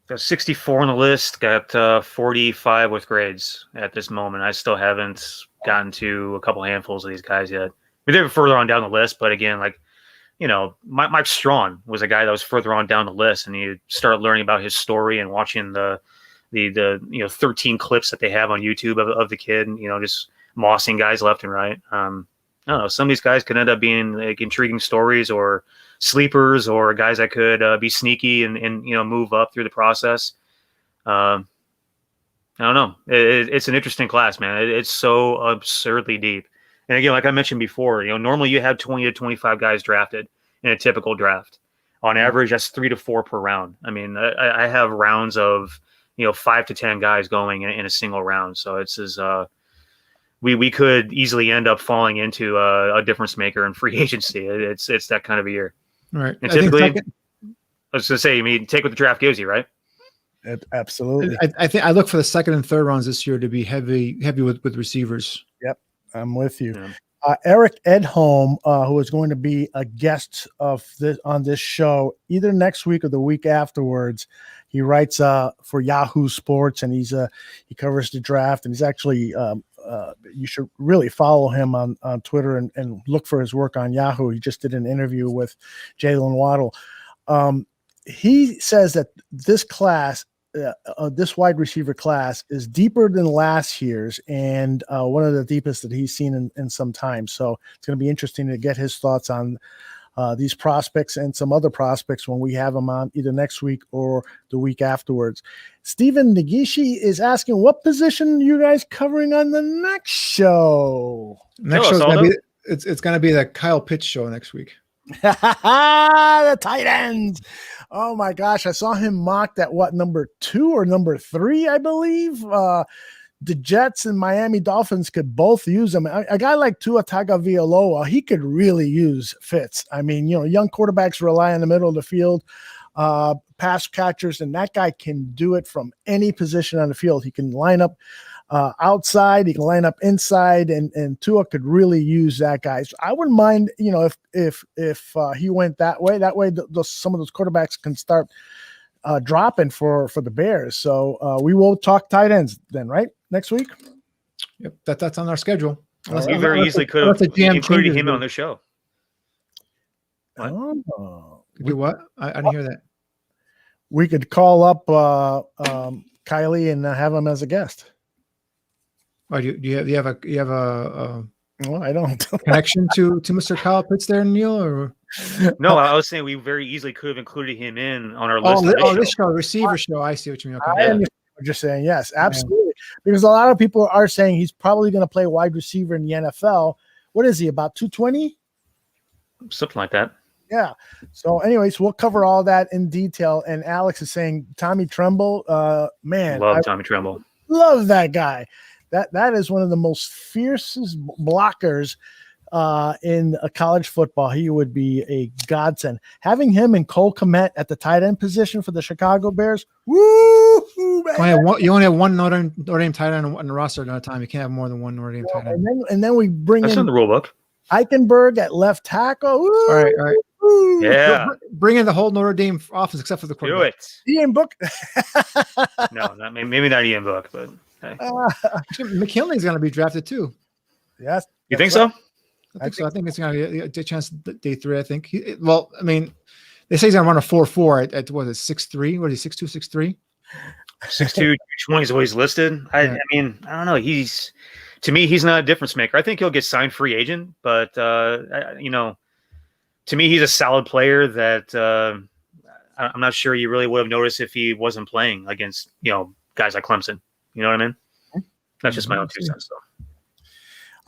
Got 64 on the list. Got 45 with grades at this moment. I still haven't gotten to a couple handfuls of these guys yet. They're further on down the list, but again, Mike Strawn was a guy that was further on down the list, and you start learning about his story and watching the 13 clips that they have on YouTube of the kid, just mossing guys left and right. I don't know. Some of these guys could end up being like intriguing stories or sleepers or guys that could be sneaky and move up through the process. I don't know. It's an interesting class, man. It's so absurdly deep. And again, like I mentioned before, normally you have 20 to 25 guys drafted in a typical draft. On average, that's 3 to 4 per round. I mean, I have rounds of 5 to 10 guys going in a single round. So we could easily end up falling into a difference maker in free agency. It's that kind of a year. All right. And typically, I was going to say, take what the draft gives you, right? Absolutely. I think I look for the 2nd and 3rd rounds this year to be heavy with receivers. Yep. I'm with you. Yeah. Eric Edholm, who is going to be a guest on this show either next week or the week afterwards. He writes for Yahoo Sports, and he covers the draft, and he's actually you should really follow him on Twitter and look for his work on Yahoo. He just did an interview with Jalen Waddle. He says that this class, this wide receiver class, is deeper than last year's, and one of the deepest that he's seen in some time. So it's going to be interesting to get his thoughts on these prospects and some other prospects when we have them on either next week or the week afterwards. Stephen Nagishi is asking, what position are you guys covering on the next show? Next show is going to be it's going to be the Kyle Pitts show next week. The tight ends. Oh my gosh, I saw him mocked at number 2 or number 3, I believe. The Jets and Miami Dolphins could both use him. A guy like Tua Tagovailoa, he could really use Fitz. I mean, young quarterbacks rely on the middle of the field, pass catchers, and that guy can do it from any position on the field. He can line up outside, he can line up inside, and Tua could really use that guy. So I wouldn't mind, if he went that way. That way, some of those quarterbacks can start dropping for the Bears. So we will talk tight ends then, right? Next week. Yep, that's on our schedule. You very easily could have included him on the show. What? Oh. Do what? I didn't hear that. We could call up Kylie and have him as a guest. Oh, do you have a well, I don't connection to Mr. Kyle Pitts there, Neil? Or no, I was saying we very easily could have included him in on our list. This show, receiver show. I see what you mean. Okay. I understand what you're saying. Yes, absolutely. Yeah. Because a lot of people are saying he's probably going to play wide receiver in the NFL. What is he, about 220? Something like that. Yeah. So, anyways, we'll cover all that in detail. And Alex is saying Tommy Tremble, man, Love Tommy Tremble. Love that guy. That is one of the most fiercest blockers in a college football. He would be a godsend. Having him and Cole Kmet at the tight end position for the Chicago Bears. Woo! You only have one Notre Dame tight end on the roster at a time. You can't have more than one Notre Dame tight end. And then we bring That's in the rule book. Eichenberg at left tackle. Woo! All right. Yeah. Bring in the whole Notre Dame offense except for the quarterback. Do it. Ian Book. No, maybe not Ian Book, but hey. McKinley's going to be drafted too. Yes. You think so? I think so. I think it's going to be a chance day 3. I think. They say he's going to run a 4.4 at what is it, 6'3"? What is he, 6'2", 6'3"? 6'2", 220 is what he's listed. I mean, I don't know. To me, he's not a difference maker. I think he'll get signed free agent, but to me, he's a solid player that I'm not sure you really would have noticed if he wasn't playing against guys like Clemson. You know what I mean? That's just my own 2 cents, though.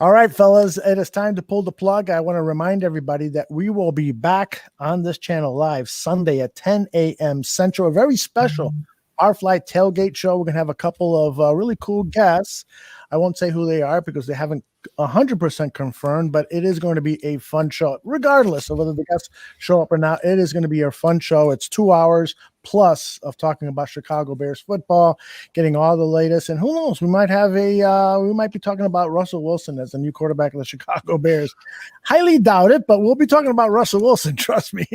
All right, fellas, it is time to pull the plug. I want to remind everybody that we will be back on this channel live Sunday at 10 a.m. Central. A very special Our Flight Tailgate show. We're going to have a couple of really cool guests. I won't say who they are because they haven't 100% confirmed, but it is going to be a fun show. Regardless of whether the guests show up or not, it is going to be a fun show. It's 2 hours plus of talking about Chicago Bears football, getting all the latest, and who knows, we might be talking about Russell Wilson as the new quarterback of the Chicago Bears. Highly doubt it, but we'll be talking about Russell Wilson, trust me.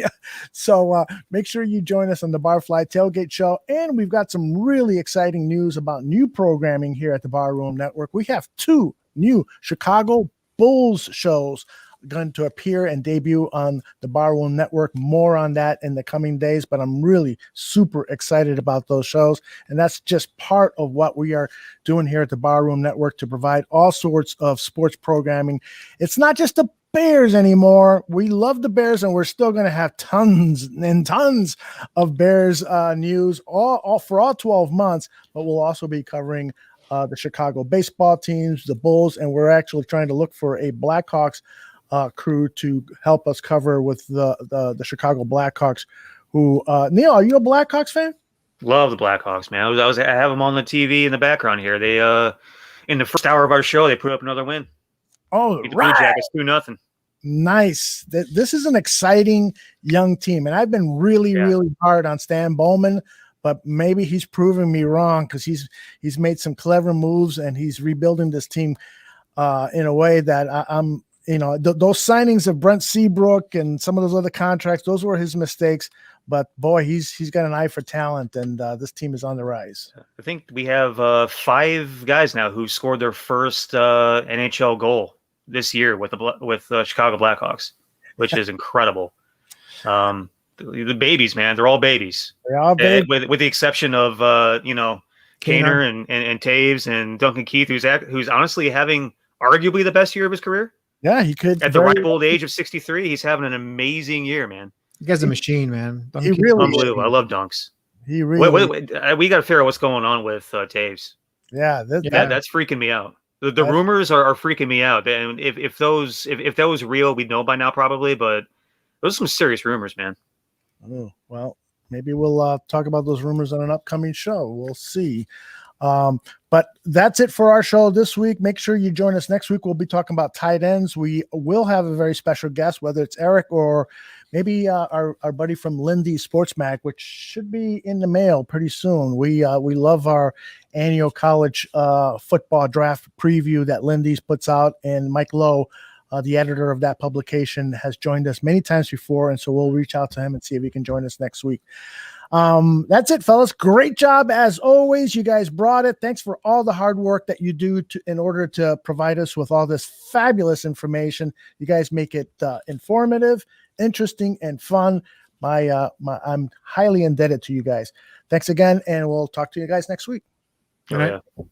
So make sure you join us on the Barfly Tailgate Show, and we've got some really exciting news about new programming here at the Barroom Network. We have 2 new Chicago Bulls shows going to appear and debut on the Barroom Network. More on that in the coming days, but I'm really super excited about those shows. And that's just part of what we are doing here at the Barroom Network to provide all sorts of sports programming. It's not just the Bears anymore. We love the Bears, and we're still going to have tons and tons of Bears news all for all 12 months, but we'll also be covering the Chicago baseball teams, the Bulls, and we're actually trying to look for a Blackhawks crew to help us cover with the Chicago Blackhawks. Who Neil, are you a Blackhawks fan? Love the Blackhawks, man. I have them on the TV in the background here. They in the first hour of our show, they put up another win. Oh, the Blue Jackets 2-0. Nice. This is an exciting young team, and I've been really hard on Stan Bowman, but maybe he's proving me wrong because he's made some clever moves and he's rebuilding this team in a way that I'm. Those signings of Brent Seabrook and some of those other contracts, those were his mistakes. But boy, he's got an eye for talent, and this team is on the rise. I think we have 5 guys now who scored their first NHL goal this year with the Chicago Blackhawks, which is incredible. The babies, man, they're all babies. They're all babies. With the exception of Kaner and Taves and Duncan Keith, who's honestly having arguably the best year of his career. Yeah, he could. At the ripe old age of 63, he's having an amazing year, man. You guys a machine, man. He really unbelievable. I love dunks. He really. Wait, we got to figure out what's going on with Taves. Yeah, that's freaking me out. The rumors are freaking me out. And if that was real, we'd know by now probably. But those are some serious rumors, man. Oh, well, maybe we'll talk about those rumors on an upcoming show. We'll see. But that's it for our show this week. Make sure you join us next week. We'll be talking about tight ends. We will have a very special guest, whether it's Eric or maybe our buddy from Lindy Sports Mag, which should be in the mail pretty soon. We love our annual college football draft preview that Lindy's puts out, and Mike Lowe, the editor of that publication, has joined us many times before, and so we'll reach out to him and see if he can join us next week. That's it, fellas. Great job as always. You guys brought it. Thanks for all the hard work that you do in order to provide us with all this fabulous information. You guys make it informative, interesting, and fun. I'm highly indebted to you guys. Thanks again, and we'll talk to you guys next week. All right. Yeah.